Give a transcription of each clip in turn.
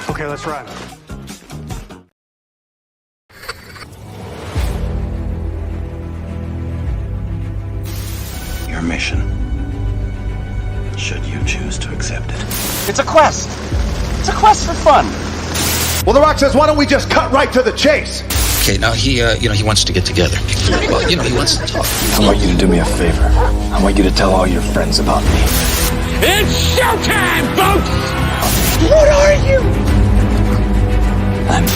Okay, let's run. Your mission, should you choose to accept it. It's a quest. It's a quest for fun. Well, The Rock says, why don't we just cut right to the chase? Okay, now he wants to get together. Well, he wants to talk. I want you to do me a favor. I want you to tell all your friends about me. It's showtime, folks! What are you? I'm...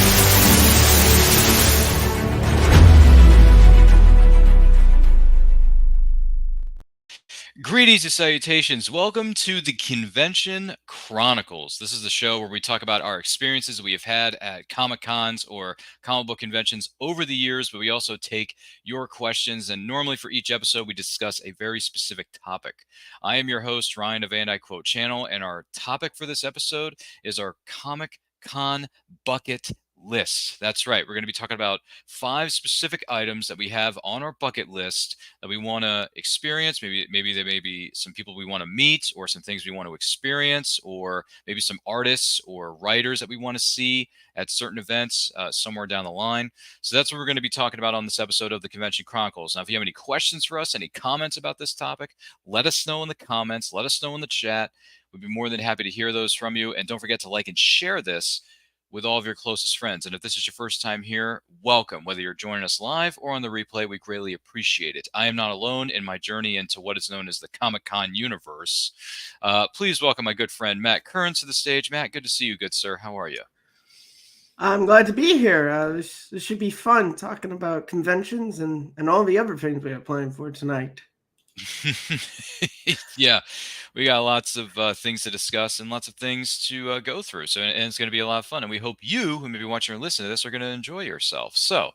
Greetings and salutations. Welcome to the Convention Chronicles. This is the show where we talk about our experiences we have had at Comic-Cons or comic book conventions over the years, but we also take your questions, and normally for each episode we discuss a very specific topic. I am your host, Ryan of And I Quote Channel, and our topic for this episode is our Comic-Con bucket list. That's right. We're going to be talking about 5 specific items that we have on our bucket list that we want to experience. Maybe there may be some people we want to meet, or some things we want to experience, or maybe some artists or writers that we want to see at certain events somewhere down the line. So that's what we're going to be talking about on this episode of the Convention Chronicles. Now, if you have any questions for us, any comments about this topic, let us know in the comments. Let us know in the chat. We'd be more than happy to hear those from you. And don't forget to like and share this with all of your closest friends. And if this is your first time here, welcome. Whether you're joining us live or on the replay, we greatly appreciate it. I am not alone in my journey into what is known as the Comic-Con universe. Please welcome my good friend Matt Kearns to the stage. Matt, good to see you, good sir. How are you? I'm glad to be here. This should be fun, talking about conventions and all the other things we have planned for tonight. Yeah, we got lots of things to discuss and lots of things to go through. So, and it's going to be a lot of fun. And we hope you, who may be watching or listening to this, are going to enjoy yourself. So,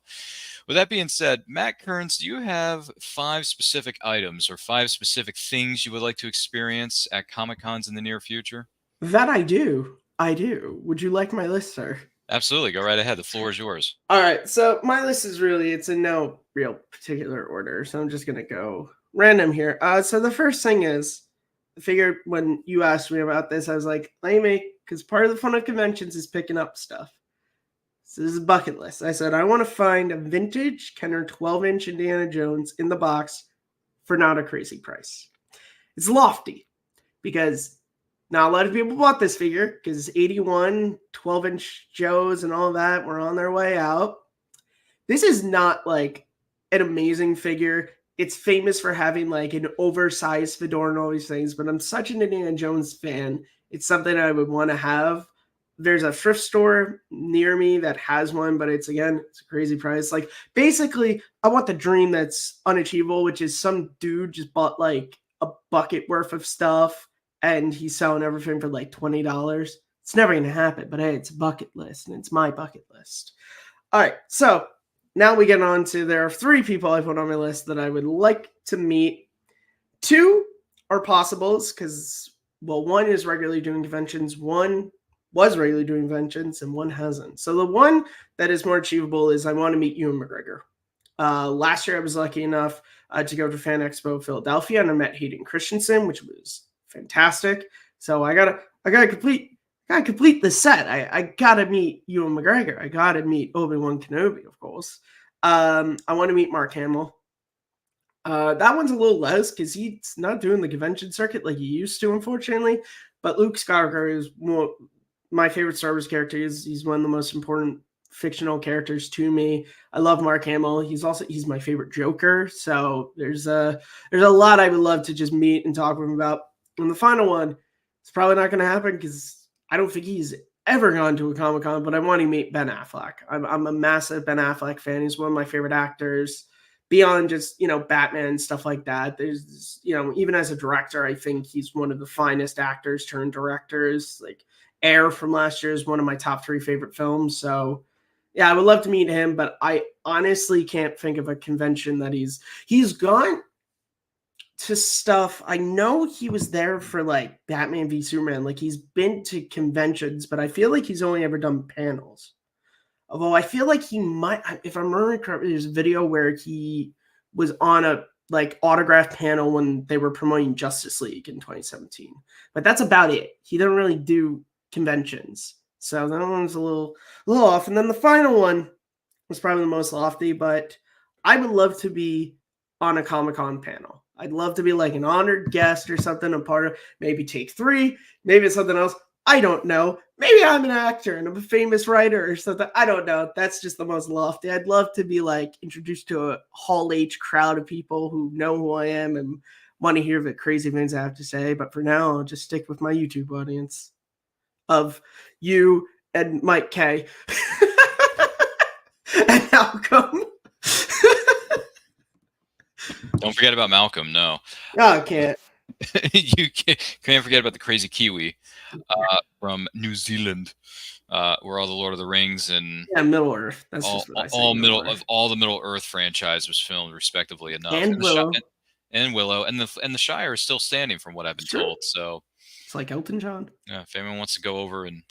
with that being said, Matt Kearns, do you have 5 specific items or 5 specific things you would like to experience at Comic-Cons in the near future? That I do. Would you like my list, sir? Absolutely. Go right ahead. The floor is yours. All right. So my list is it's in no real particular order. So I'm just going to go random here. So the first thing is, I figured when you asked me about this, I was like, let me make, because part of the fun of conventions is picking up stuff. So this is a bucket list. I said, I want to find a vintage Kenner 12-inch Indiana Jones in the box for not a crazy price. It's lofty because not a lot of people bought this figure because 81 12-inch Joes and all that were on their way out. This is not like an amazing figure. It's famous for having like an oversized fedora and all these things, but I'm such an Indiana Jones fan. It's something I would want to have. There's a thrift store near me that has one, but it's a crazy price. Like basically, I want the dream that's unachievable, which is some dude just bought like a bucket worth of stuff and he's selling everything for like $20. It's never going to happen, but hey, it's a bucket list and it's my bucket list. All right, so now we get on to, there are 3 people I put on my list that I would like to meet. 2 are possibles because, well, 1 is regularly doing conventions, 1 was regularly doing conventions, and 1 hasn't. So the one that is more achievable is I want to meet Ewan McGregor. Last year I was lucky enough to go to Fan Expo Philadelphia, and I met Hayden Christensen, which was fantastic. So I gotta complete the set. I gotta meet Ewan McGregor. I gotta meet Obi-Wan Kenobi, of course. I want to meet Mark Hamill. That one's a little less because he's not doing the convention circuit like he used to, unfortunately. But Luke Skywalker is my favorite Star Wars character. He's one of the most important fictional characters to me. I love Mark Hamill. He's my favorite Joker. So there's a lot I would love to just meet and talk with him about. And the final one, it's probably not going to happen because I don't think he's ever gone to a Comic-Con, but I want to meet Ben Affleck. I'm a massive Ben Affleck fan. He's one of my favorite actors. Beyond just, Batman and stuff like that, there's, even as a director, I think he's one of the finest actors turned directors. Like Air from last year is one of my top 3 favorite films. So yeah, I would love to meet him, but I honestly can't think of a convention that he's gone to stuff. I know he was there for like Batman v Superman. Like he's been to conventions, but I feel like he's only ever done panels. Although I feel like he might, if I'm remembering correctly, there's a video where he was on like autograph panel when they were promoting Justice League in 2017. But that's about it. He didn't really do conventions. So that one's a little off. And then the final one was probably the most lofty, but I would love to be on a Comic-Con panel. I'd love to be like an honored guest or something, a part of maybe Take 3, maybe it's something else. I don't know. Maybe I'm an actor and I'm a famous writer or something. I don't know. That's just the most lofty. I'd love to be like introduced to a Hall H crowd of people who know who I am and want to hear the crazy things I have to say. But for now, I'll just stick with my YouTube audience of you and Mike K. And Malcolm. Don't forget about Malcolm. No. No, I can't. You can't forget about the crazy Kiwi from New Zealand, where all the Lord of the Rings and Middle Earth. That's all, just what I say. all the Middle Earth franchise was filmed respectively enough. And Willow. And Willow, and the Shire is still standing from what I've been told. So it's like Elton John. Yeah, if anyone wants to go over and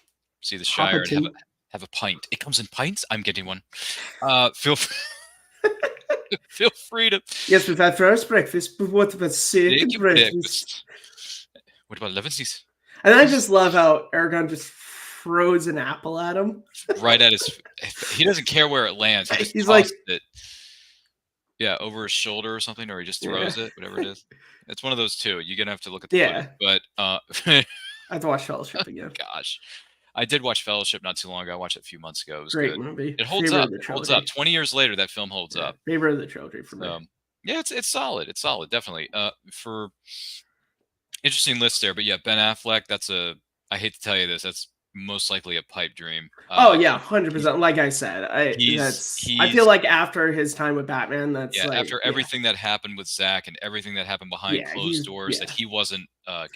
see the Shire and have a pint, it comes in pints. I'm getting one. Feel free to. Yes, we've had first breakfast, but what about second breakfast? What about Levinsies? And I just love how Aragorn just throws an apple at him. Right at his. He doesn't care where it lands. He's like, it. Yeah, over his shoulder or something, or he just throws it, whatever it is. It's one of those two. You're gonna have to look at the footage, but I have to watch Fellowship again. Gosh, I did watch Fellowship not too long ago. I watched it a few months ago. It was great good. movie. It holds up. It holds up. 20 years later, that film holds up. Favorite of the trilogy for me. Yeah, it's solid. It's solid, definitely. For interesting list there, but yeah, Ben Affleck. I hate to tell you this. That's most likely a pipe dream. Oh yeah, 100%. Like I said, I feel like after his time with Batman, after everything that happened with Zack and everything that happened behind closed doors that he wasn't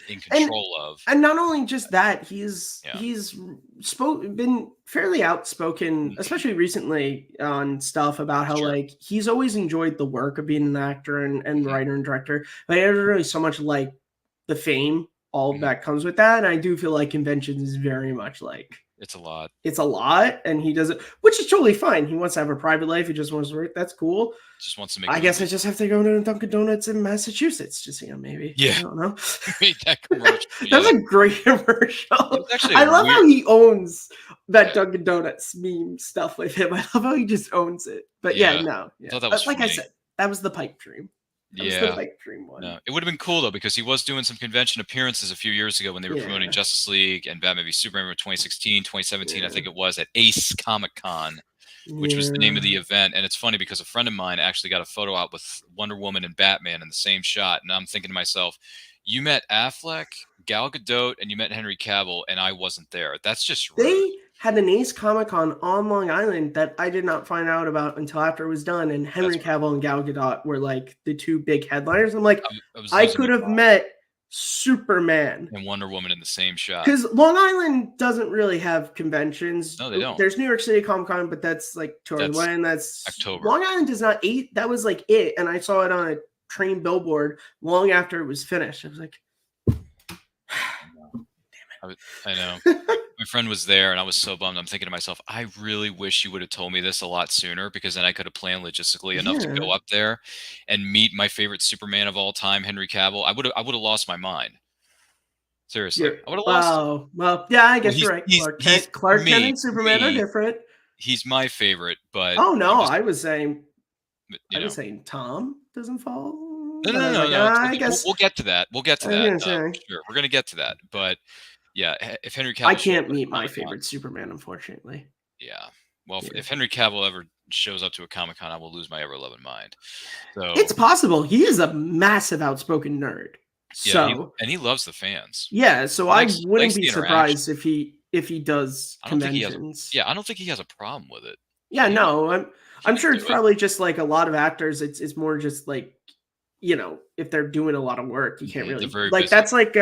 in control of. And not only just that, he's been fairly outspoken, especially recently, on stuff about how like he's always enjoyed the work of being an actor and writer and director, but he doesn't really so much like the fame. All that comes with that. And I do feel like conventions is very much like it's a lot. It's a lot, and he does it, which is totally fine. He wants to have a private life. He just wants to work. That's cool. Just wants to make. I guess I just have to go to Dunkin' Donuts in Massachusetts. Just maybe. Yeah. I don't know. Made that commercial. That's a great commercial. Actually I love how he owns that Dunkin' Donuts meme stuff with him. I love how he just owns it. But I thought that was like funny. I said, that was the pipe dream. That was the pipe dream one. No, it would have been cool though because he was doing some convention appearances a few years ago when they were promoting Justice League and Batman v Superman in 2016, 2017, I think it was at Ace Comic-Con, which was the name of the event. And it's funny because a friend of mine actually got a photo out with Wonder Woman and Batman in the same shot. And I'm thinking to myself, you met Affleck, Gal Gadot, and you met Henry Cavill, and I wasn't there. That's just rude. They had an Ace Comic-Con on Long Island that I did not find out about until after it was done, and Henry Cavill and Gal Gadot were like the two big headliners. I'm like, I could have met Superman and Wonder Woman in the same shot. Because Long Island doesn't really have conventions. No, they don't. There's New York City Comic-Con, but that's like towards when that's October. Long Island does not eat. That was like it, and I saw it on a train billboard long after it was finished. I was like, I know. My friend was there, and I was so bummed. I'm thinking to myself, I really wish you would have told me this a lot sooner, because then I could have planned logistically enough to go up there and meet my favorite Superman of all time, Henry Cavill. I would have lost my mind. Seriously, I would have lost. Well, yeah, I guess you're right. Clark Kent and Superman are different. He's my favorite, but I was saying Tom doesn't fall. No. I guess we'll get to that. We'll get to that. Sure, we're gonna get to that, but. Yeah, if Henry Cavill... I can't meet my favorite Superman, unfortunately. Yeah. Well, if Henry Cavill ever shows up to a Comic-Con, I will lose my ever-loving mind. So it's possible. He is a massive outspoken nerd. Yeah, and he loves the fans. Yeah, so I wouldn't be surprised if he does conventions. I don't think he has a problem with it. Yeah, no, I'm sure it's probably just like a lot lot of actors. It's more just like, if they're doing a lot of work, you can't really... Like, that's like...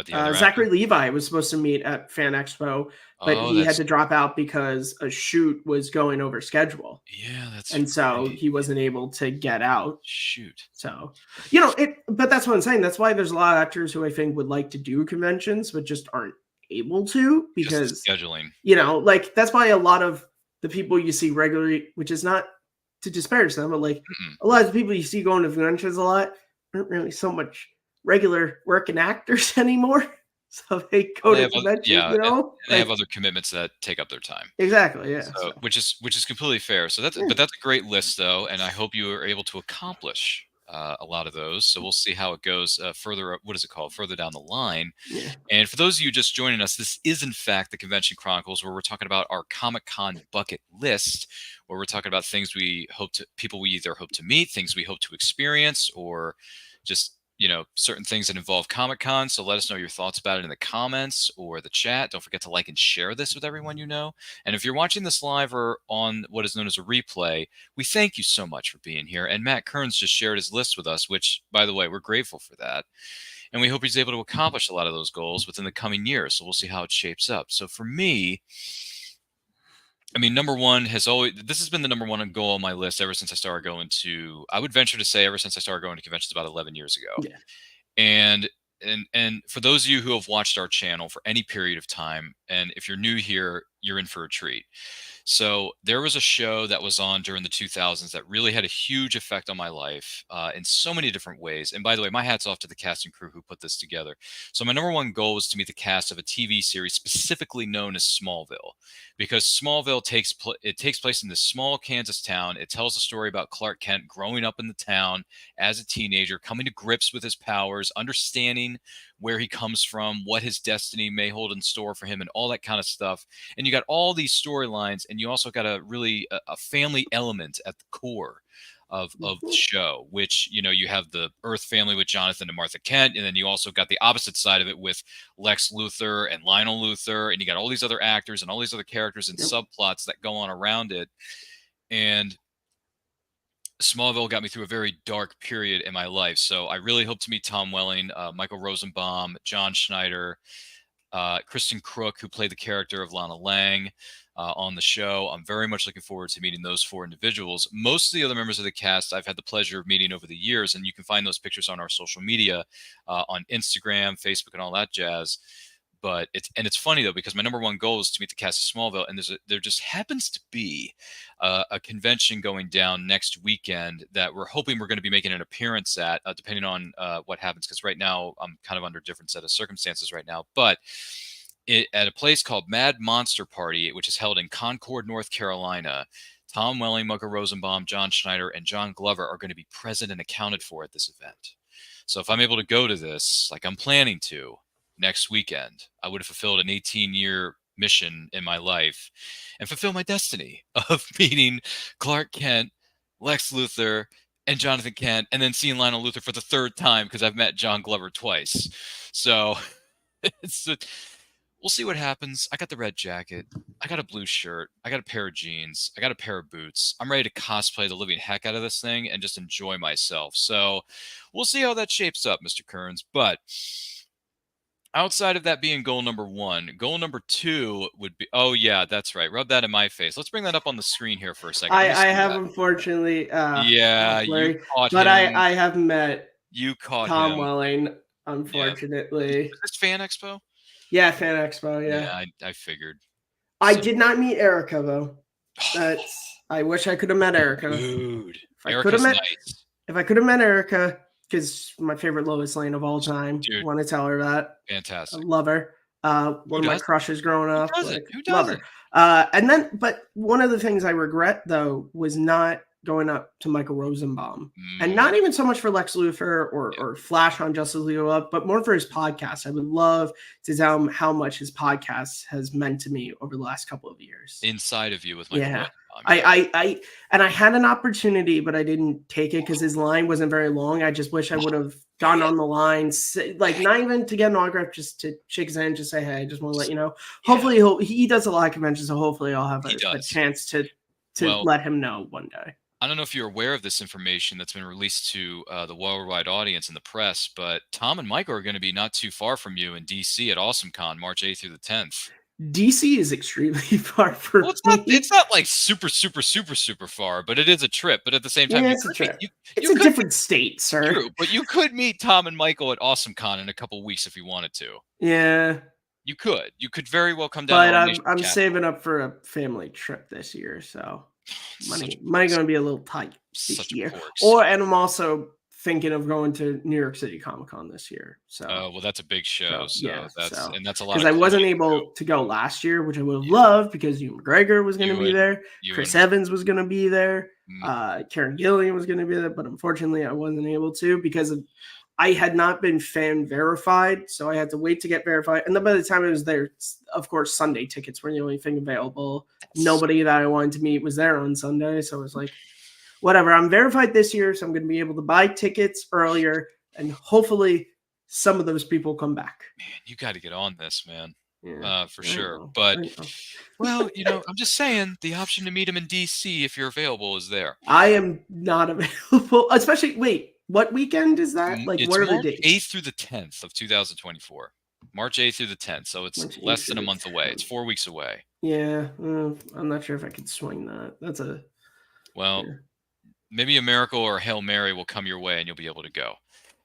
Zachary Levi was supposed to meet at Fan Expo, but he had to drop out because a shoot was going over schedule. Yeah, so he wasn't able to get out. Shoot. So, but that's what I'm saying. That's why there's a lot of actors who I think would like to do conventions, but just aren't able to because scheduling. Like that's why a lot of the people you see regularly, which is not to disparage them, but like Mm-mm. a lot of the people you see going to conventions a lot aren't really so much regular working actors anymore. So they go Well, they to have other, conventions, yeah, you and know? they have Like other commitments that take up their time. exactly, yeah. So, So which is completely fair. So yeah. that's a great list though, and I hope you are able to accomplish a lot of those. So we'll see how it goes further. What is it called? Further down the line. Yeah. And for those of you just joining us, this is in fact the Convention Chronicles, where we're talking about our Comic Con bucket list, where we're talking about things we hope to, people we either hope to meet, things we hope to experience, or just certain things that involve Comic Con. So let us know your thoughts about it in the comments or the chat. Don't forget to like and share this with everyone you know. And if you're watching this live or on what is known as a replay, we thank you so much for being here. And Matt Kearns just shared his list with us, which, by the way, we're grateful for that. And we hope he's able to accomplish a lot of those goals within the coming years. So we'll see how it shapes up. So for me, I mean, number one this has been the number one goal on my list ever since I started going to, I would venture to say ever since I started going to conventions about 11 years ago. Yeah. And for those of you who have watched our channel for any period of time, and if you're new here, you're in for a treat. So there was a show that was on during the 2000s that really had a huge effect on my life in so many different ways. And by the way, my hat's off to the cast and crew who put this together. So my number one goal was to meet the cast of a TV series specifically known as Smallville, because Smallville takes place in this small Kansas town. It tells a story about Clark Kent growing up in the town as a teenager, coming to grips with his powers, understanding where he comes from, what his destiny may hold in store for him, and all that kind of stuff. And you got all these storylines, and you also got a family element at the core of the show, which, you have the Earth family with Jonathan and Martha Kent, and then you also got the opposite side of it with Lex Luthor and Lionel Luthor, and you got all these other actors and all these other characters and subplots that go on around it. And Smallville got me through a very dark period in my life. So I really hope to meet Tom Welling, Michael Rosenbaum, John Schneider, Kristen Crook, who played the character of Lana Lang on the show. I'm very much looking forward to meeting those four individuals. Most of the other members of the cast I've had the pleasure of meeting over the years, and you can find those pictures on our social media, on Instagram, Facebook, and all that jazz. But it's funny though, because my number one goal is to meet the cast of Smallville, and there just happens to be a convention going down next weekend that we're hoping we're going to be making an appearance at, depending on what happens. Because right now I'm kind of under a different set of circumstances right now, but at a place called Mad Monster Party, which is held in Concord, North Carolina. Tom Welling, Michael Rosenbaum, John Schneider, and John Glover are going to be present and accounted for at this event. So if I'm able to go to this, like I'm planning to, next weekend, I would have fulfilled an 18-year mission in my life and fulfill my destiny of meeting Clark Kent, Lex Luthor, and Jonathan Kent, and then seeing Lionel Luthor for the third time because I've met John Glover twice. So we'll see what happens. I got the red jacket. I got a blue shirt. I got a pair of jeans. I got a pair of boots. I'm ready to cosplay the living heck out of this thing and just enjoy myself. So we'll see how that shapes up, Mr. Kearns. But outside of that being goal number one, goal number two would be, oh yeah, that's right. Rub that in my face. Let's bring that up on the screen here for a second. I have unfortunately yeah, you caught but him. I have met You caught Tom him. Welling, unfortunately. Is this Fan Expo? Yeah, Fan Expo, yeah. I figured. I did not meet Erica though. I wish I could have met Erica. Dude, Erica's nice. If I could have met Erica, because my favorite Lois Lane of all time. Dude, want to tell her that. Fantastic. I love her. One of my crushes growing up. Who doesn't? But one of the things I regret though was not going up to Michael Rosenbaum, and not even so much for Lex Luthor or Flash on Justice League Up, but more for his podcast. I would love to tell him how much his podcast has meant to me over the last couple of years. Inside of you with Michael Rosenbaum. I had an opportunity, but I didn't take it because his line wasn't very long. I just wish I would have gone on the line, like not even to get an autograph, just to shake his hand, just say, hey, I just want to let you know. Hopefully he does a lot of conventions, so hopefully I'll have a chance to let him know one day. I don't know if you're aware of this information that's been released to the worldwide audience and the press, but Tom and Michael are going to be not too far from you in DC at AwesomeCon, March 8th through the 10th. DC is extremely far for me. It's not like super far, but it is a trip. But at the same time, it's a trip. It's a different state, sir. True, but you could meet Tom and Michael at AwesomeCon in a couple of weeks if you wanted to. Yeah. You could very well come down. But I'm saving up for a family trip this year, so Money going to be a little tight this Such a year. porks. And I'm also thinking of going to New York City Comic Con this year. So, well, that's a big show. So that's a lot. Because I wasn't able to go last year, which I would have loved because Ewan McGregor was going to be there. Chris Evans was going to be there. Karen Gillian was going to be there. But unfortunately, I wasn't able to because I had not been fan verified. So I had to wait to get verified. And then by the time I was there, of course, Sunday tickets were the only thing available. Nobody that I wanted to meet was there on Sunday. So I was like, whatever, I'm verified this year, so I'm going to be able to buy tickets earlier, and hopefully some of those people come back. Man, you got to get on this, man, for I sure. know. But, well, I'm just saying, the option to meet him in D.C. if you're available is there. I am not available, especially, wait, what weekend is that? Like, it's what are the March dates? 8th through the 10th of 2024. March 8th through the 10th, so it's less than a month away. It's 4 weeks away. Yeah, I'm not sure if I could swing that. That's a... Well... Yeah. Maybe a miracle or a Hail Mary will come your way and you'll be able to go.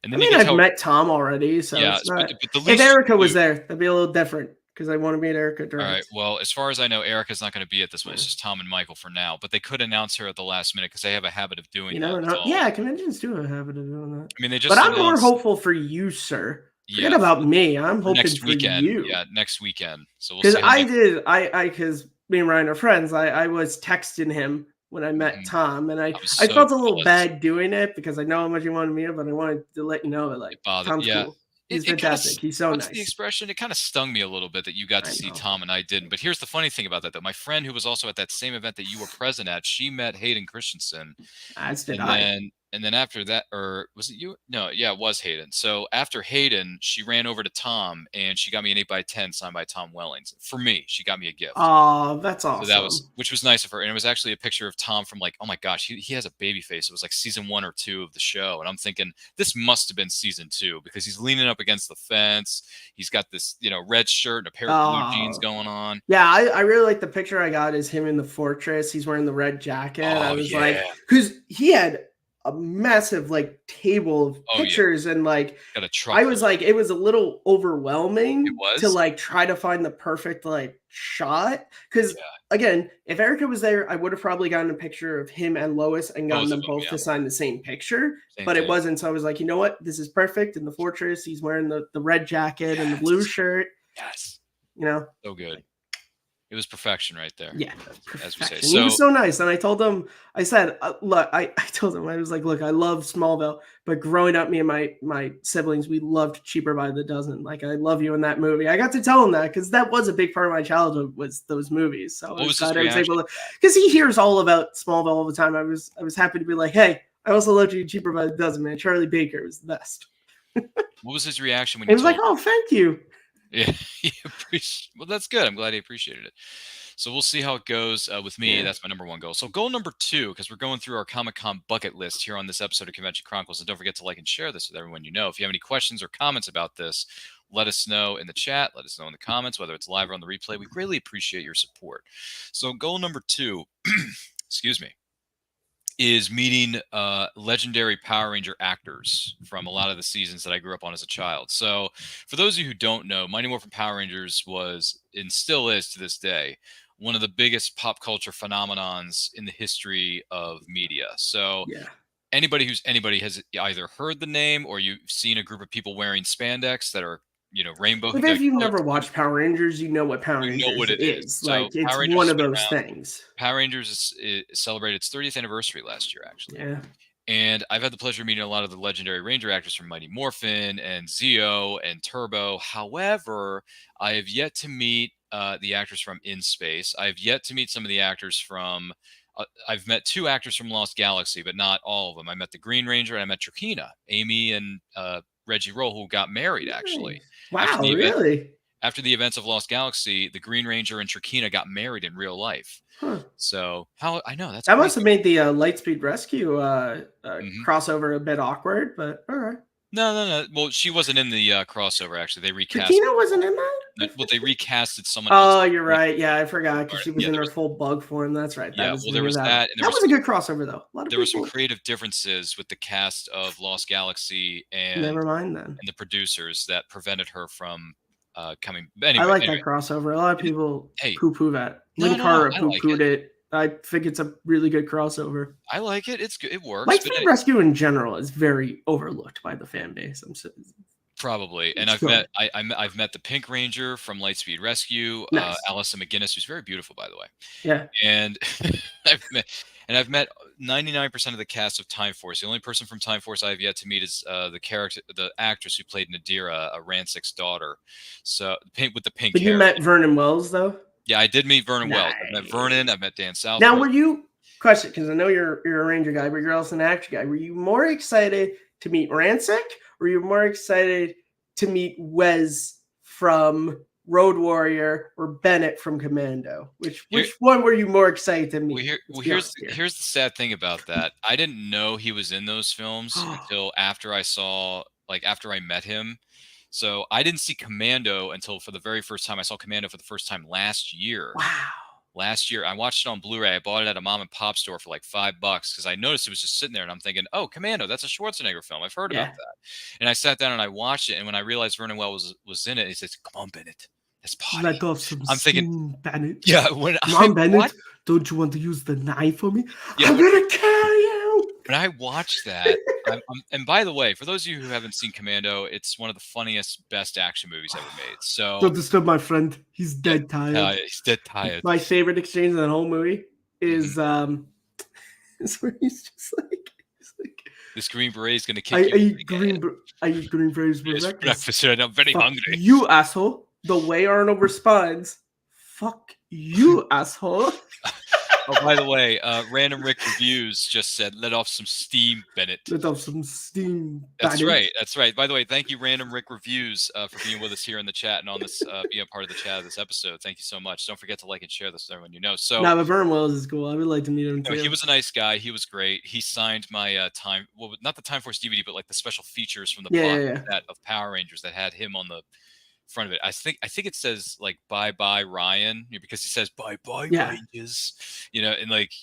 And then I've met Tom already, so yeah, it's not... but if Erica was there, that'd be a little different because I want to meet Erica direct. All right. Well, as far as I know, Erica's not going to be at this one. It's just Tom and Michael for now. But they could announce her at the last minute because they have a habit of doing that. Yeah, conventions do have a habit of doing that. I mean, they just. But I'm more hopeful for you, sir. Forget about me. I'm hoping next for weekend. you. Yeah, next weekend. So we'll see. Because because me and Ryan are friends. I was texting him when I met Tom, and I felt a little bad doing it because I know how much you wanted me, but I wanted to let you know that like Tom's cool. He's fantastic. He's so nice. The expression, it kind of stung me a little bit that you got to see Tom and I didn't. But here's the funny thing about that, though. My friend who was also at that same event that you were present at, she met Hayden Christensen. And then after that, or was it you? No, yeah, it was Hayden. So after Hayden, she ran over to Tom and she got me an 8x10 signed by Tom Wellings. For me, she got me a gift. Oh, that's awesome. So which was nice of her. And it was actually a picture of Tom from like, oh my gosh, he has a baby face. It was like season 1 or 2 of the show. And I'm thinking this must have been season 2 because he's leaning up against the fence. He's got this, red shirt and a pair of blue jeans going on. Yeah, I really like the picture I got is him in the fortress. He's wearing the red jacket. I was like, because he had a massive like table of pictures and like I was like it was a little overwhelming to like try to find the perfect like shot because again if Erica was there I would have probably gotten a picture of him and Lois and gotten them both to sign the same picture but it wasn't, so I was like, you know what, this is perfect. In the fortress he's wearing the red jacket and the blue shirt. So good. It was perfection right there. Yeah, as we say. He was so nice, and I told him, I said, look, I told him, I was like, look, I love Smallville, but growing up, me and my siblings, we loved Cheaper by the Dozen. Like, I love you in that movie. I got to tell him that because that was a big part of my childhood was those movies. So I was able to, because he hears all about Smallville all the time. I was happy to be like, hey, I also loved you Cheaper by the Dozen, man. Charlie Baker was the best. What was his reaction when he was like, oh, thank you. Yeah, well, that's good. I'm glad he appreciated it. So we'll see how it goes with me. That's my number 1 goal. So goal number 2, because we're going through our Comic-Con bucket list here on this episode of Convention Chronicles. And don't forget to like and share this with everyone you know. If you have any questions or comments about this, let us know in the chat. Let us know in the comments, whether it's live or on the replay. We greatly appreciate your support. So goal number 2, excuse me, is meeting legendary Power Ranger actors from a lot of the seasons that I grew up on as a child. So for those of you who don't know, Mighty Morphin Power Rangers was, and still is to this day, one of the biggest pop culture phenomenons in the history of media. So anybody has either heard the name or you've seen a group of people wearing spandex that are rainbow. But if you've never watched Power Rangers, you know what Power Rangers is. So like it's one of those things. Power Rangers celebrated its 30th anniversary last year, actually. Yeah. And I've had the pleasure of meeting a lot of the legendary Ranger actors from Mighty Morphin and Zeo and Turbo. However, I have yet to meet the actors from In Space. I have yet to meet some of the actors from. I've met 2 actors from Lost Galaxy, but not all of them. I met the Green Ranger and I met Trakina, Amy and Reggie Roll, who got married actually. Wow, really? After the events of Lost Galaxy, the Green Ranger and Trakina got married in real life. Huh. So I know that must have made the Lightspeed Rescue crossover a bit awkward, but all right. No. Well, she wasn't in the crossover. Actually, they recast. Trakina wasn't in that. Well, they recasted someone. Oh, you're right. Yeah, I forgot because she was in her full bug form. That's right. There was that. That was a good crossover, though. There were some creative differences with the cast of Lost Galaxy and never mind then, and the producers that prevented her from coming. Anyway, I like that crossover. A lot of people poo-poo that. Lynn Carter poo-pooed it. I think it's a really good crossover. I like it. It's good. It works. Lightspeed Rescue in general is very overlooked by the fan base. Probably, and It's I've met the Pink Ranger from Lightspeed Rescue, Nice. Allison McGinnis, who's very beautiful, by the way. Yeah. And I've met 99% of the cast of Time Force. The only person from Time Force I have yet to meet is the actress who played Nadira, Rancic's daughter. So with the pink But hair. you met Vernon Wells though? Yeah, I did meet Vernon Wells. Nice. I've met Vernon. I've met Dan South. Now, were you question? Because I know you're a Ranger guy, but you're also an actor guy. Were you more excited to meet Rancic, or were you more excited to meet Wes from Road Warrior or Bennett from Commando? Which one were you more excited to meet? Here's the sad thing about that. I didn't know he was in those films until after I met him. So I didn't see Commando until for the very first time. I saw Commando for the first time last year. Wow. Last year, I watched it on Blu-ray. I bought it at a mom and pop store for like $5 because I noticed it was just sitting there, and I'm thinking, "Oh, Commando, that's a Schwarzenegger film. I've heard about that." And I sat down and I watched it, and when I realized Vernon Wells was in it, he says, "Come on, Bennett, let's party." Let off some I'm thinking, steam, Bennett. Yeah, Come on, Bennett. Don't you want to use the knife for me? Yeah, I'm gonna kill you. When I watched that, and by the way, for those of you who haven't seen Commando, it's one of the funniest, best action movies ever made. So don't disturb my friend. He's dead tired. He's dead tired. My favorite exchange in that whole movie is is where he's just like this Green Beret is gonna kick I you. I eat green berets for breakfast. I'm very Fuck hungry. You asshole. The way Arnold responds, fuck you, asshole. Oh, by the way, Random Rick Reviews just said, "Let off some steam, Bennett." Let off some steam. That's Bennett. right. That's right. By the way, thank you, Random Rick Reviews, for being with us here in the chat and on this, being a part of the chat of this episode. Thank you so much. Don't forget to like and share this with everyone you know. So, but Vernon Wells is cool. I would like to meet him too. He was a nice guy. He was great. He signed my not the Time Force DVD, but like the special features from the box set of Power Rangers that had him on the front of it. I think it says like "Bye Bye Ryan" because he says "Bye Bye Rangers," and like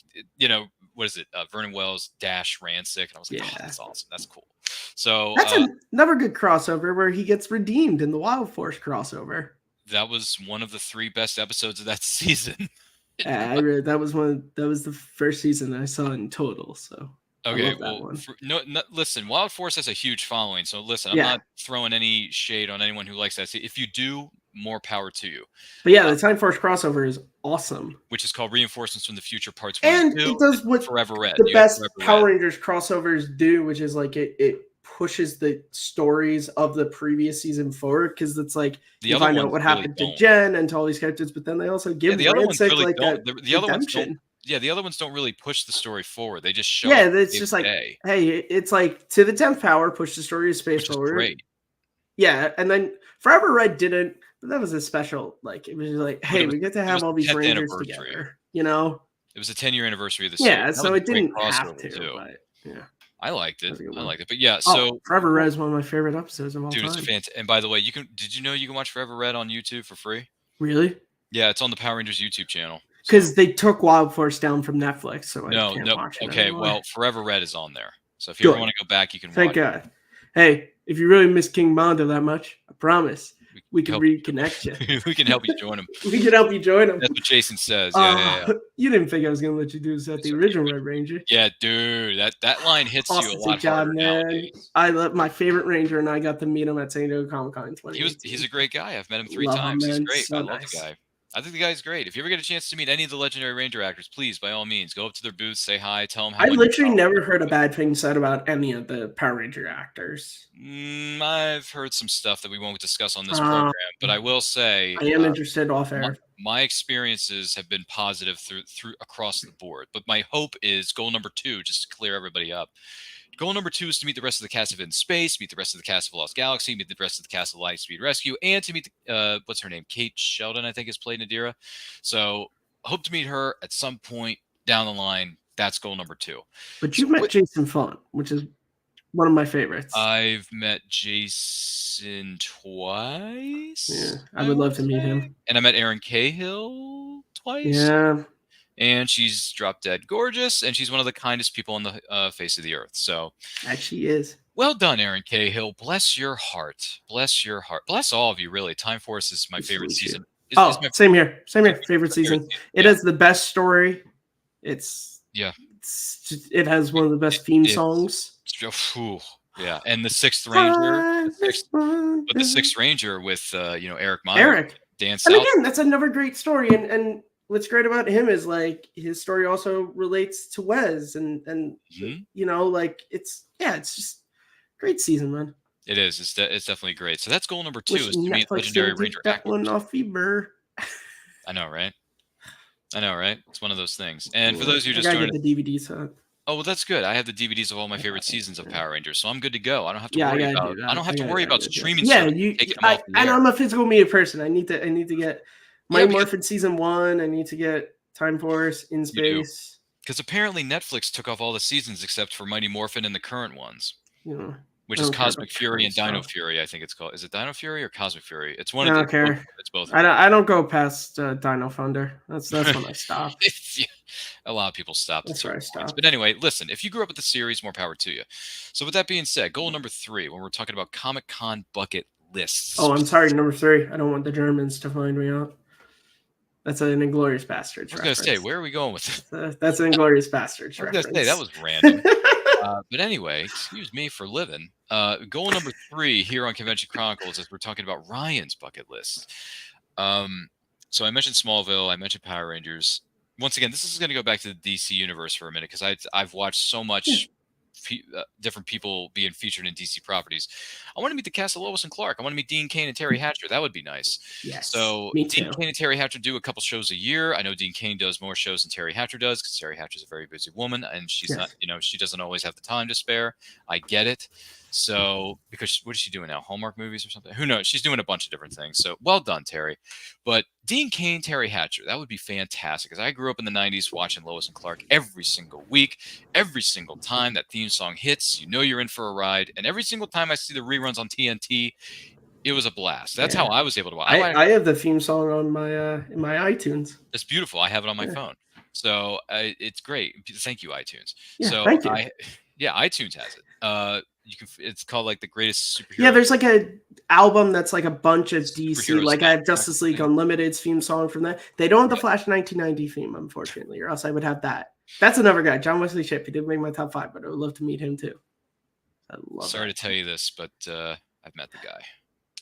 what is it? Vernon Wells dash Rancic, and I was like, "Oh, that's awesome. That's cool." So that's another good crossover where he gets redeemed in the Wild Force crossover. That was one of the 3 best episodes of that season. That was the first season I saw in total. So. Okay, well, listen, Wild Force has a huge following. So listen, I'm not throwing any shade on anyone who likes that. If you do, more power to you. But yeah, the Time Force crossover is awesome. Which is called Reinforcements from the Future Parts 1 and 2. It does what Forever Red. The best Power Rangers crossovers do, which is like it pushes the stories of the previous season forward because it's like you find out what happened to Jen and to all these characters, but then they also give Rancic like a redemption. The other ones don't really push the story forward. They just show. Yeah, it's just like, hey, it's like to the 10th power, push the story of space forward. Great. Yeah, and then Forever Red didn't, but that was a special. Like it was just like, hey, we get to have all these Rangers together. It was a 10-year anniversary of the series. Yeah, so it didn't have to. But, yeah, I liked it. But yeah, so Forever Red is one of my favorite episodes of all time. Dude, it's fantastic. And by the way, did you know you can watch Forever Red on YouTube for free? Really? Yeah, it's on the Power Rangers YouTube channel. Because they took Wild Force down from Netflix, so I can't watch it anymore. Well, Forever Red is on there. So if you ever want to go back, you can watch it. Thank God. Hey, if you really miss King Mondo that much, I promise we can reconnect you. We can help you join him. We can help you join him. That's what Jason says. Yeah. You didn't think I was going to let you do this at the original Red Ranger. Yeah, dude. That line hits you a lot harder nowadays. I love my favorite Ranger, and I got to meet him at San Diego Comic-Con in 2018. He's a great guy. I've met him 3 times. He's great. I love the guy. I think the guy's great. If you ever get a chance to meet any of the legendary Ranger actors, please, by all means, go up to their booths, say hi, tell them how. I literally never heard a bad thing said about any of the Power Ranger actors. I've heard some stuff that we won't discuss on this program, but I will say I am interested off air. My experiences have been positive through across the board. But my hope is goal number 2, just to clear everybody up. Goal number 2 is to meet the rest of the cast of In Space, meet the rest of the cast of Lost Galaxy, meet the rest of the cast of Lightspeed Rescue, and to meet what's her name? Kate Sheldon, I think, has played Nadira. So hope to meet her at some point down the line. That's goal number 2. But you've met Jason Faunt, which is one of my favorites. I've met Jason twice. Yeah, I would love to meet him. And I met Erin Cahill twice. Yeah. And she's drop dead gorgeous, and she's one of the kindest people on the face of the earth. So, she is. Well done, Erin Cahill. Bless your heart. Bless your heart. Bless all of you, really. Time Force is my favorite season. Same here. Same here. Favorite season. It has the best story It has one of the best theme songs. Yeah, and the Sixth Ranger, the Sixth Ranger with Eric Meyer, Dan South. And again, that's another great story. And what's great about him is like his story also relates to Wes, and like it's just great season, man. It is. It's definitely great. So that's goal number 2 is to meet legendary Ranger that actors. one off Fever. I know, right? It's one of those things. And for those of you just joining, the DVD set. Oh, well, that's good. I have the DVDs of all my favorite seasons of Power Rangers, so I'm good to go. I don't have to worry about. I don't have to worry about streaming. Yeah, and I'm a physical media person. I need to get Mighty Morphin season 1. I need to get Time Force in Space. Because apparently Netflix took off all the seasons except for Mighty Morphin and the current ones. Yeah. Which is Cosmic Fury and Dino Fury, I think it's called. Is it Dino Fury or Cosmic Fury? It's one of the. I don't care. It's both. I don't go past Dino Thunder. That's when I stop. A lot of people stop. That's where I stop. But anyway, listen. If you grew up with the series, more power to you. So with that being said, goal number 3, when we're talking about Comic-Con bucket lists. Oh, I'm sorry, number 3. I don't want the Germans to find me out. That's an Inglourious Basterds reference. I was going to say, where are we going with this? That's an Inglourious Basterds reference. I was going to say, that was random. But anyway, excuse me for living. Goal number 3 here on Convention Chronicles is we're talking about Ryan's bucket list. So I mentioned Smallville. I mentioned Power Rangers. Once again, this is going to go back to the DC universe for a minute because I've watched so much different people being featured in DC properties. I want to meet the cast of Lois and Clark. I want to meet Dean Cain and Terry Hatcher. That would be nice. Yes, so me Dean too. Cain and Terry Hatcher do a couple shows a year. I know Dean Cain does more shows than Terry Hatcher does because Terry Hatcher is a very busy woman and she's not, she doesn't always have the time to spare. I get it. So, because what is she doing now? Hallmark movies or something? Who knows? She's doing a bunch of different things. So, well done, Terry. But Dean Cain, Terry Hatcher, that would be fantastic. Because I grew up in the 90s watching Lois and Clark every single week. Every single time that theme song hits, you know you're in for a ride. And every single time I see the reruns on TNT, it was a blast. That's how I was able to watch. I have the theme song on my in my iTunes. It's beautiful. I have it on my phone. So, it's great. Thank you, iTunes. Yeah, so thank you. iTunes has it. It's called like the greatest superhero. Yeah, there's like a album that's like a bunch of DC. Superhero Like I have stuff. Justice League Unlimited's theme song from that. They don't have the Flash 1990 theme, unfortunately, or else I would have that. That's another guy, John Wesley Shipp. He didn't make my top 5, but I would love to meet him too. I love. Sorry to tell you this, but I've met the guy.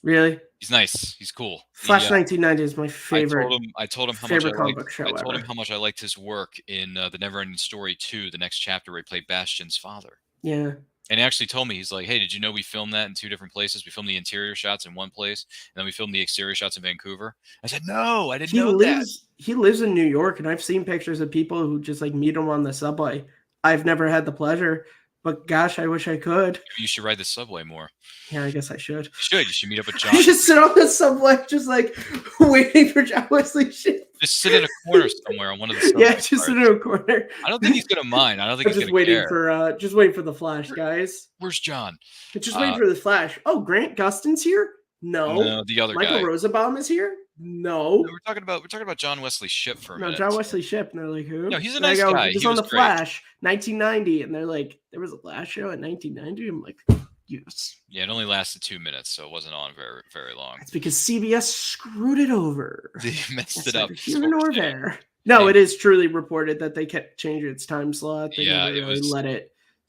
Really? He's nice. He's cool. Flash 1990 is my favorite. I told him how favorite much comic book show I told him ever. how much I liked his work in the Neverending Story 2, the next chapter where he played Bastion's father. Yeah. And he actually told me, he's like, hey, did you know we filmed that in 2 different places? We filmed the interior shots in one place, and then we filmed the exterior shots in Vancouver. I said, no, I didn't know that. He lives in New York, and I've seen pictures of people who just like meet him on the subway. I've never had the pleasure, but gosh, I wish I could. You should ride the subway more. Yeah, I guess I should. You should meet up with John. Just sit on the subway, just like waiting for John Wesley Shipp. Just sit in a corner somewhere on one of the subway Yeah, just sit in a corner. I don't think he's gonna mind. I don't think I'm he's just gonna waiting care. just waiting for the Flash, guys. Where's John? Just waiting for the Flash. Oh, Grant Gustin's here? No, the other Michael guy. Rosenbaum is here? No. We're talking about John Wesley Shipp for a minute. John Wesley Shipp, and they're like, who? No, he's a And I nice go, guy. He's He on was the great. Flash, 1990, and they're like, there was a Flash show in 1990. I'm like, yes. Yeah, it only lasted 2 minutes, so it wasn't on very, very long. It's because CBS screwed it over. They messed That's it up. neither here nor there. No, it is truly reported that they kept changing its time slot. They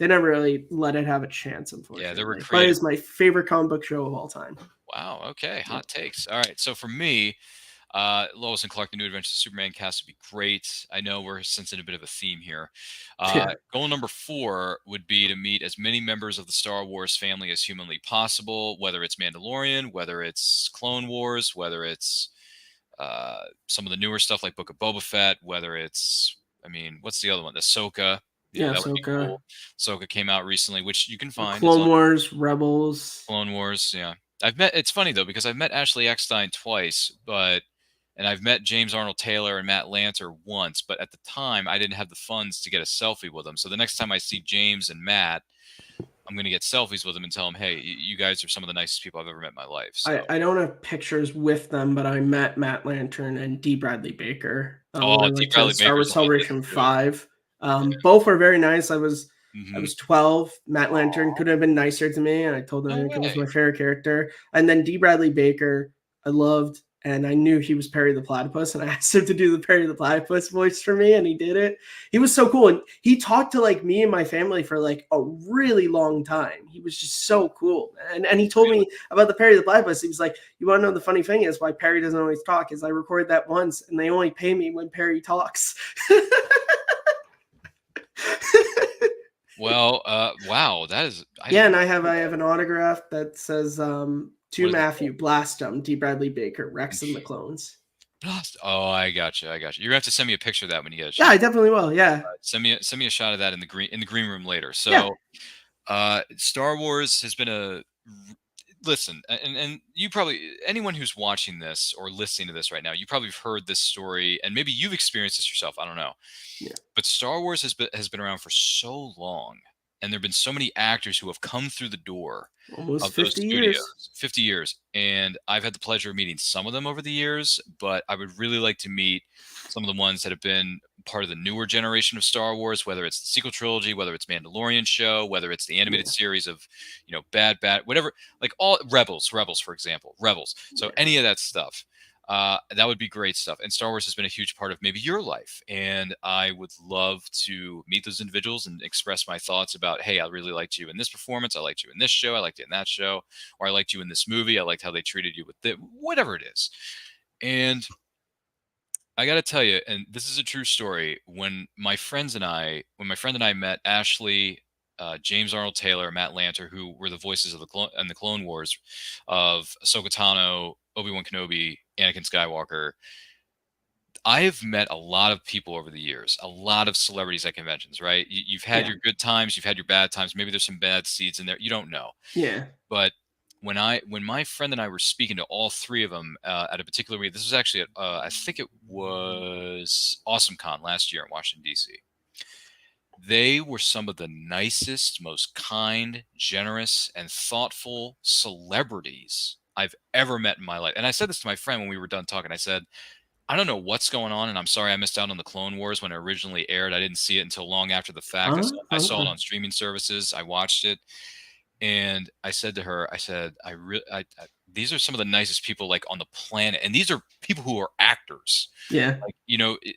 never really let it have a chance, unfortunately. Yeah, they were But creative. it's my favorite comic book show of all time. Wow. Okay. Hot takes. All right. So for me, Lois and Clark: The New Adventures of Superman cast would be great. I know we're sensing a bit of a theme here. Goal number 4 would be to meet as many members of the Star Wars family as humanly possible, whether it's Mandalorian, whether it's Clone Wars, whether it's some of the newer stuff like Book of Boba Fett, whether it's, what's the other one? Ahsoka. Yeah, that would be Ahsoka. cool. Ahsoka came out recently, which you can find. Clone Wars, Rebels. Clone Wars, yeah. It's funny though, because I've met Ashley Eckstein twice, and I've met James Arnold Taylor and Matt Lanter once, but at the time I didn't have the funds to get a selfie with them. So the next time I see James and Matt, I'm going to get selfies with them and tell them, hey, you guys are some of the nicest people I've ever met in my life. So. I don't have pictures with them, but I met Matt Lantern and D. Bradley Baker. D. Bradley Baker. Star Wars Celebration 5. Both were very nice. I was 12. Matt Lantern could have been nicer to me, and I told him he was my favorite character. And then D. Bradley Baker, I loved and I knew he was Perry the Platypus, and I asked him to do the Perry the Platypus voice for me, and he did it. He was so cool, and he talked to like me and my family for like a really long time. He was just so cool, and he told me about the Perry the Platypus. He was like, "You want to know the funny thing is why Perry doesn't always talk? Is I record that once, and they only pay me when Perry talks." Well, wow, that is. And I have an autograph that says to What is it? Matthew, blast him, D. Bradley Baker, Rex and the Clones. Blast. Oh, I got you. You're gonna have to send me a picture of that when you get a Yeah, chance. I definitely will. Yeah. Send me a shot of that in the green room later. So, Star Wars has been a listen, and you probably anyone who's watching this or listening to this right now, you probably have heard this story, and maybe you've experienced this yourself. I don't know. Yeah. But Star Wars has been around for so long, and there've been so many actors who have come through the door Almost of those 50 years. studios. 50 years. And I've had the pleasure of meeting some of them over the years, but I would really like to meet some of the ones that have been part of the newer generation of Star Wars, whether it's the sequel trilogy, whether it's Mandalorian show, whether it's the animated series of, Bad, whatever, like all Rebels, for example, Rebels. So any of that stuff. That would be great stuff. And Star Wars has been a huge part of maybe your life. And I would love to meet those individuals and express my thoughts about, hey, I really liked you in this performance. I liked you in this show. I liked it in that show. Or I liked you in this movie. I liked how they treated you with whatever it is. And I got to tell you, and this is a true story, when my friend and I met Ashley, James Arnold Taylor, Matt Lanter, who were the voices of the Clone Wars of Ahsoka Tano, Obi-Wan Kenobi, Anakin Skywalker. I have met a lot of people over the years, a lot of celebrities at conventions, right? You've had your good times, you've had your bad times. Maybe there's some bad seeds in there. You don't know. Yeah. But when my friend and I were speaking to all three of them at a particular week, this was actually at, I think it was AwesomeCon last year in Washington, D.C. They were some of the nicest, most kind, generous, and thoughtful celebrities I've ever met in my life. And I said this to my friend when we were done talking. I said, I don't know what's going on, and I'm sorry I missed out on the Clone Wars when it originally aired. I didn't see it until long after the fact. I saw it on streaming services. I watched it, and I said to her, I said, these are some of the nicest people like on the planet, and these are people who are actors. Yeah. Like,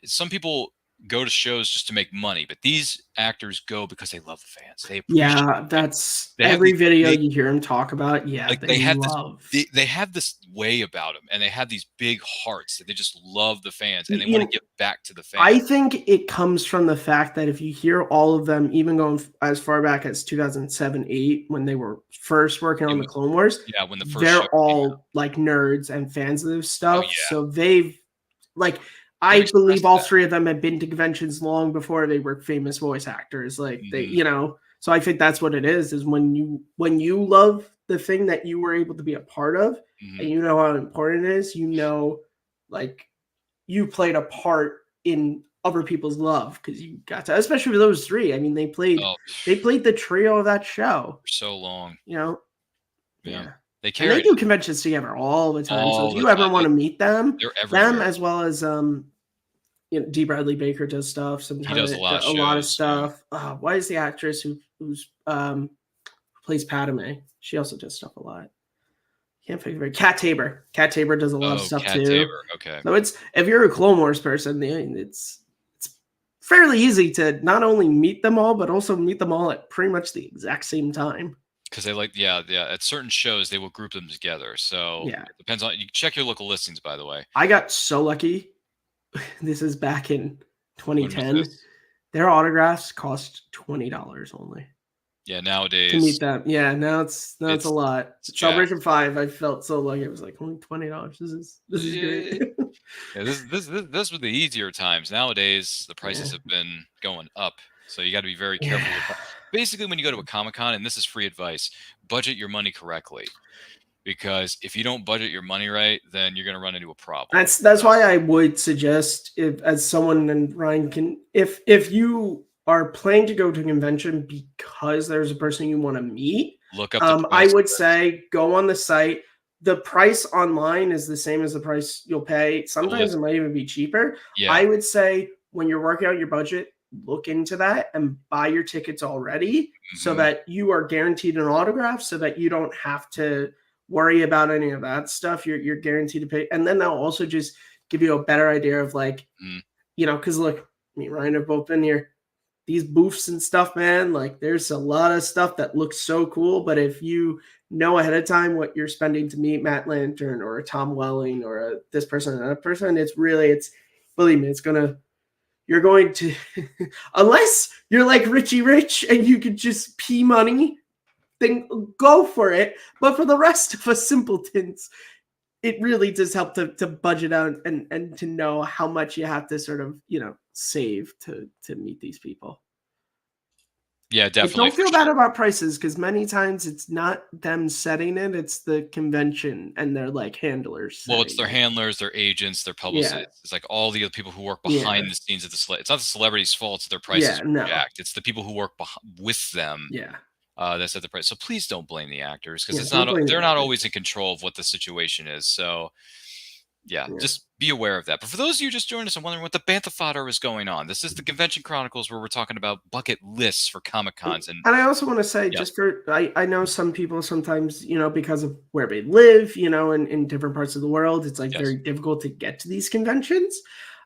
some people go to shows just to make money, but these actors go because they love the fans. They appreciate that's every video you hear them talk about. Yeah, like they have this way about them, and they have these big hearts that they just love the fans, and they want to give back to the fans. I think it comes from the fact that if you hear all of them, even going as far back as 2007-8, when they were first working on the Clone Wars, when the first they're all like nerds and fans of this stuff. So they've I believe all three of them had been to conventions long before they were famous voice actors. Like they, so I think that's what it is when you love the thing that you were able to be a part of, and you know how important it is, like you played a part in other people's love because you got to, especially with those three. I mean, they played the trio of that show for so long. Yeah. They do conventions together all the time. So if you ever want to meet them, as well as D. Bradley Baker does stuff. Sometimes he does a lot of stuff. Why is the actress who's plays Padme? She also does stuff a lot. Can't figure it. Kat Tabor. Kat Tabor does a lot of stuff too. Tabor. Okay. So if you're a Clone Wars person, it's fairly easy to not only meet them all, but also meet them all at pretty much the exact same time. Because they at certain shows they will group them together. So it depends on, you check your local listings, by the way. I got so lucky. This is back in 2010. Their autographs cost $20 only. Yeah, nowadays to meet them. Yeah, now it's a lot. Celebration 5, I felt so lucky. It was like only $20. This is great. This were the easier times. Nowadays the prices have been going up. So you got to be very careful with that. Basically, when you go to a Comic-Con, and this is free advice, budget your money correctly. Because if you don't budget your money right, then you're going to run into a problem. That's why I would suggest, as someone, and Ryan can, if you are planning to go to a convention because there's a person you want to meet, look up. I would say go on the site. The price online is the same as the price you'll pay. Sometimes it might even be cheaper. Yeah. I would say when you're working out your budget, look into that and buy your tickets already so that you are guaranteed an autograph, so that you don't have to worry about any of that stuff. You're guaranteed to pay, and then they'll also just give you a better idea of like, because look, me and Ryan have both been here. These booths and stuff, man, like there's a lot of stuff that looks so cool, but if you know ahead of time what you're spending to meet Matt Lantern or a Tom Welling or this person and that person, it's believe me, you're going to, unless you're like Richie Rich and you could just pee money, then go for it. But for the rest of us simpletons, it really does help to budget out and to know how much you have to sort of, save to meet these people. Yeah, definitely. But don't feel bad about prices, because many times it's not them setting it, it's the convention and their like handlers. Well, it's their handlers, their agents, their publicists. Yeah. It's like all the other people who work behind the scenes of it's not the celebrities' fault that their prices are jacked. It's the people who work with them. Yeah. That set the price. So please don't blame the actors, because they're not always in control of what the situation is. So yeah, just be aware of that. But for those of you just joined us and wondering what the Bantha fodder is going on, this is the Convention Chronicles, where we're talking about bucket lists for Comic-Cons. And I also want to say, I know some people sometimes, because of where they live, in different parts of the world, it's like very difficult to get to these conventions.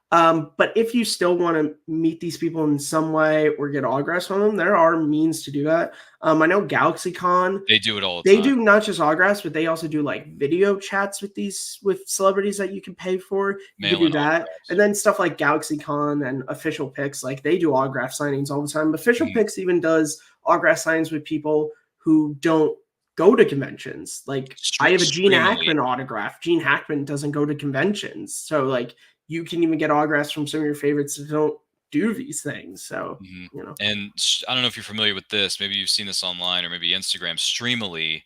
But if you still want to meet these people in some way or get autographs from them, there are means to do that. I know GalaxyCon, they do it all the time. They do not just autographs, but they also do like video chats with celebrities that you can pay for. You can do that. And then stuff like GalaxyCon and Official Picks, like they do autograph signings all the time. Official Picks even does autograph signings with people who don't go to conventions. Like I have a Gene Hackman autograph. Gene Hackman doesn't go to conventions. So like, you can even get autographs from some of your favorites that don't do these things. So, And I don't know if you're familiar with this. Maybe you've seen this online or maybe Instagram. Streamily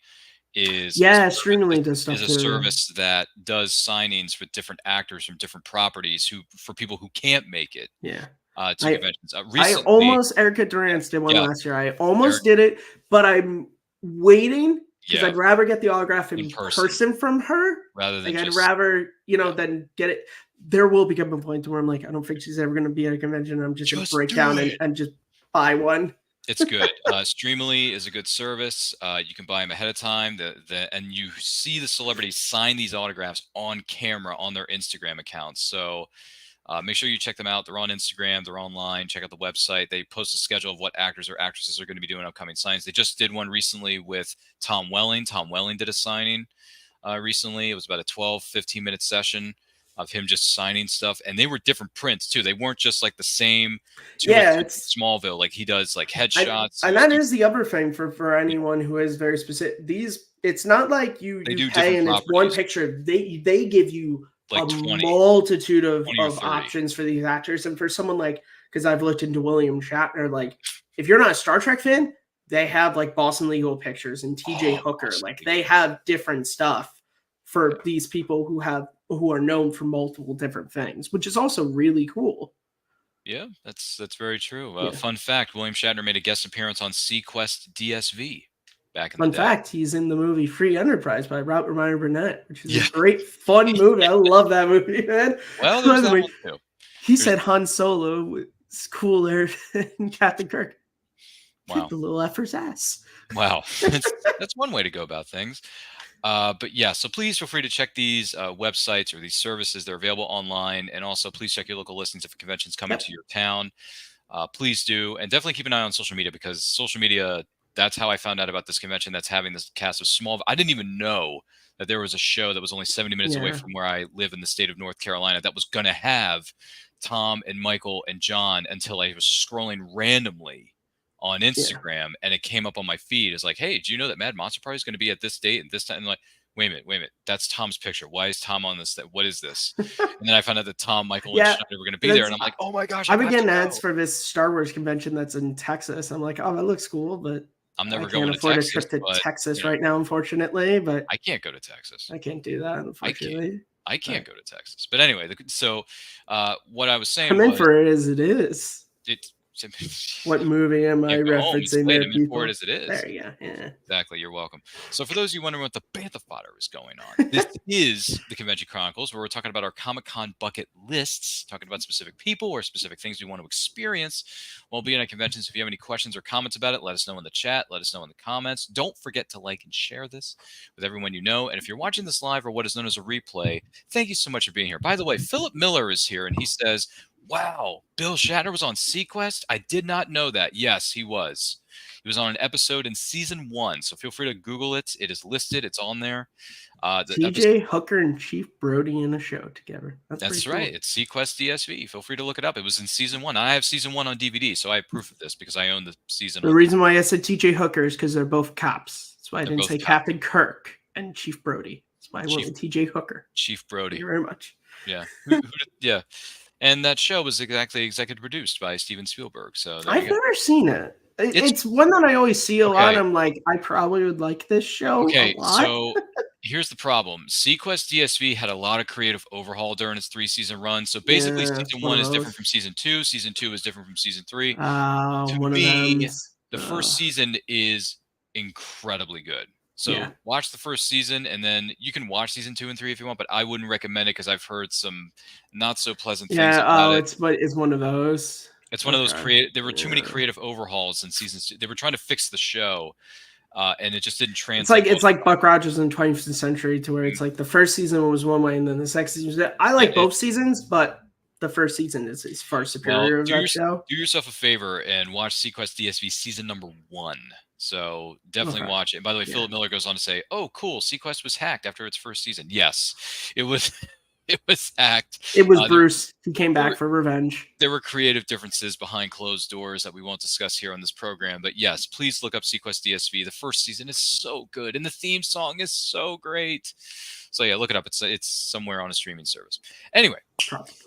is Streamily does stuff is a service that does signings with different actors from different properties for people who can't make it. Yeah. To conventions. Recently, Erica Durance did one last year. I almost did it, but I'm waiting because I'd rather get the autograph in person from her rather than I'd rather, than get it. There will become a point where I'm like, I don't think she's ever going to be at a convention. I'm just going to break down and just buy one. It's good. Streamily is a good service. You can buy them ahead of time. And you see the celebrities sign these autographs on camera on their Instagram accounts. So make sure you check them out. They're on Instagram. They're online. Check out the website. They post a schedule of what actors or actresses are going to be doing upcoming signings. They just did one recently with Tom Welling. Tom Welling did a signing recently. It was about a 12, 15-minute session of him just signing stuff, and they were different prints too. They weren't just like the same. It's Smallville. Like he does like headshots. And that is the other thing for anyone who is very specific. It's not like you pay and it's one picture. They give you like a multitude of options for these actors. And for someone like, because I've looked into William Shatner, like if you're not a Star Trek fan, they have like Boston Legal Pictures and TJ Hooker. Like they have different stuff for these people who are known for multiple different things, which is also really cool. Yeah, that's very true. Fun fact, William Shatner made a guest appearance on Sequest DSV back in the day. Fun fact, he's in the movie Free Enterprise by Robert Meyer Burnett, which is a great, fun movie. I love that movie, man. Well, there's that one too. He said Han Solo was cooler than Captain Kirk. Wow. The little effort's ass. Wow. That's one way to go about things. But yeah, so please feel free to check these websites or these services. They're available online. And also please check your local listings if a convention's coming to your town. Please do. And definitely keep an eye on social media, because social media, that's how I found out about this convention that's having this cast of Smallville. I didn't even know that there was a show that was only 70 minutes away from where I live in the state of North Carolina that was going to have Tom and Michael and John, until I was scrolling randomly on Instagram and it came up on my feed. It's like, hey, do you know that Mad Monster Party is going to be at this date and this time? And I'm like, wait a minute. That's Tom's picture. Why is Tom on this? What is this? And then I found out that Tom, Michael, and Schneider were going to be there. And I'm like, oh my gosh. I've been getting ads for this Star Wars convention that's in Texas. I'm like, oh, that looks cool, but I'm never going to Texas. I can't afford a trip to Texas right now, unfortunately. But I can't go to Texas. I can't do that, unfortunately. I can't go to Texas. But anyway, so what I was saying I'm in for it as it is. What movie am I Yeah, go home. It's referencing late. there, I'm in for people? it as it is. There you go. Yeah. Exactly. You're welcome. So for those of you wondering what the Bantha fodder is going on, this is the Convention Chronicles, where we're talking about our Comic-Con bucket lists, talking about specific people or specific things we want to experience while being at conventions. If you have any questions or comments about it, let us know in the chat. Let us know in the comments. Don't forget to like and share this with everyone you know. And if you're watching this live or what is known as a replay, thank you so much for being here. By the way, Philip Miller is here, and he says, wow, Bill Shatner was on Sequest? I did not know that. Yes, he was. He was on an episode in season 1, so feel free to Google it. It is listed. It's on there. TJ Hooker and Chief Brody in a show together. That's pretty right. cool. It's Sequest DSV. Feel free to look it up. It was in season 1. I have season 1 on DVD, so I have proof of this because I own the season. The reason why I said TJ Hooker is because they're both cops. That's why I didn't say cops. Captain Kirk and Chief Brody. That's why I went with TJ Hooker. Chief Brody. Thank you very much. Yeah. Yeah. And that show was executive produced by Steven Spielberg. So I've never seen it. It's one that I always see a lot. I'm like, I probably would like this show a lot. So here's the problem. Sequest DSV had a lot of creative overhaul during its 3-season run. So basically, season 1 is different from season 2. Season 2 is different from season 3. To me, the first season is incredibly good. So watch the first season, and then you can watch season 2 and 3 if you want, but I wouldn't recommend it because I've heard some not so pleasant things about it. It's one of those. It's one of those there were too many creative overhauls in seasons 2. They were trying to fix the show, and it just didn't translate. It's like Buck Rogers in 20th Century, to where it's like the first season was one way, and then the second season. I like both seasons, but the first season is far superior of that show. Do yourself a favor and watch Sequest DSV season number 1. So definitely watch it. And by the way, Philip Miller goes on to say, "Oh, cool! Sequest was hacked after its first season." Yes, it was. It was hacked. It was Bruce. He came back for revenge. There were creative differences behind closed doors that we won't discuss here on this program. But yes, please look up Sequest DSV. The first season is so good, and the theme song is so great. So yeah, look it up. It's somewhere on a streaming service. Anyway,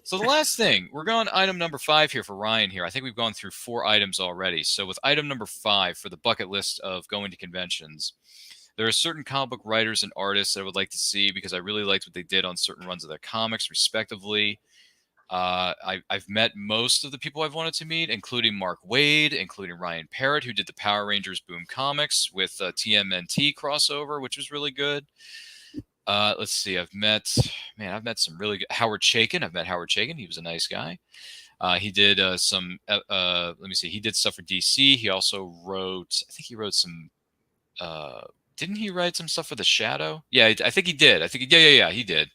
so the last thing, we're going item number 5 here for Ryan here. I think we've gone through 4 items already. So with item number 5 for the bucket list of going to conventions, there are certain comic book writers and artists that I would like to see because I really liked what they did on certain runs of their comics, respectively. I've met most of the people I've wanted to meet, including Mark Waid, including Ryan Parrott, who did the Power Rangers Boom Comics with TMNT crossover, which was really good. Let's see. I've met some really good Howard Chaykin. I've met Howard Chaykin. He was a nice guy. He did let me see. He did stuff for DC. He also wrote, I think he wrote some, didn't he write some stuff for The Shadow? Yeah, I think he did. Yeah, he did.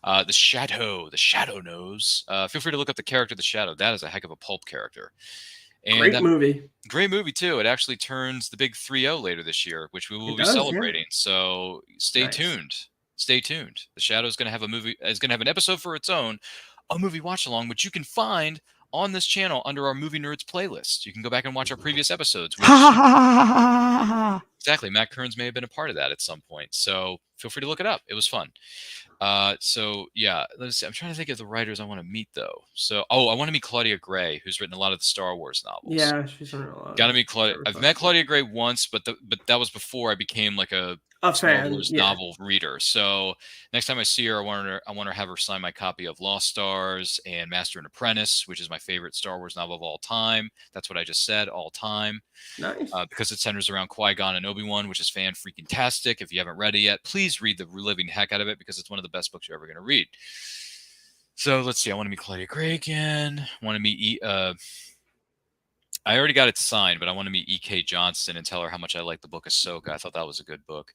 The Shadow Knows. Feel free to look up the character The Shadow. That is a heck of a pulp character. And great movie too. It actually turns the big 3-0 later this year, which we will be celebrating. Yeah. So stay tuned. Stay tuned. The Shadow is going to have an episode for its own, a movie watch along, which you can find on this channel under our Movie Nerds playlist. You can go back and watch our previous episodes. Exactly. Matt Kearns may have been a part of that at some point. So feel free to look it up. It was fun. So yeah, let's see. I'm trying to think of the writers I want to meet though. So, I want to meet Claudia Gray, who's written a lot of the Star Wars novels. Yeah, she's written a lot. Got to meet Claudia. I've met Claudia Gray once, but that was before I became like a Star Wars novel reader. So next time I see her, I want to have her sign my copy of Lost Stars and Master and Apprentice, which is my favorite Star Wars novel of all time. That's what I just said, all time. Nice. Because it centers around Qui-Gon and Obi-Wan, which is fan-freaking-tastic. If you haven't read it yet, please read the living heck out of it because it's one of the best books you're ever going to read. So let's see. I want to meet Claudia Gray again. I want to meet I already got it signed, but I want to meet E.K. Johnston and tell her how much I like the book Ahsoka. I thought that was a good book.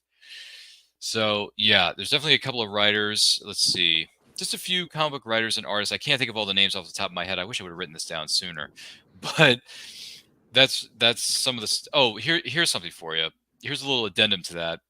So yeah, there's definitely a couple of writers. Let's see. Just a few comic book writers and artists. I can't think of all the names off the top of my head. I wish I would have written this down sooner. But that's some of the... here's something for you. Here's a little addendum to that.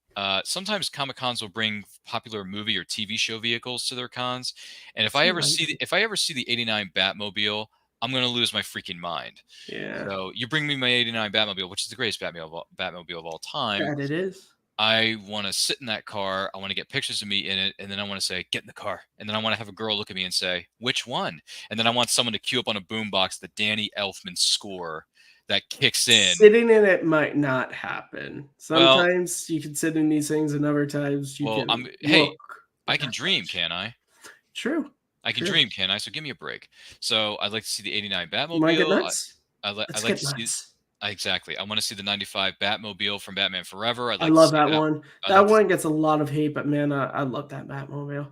Sometimes Comic Cons will bring popular movie or TV show vehicles to their cons, and if I ever see the '89 Batmobile, I'm gonna lose my freaking mind. Yeah. So you bring me my '89 Batmobile, which is the greatest Batmobile of all time. That it is. I want to sit in that car. I want to get pictures of me in it, and then I want to say, "Get in the car." And then I want to have a girl look at me and say, "Which one?" And then I want someone to cue up on a boombox the Danny Elfman score that kicks in. Sitting in it might not happen. Sometimes you can sit in these things, and other times you can. Hey, I can dream, can't I? True. I can dream, can I? So give me a break. So I'd like to see the '89 Batmobile. You might get nuts. I Let's like get to see nuts. exactly. I want to see the '95 Batmobile from Batman Forever. I'd I like to love see that that. one. I'd That like to. one gets a lot of hate, but man, I love that Batmobile.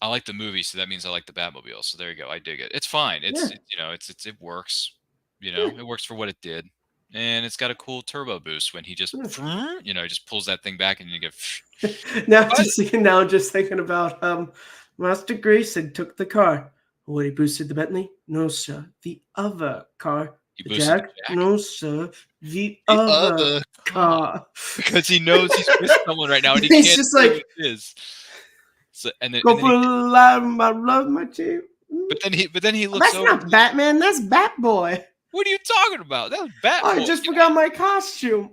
I like the movie, so that means I like the Batmobile. So there you go. I dig it. It's fine. Yeah, It works. yeah. It works for what it did, and it's got a cool turbo boost when he just Yeah. he just pulls that thing back and you get. But Now just thinking about Master Grayson took the car. What, he boosted the Bentley? No, sir. The other car. he The boosted the Jag? jack. No, sir. The The other other car. Because he knows he's with someone right now and he He's can't just say like, what it is. So go and then for he, a live my love, my chief. but then he looks That's over. not Batman. That's Batboy. What are you talking about? That was Oh, I Batboy. just forgot my costume.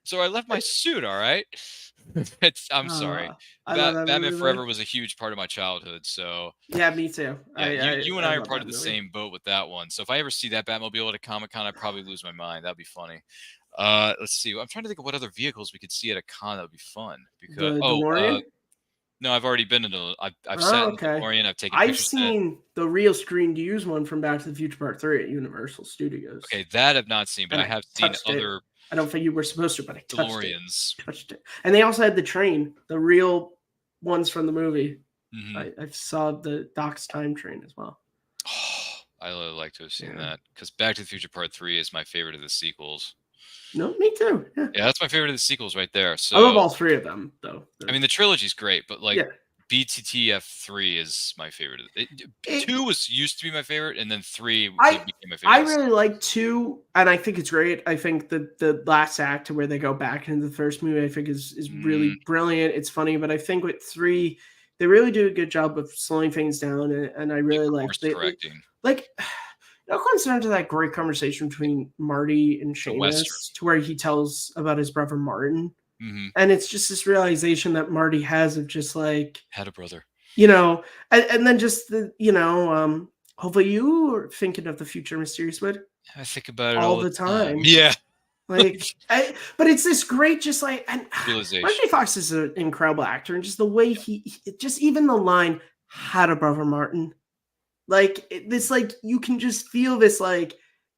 So I left my suit. All right. I'm sorry. I love that Batman movie, Forever though. was a huge part of my childhood. So Yeah, me too. yeah, you and I are love part that of the movie. same boat with that one. So if I ever see that Batmobile at a Comic-Con, I'd probably lose my mind. That'd be funny. Let's see. I'm trying to think of what other vehicles we could see at a con that would be fun. Because The DeLorean? no, I've already been in a. I've Oh, sat in the okay. DeLorean. I've taken I've pictures in it. seen the real screened used one from Back to the Future Part 3 at Universal Studios. Okay, that I've not seen, but And I have seen touched it. other I don't think you were supposed to, but I touched it. DeLoreans. Touched it. And they also had the train, the real ones from the movie. Mhm. I saw the Doc's time train as well. I really like to have seen Yeah. that because Back to the Future Part 3 is my favorite of the sequels. No, me too. Yeah. Yeah, that's my favorite of the sequels right there. I love So all three of them, though. I mean, the trilogy's great, but like Yeah. BTTF3 is my favorite. It- 2 used to be my favorite, and then 3 I- became my favorite. I really like 2, and I think it's great. I think the last act where they go back into the first movie, I think is really brilliant. It's funny, but I think with 3, they really do a good job of slowing things down, and I really like course they, correcting. like. No concern to that great conversation between Marty and The Western. Seamus, to where he tells about his brother Martin, Hmm. and it's just this realization that Marty has of just like, Had a brother. and then just hopefully you are thinking of the future, Mysterious Wood, I think about it all all the time. Yeah, Like, but it's this great, just like, and realization. Michael Fox is an incredible actor, and just the way just even the line "had a brother Martin," like this, like you can just feel this, like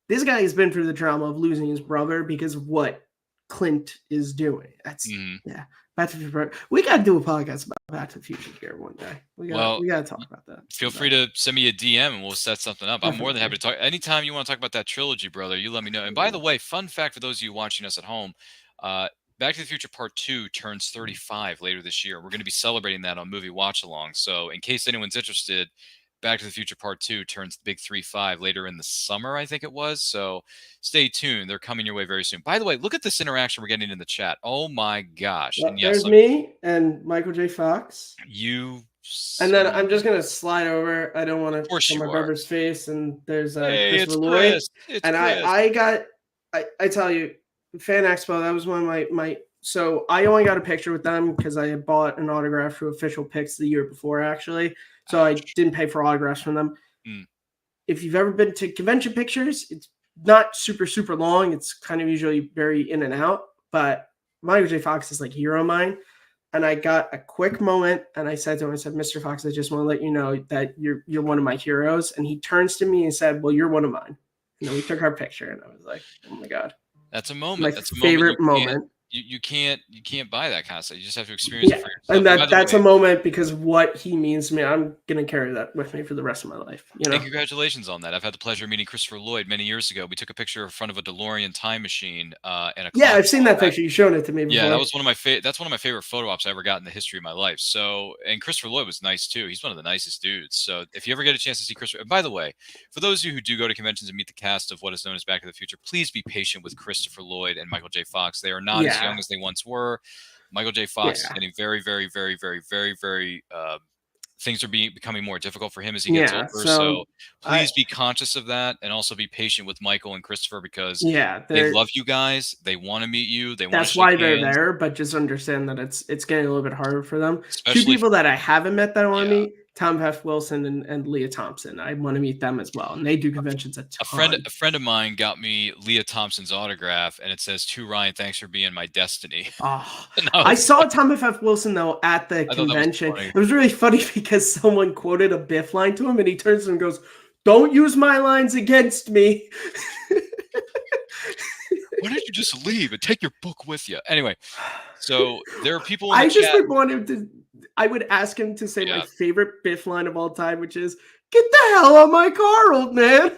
this guy has been through the trauma of losing his brother because of what Clint is doing. That's Mhm. yeah. Back to the Future. We got to do a podcast about Back to the Future here one day. We got to talk about that. Feel free to send me a DM and we'll set something up. I'm more than happy to talk. Anytime you want to talk about that trilogy, brother, you let me know. And by the way, fun fact for those of you watching us at home, Back to the Future Part 2 turns 35 later this year. We're going to be celebrating that on Movie Watch Along. So in case anyone's interested, Back to the Future Part 2 turns the big 3-5 later in the summer, I think it was. So stay tuned. They're coming your way very soon. By the way, look at this interaction we're getting in the chat. Oh my gosh. Well, And yes, there's look, me and Michael J. Fox. you. And then I'm just gonna slide over. I don't want to course show you my are. brother's face. And there's Hey, Chris it's Lloyd. Chris. It's And Chris. I tell you, Fan Expo, that was one of my so I only got a picture with them because I had bought an autograph for Official Pics the year before, actually. So I didn't pay for autographs from them. If you've ever been to convention pictures, it's not super, super long. It's kind of usually very in and out. But Michael J. Fox is like a hero of mine. And I got a quick moment and I said to him, I said, Mr. Fox, I just want to let you know that you're one of my heroes. And he turns to me and said, well, you're one of mine. And then we took our picture and I was like, oh my God. That's a moment. My That's a favorite moment. moment. You can't buy that kind of stuff. You just have to experience it Yeah, for yourself. and By the that's way, a moment because of what he means to me. I'm gonna carry that with me for the rest of my life. You know. And congratulations on that. I've had the pleasure of meeting Christopher Lloyd many years ago. We took a picture in front of a DeLorean time machine and a Yeah, clock I've seen that tower. picture. You've shown it to me before. Yeah, that was one of my that's one of my favorite photo ops I ever got in the history of my life. So, and Christopher Lloyd was nice too. He's one of the nicest dudes. So, if you ever get a chance to see Christopher, and by the way, for those of you who do go to conventions and meet the cast of what is known as Back to the Future, please be patient with Christopher Lloyd and Michael J. Fox. They are not as young as they once were. Michael J. Fox is getting very, very, very, very, very, very. Things are becoming more difficult for him as he gets older. So please be conscious of that, and also be patient with Michael and Christopher because they love you guys. They want to meet you. They want. That's why they're there, but just understand that it's getting a little bit harder for them. Especially 2 people that I haven't met that I want to meet: Tom F. Wilson and Leah Thompson. I want to meet them as well, and they do conventions a ton. A friend of mine got me Leah Thompson's autograph, and it says, "To Ryan, thanks for being my destiny." Oh, I I saw Tom F. Wilson though at the convention. It was really funny because someone quoted a Biff line to him, and he turns to him and goes, "Don't use my lines against me." Why don't you just leave and take your book with you? Anyway, so there are people in the I just chat. would want him to. I would ask him to say Yeah. my favorite Biff line of all time, which is "Get the hell out of my car, old man."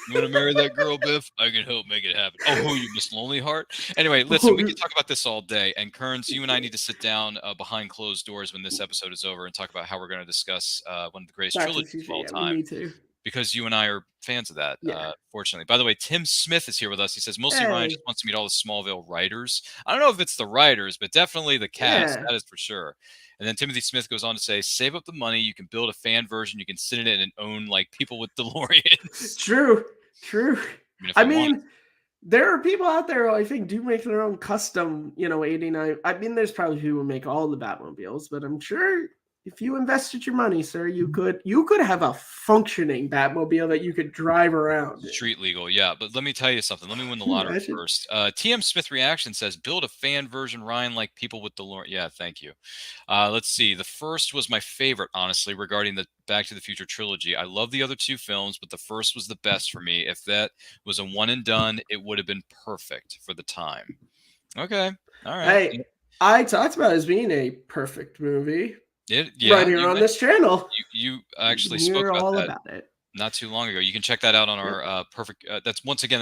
You want to marry that girl, Biff? I can help make it happen. Oh, who you, Miss Lonely Heart? Anyway, listen, we can talk about this all day. And Kearns, you and I need to sit down behind closed doors when this episode is over and talk about how we're going to discuss one of the greatest Back to the trilogies of Future, all yeah, time. me too. Because you and I are fans of that, Yeah. fortunately. By the way, Tim Smith is here with us. He says, mostly Ryan Hey. just wants to meet all the Smallville writers. I don't know if it's the writers, but definitely the cast. Yeah. That is for sure. And then Timothy Smith goes on to say, save up the money. You can build a fan version. You can sit in it and own like people with DeLoreans. True. I mean, there are people out there who I think do make their own custom, 89. I mean, there's probably people who make all the Batmobiles, but I'm sure if you invested your money, sir, you could have a functioning Batmobile that you could drive around. Street legal, yeah. But let me tell you something. Let me win the lottery first. TM Smith Reaction says, build a fan version, Ryan, like people with DeLorean. Yeah, thank you. Let's see. The first was my favorite, honestly, regarding the Back to the Future trilogy. I love the other two films, but the first was the best for me. If that was a one and done, it would have been perfect for the time. Okay. All right. Hey, I talked about it as being a perfect movie. Right here on this channel. You actually spoke about that about it not too long ago. You can check that out on our that's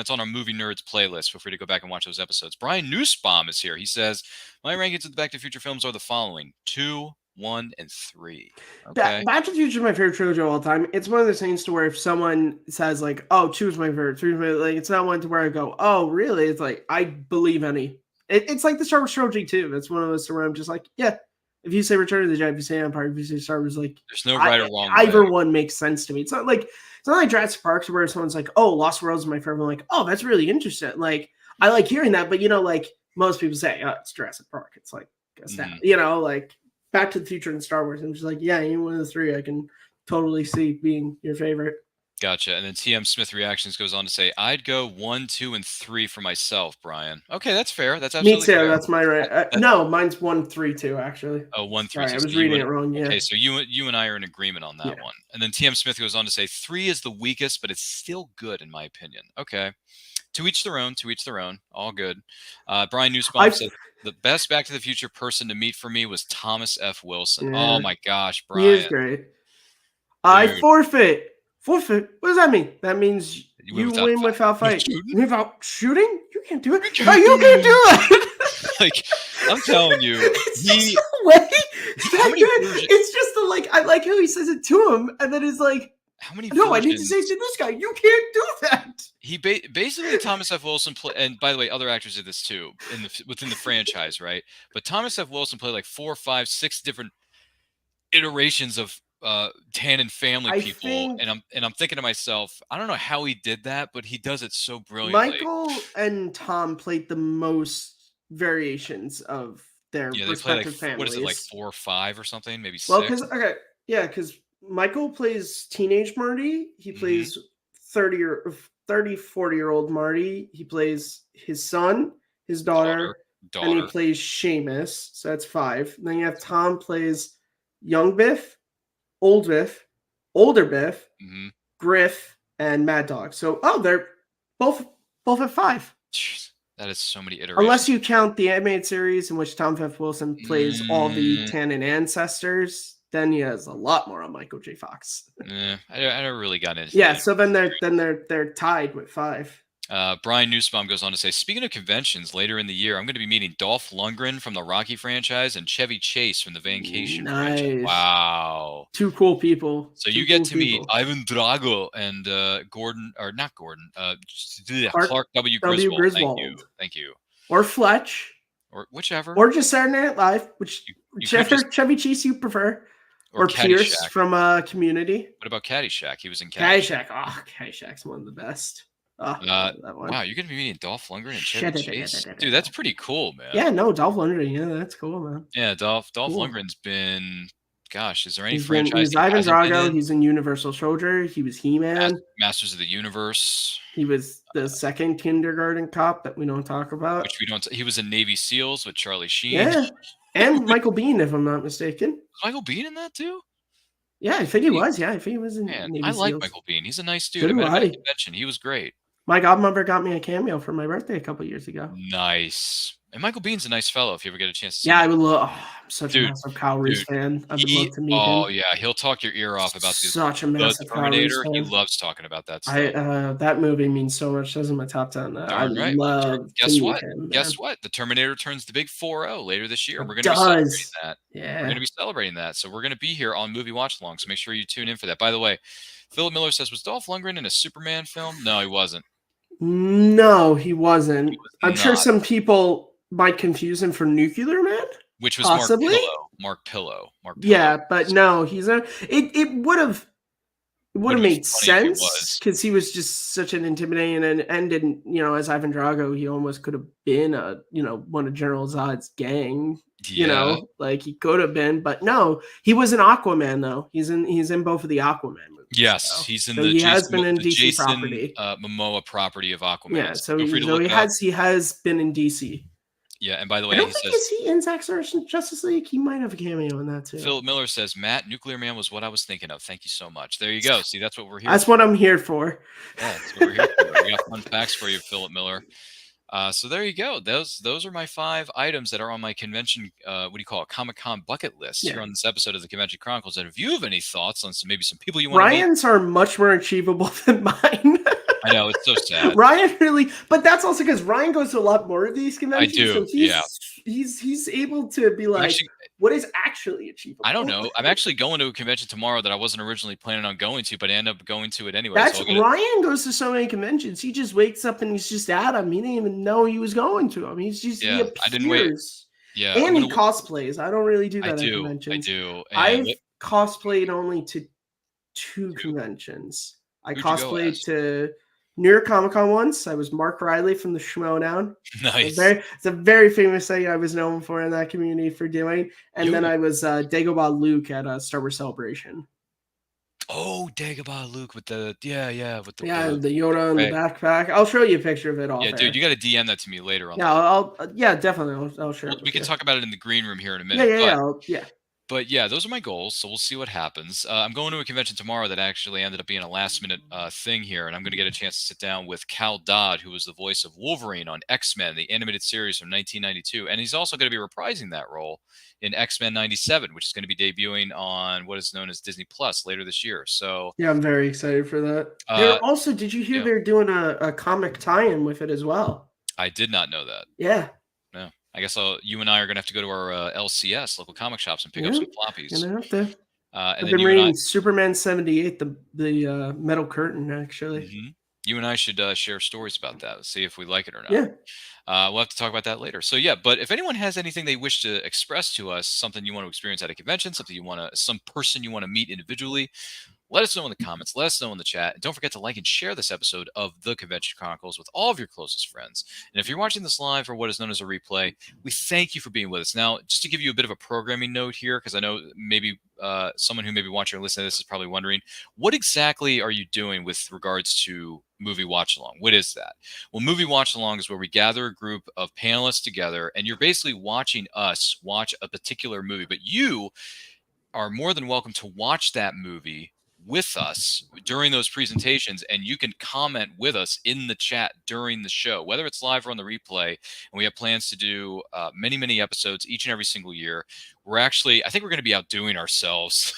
on our Movie Nerds playlist. Feel free to go back and watch those episodes. Brian Nussbaum is here. He says, my rankings of the Back to the Future films are the following: 2, 1, and 3. Okay. Back to the Future is my favorite trilogy of all time. It's one of those things to where if someone says like, "Oh, 2 is my favorite," 3 is my like, it's not one to where I go, "Oh, really?" It's like I believe any. It's like the Star Wars trilogy too. It's one of those where I'm just like, yeah. If you say Return of the Jedi, if you say Empire, if you say Star Wars, like there's no right or wrong. Either one makes sense to me. It's not like Jurassic Park where someone's like, "Oh, Lost Worlds is my favorite." I'm like, "Oh, that's really interesting." Like I like hearing that, but like most people say, "Oh, it's Jurassic Park." It's like, guess that, like Back to the Future and Star Wars. I'm just like, yeah, any one of the three, I can totally see being your favorite. Gotcha. And then TM Smith Reactions goes on to say, I'd go 1, 2, and 3 for myself, Brian. Okay, that's fair. That's absolutely me too. Fair. That's my right. No, mine's 1, 3, 2 actually. Oh, 1, 3, 2. Sorry, I was reading it wrong. Yeah. Okay, so you and I are in agreement on that one. And then TM Smith goes on to say 3 is the weakest, but it's still good in my opinion. Okay. To each their own. To each their own. All good. Brian Nussbaum said the best Back to the Future person to meet for me was Thomas F. Wilson. Yeah. Oh my gosh, Brian. He is great. Dude. I forfeit. Forfeit? What does that mean? That means you win without fighting. Without shooting? You can't do it. You can't do that. Like, I'm telling you, it's just I like how he says it to him, and then he's like, how many? No, I need to say to this guy, you can't do that. He basically Thomas F. Wilson and by the way, other actors did this too within the franchise, right? But Thomas F. Wilson played like 4, 5, 6 different iterations of Tannen family people, and I'm thinking to myself, I don't know how he did that, but he does it so brilliantly. Michael and Tom played the most variations of their respective families. What is it, like 4 or 5 or something, maybe 6? Well, because Michael plays teenage Marty. He plays 30, 40-year-old Marty. He plays his son, his daughter. And he plays Seamus. So that's 5. And then you have Tom plays young Biff, old Biff, older Biff, Griff, and Mad Dog. So, they're both at 5. Jeez, that is so many iterations. Unless you count the animated series in which Tom F. Wilson plays all the Tannen ancestors, then he has a lot more on Michael J. Fox. I don't really got into. Yeah, so then they're tied with 5. Brian Nussbaum goes on to say, speaking of conventions, later in the year, I'm going to be meeting Dolph Lundgren from the Rocky franchise and Chevy Chase from the Vacation franchise. Wow. 2 cool people. So you get to meet Ivan Drago and Clark W. Griswold. Thank you. Or Fletch. Or whichever. Or just Saturday Night Live, whichever Chevy Chase you prefer. Or Pierce from Community. What about Caddyshack? He was in Caddyshack. Oh, Caddyshack's one of the best. Wow, you're gonna be meeting Dolph Lundgren and Chevy Chase, dude. That's pretty cool, man. Yeah, no, Dolph Lundgren. Yeah, that's cool, man. Yeah, Dolph Lundgren's been. Gosh, is there any franchise? He's Ivan Drago. He's in Universal Soldier. He was He-Man. Masters of the Universe. He was the second kindergarten cop that we don't talk about. Which we don't. He was in Navy SEALs with Charlie Sheen. Yeah, and Michael Biehn, if I'm not mistaken. Was Michael Biehn in that too? Yeah, I think he was. Yeah, I think he was in Man, Navy I like SEALs. Michael Biehn. He's a nice dude. I met him at a convention. He was great. My godmother got me a cameo for my birthday a couple years ago. Nice. And Michael Bihn's a nice fellow if you ever get a chance to see Yeah, him. I would love. Oh, I'm such a Dude, massive Kyle Reese fan. I would love to meet oh him. yeah, he'll talk your ear off about Such a the massive Kyle Reese Terminator. He fan. loves talking about that I stuff. that movie means so much. That's in my top 10. I Darn right. love to Guess meet what? him. Guess what? The Terminator turns the big 4-0 later this year. It We're going to be celebrating does. that. We're Yeah. going to be celebrating that. So we're going to be here on Movie Watch Along. So make sure you tune in for that. By the way, Philip Miller says, was Dolph Lundgren in a Superman film? No, he wasn't. No, he wasn't. He was I'm sure not. some people might confuse him for Nuclear Man. Which was Possibly? Mark Pillow. Yeah, but no, he's not. It would have Would've been made funny if he sense was. because he was just such an intimidating and as Ivan Drago, he almost could have been one of General Zod's gang. Yeah. Like he could have been, but no, he was an Aquaman though. He's in both of the Aquaman movies. Yes, so. he's in So the he Jason, has been in the DC Jason property. Momoa property of Aquaman. Yeah, so feel free to look he it up. has been in DC. Yeah, and by the I way, don't he think says is he in Zack Snyder's Justice League? He might have a cameo in that too. Philip Miller says, Matt, Nuclear Man was what I was thinking of. Thank you so much. There you go. See, that's what we're here That's for. what I'm here for. Yeah, that's what we're here for. We got fun facts for you, Philip Miller. So there you go. Those are my 5 items that are on my convention, what do you call it, Comic-Con bucket list here on this episode of the Convention Chronicles. And if you have any thoughts on maybe some people you want to meet. Ryan's are much more achievable than mine. I know, it's so sad. Ryan really, but that's also because Ryan goes to a lot more of these conventions. I do, so he's able to be like, what is actually achievable? I don't know. I'm actually going to a convention tomorrow that I wasn't originally planning on going to, but I end up going to it anyway. That's Ryan goes to so many conventions. He just wakes up and he's just at them. He didn't even know he was going to them. He's just he appears. I didn't wait. Yeah, and he cosplays. I don't really do that at conventions. I do. I've cosplayed only to 2 conventions. I cosplayed to New York Comic Con once. I was Mark Riley from the Schmodown. Nice. It's a very famous thing I was known for in that community for doing. And then I was Dagobah Luke at a Star Wars Celebration. Oh, Dagobah Luke with the the Yoda and the backpack. I'll show you a picture of it all. Yeah, dude, you got to DM that to me later on. Yeah, definitely. I'll share. We can talk about it in the green room here in a minute. Yeah. But yeah, those are my goals. So we'll see what happens. I'm going to a convention tomorrow that actually ended up being a last minute thing here. And I'm going to get a chance to sit down with Cal Dodd, who was the voice of Wolverine on X-Men, the animated series from 1992. And he's also going to be reprising that role in X-Men 97, which is going to be debuting on what is known as Disney Plus later this year. So yeah, I'm very excited for that. Did you hear they're doing a comic tie-in with it as well? I did not know that. Yeah. No. I guess you and I are going to have to go to our LCS, local comic shops, and pick up some floppies. Gonna have to. I've been reading Superman 78, the Metal Curtain, actually. Mm-hmm. You and I should share stories about that, see if we like it or not. Yeah. We'll have to talk about that later. So yeah, but if anyone has anything they wish to express to us, something you want to experience at a convention, some person you want to meet individually, let us know in the comments. Let us know in the chat. And don't forget to like and share this episode of The Convention Chronicles with all of your closest friends. And if you're watching this live or what is known as a replay, we thank you for being with us. Now, just to give you a bit of a programming note here, because I know maybe someone who may be watching or listening to this is probably wondering, what exactly are you doing with regards to Movie Watch Along? What is that? Well, Movie Watch Along is where we gather a group of panelists together, and you're basically watching us watch a particular movie. But you are more than welcome to watch that movie with us during those presentations, and you can comment with us in the chat during the show, whether it's live or on the replay. And we have plans to do many episodes each and every single year. I think we're going to be outdoing ourselves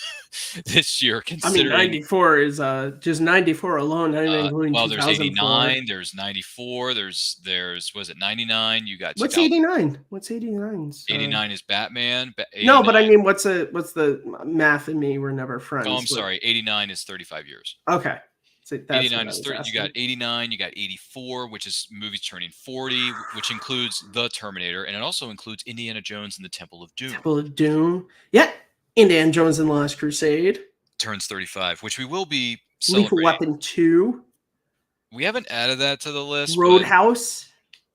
this year. Considering 94 is just 94 alone, not even including well, there's 2004. 89, there's 94, there's was it 99? You got what's 89? What's 89? 89 is Batman. No, but I mean, what's the math in me? We're never friends. Oh, I'm sorry. 89 is 35 years. Okay. So 89 is 30. You got 89, you got 84, which is movies turning 40, which includes The Terminator, and it also includes Indiana Jones and the Temple of Doom. Temple of Doom. Yeah. Indiana Jones and the Last Crusade. Turns 35, which we will be celebrating. Lethal Weapon 2. We haven't added that to the list. Roadhouse.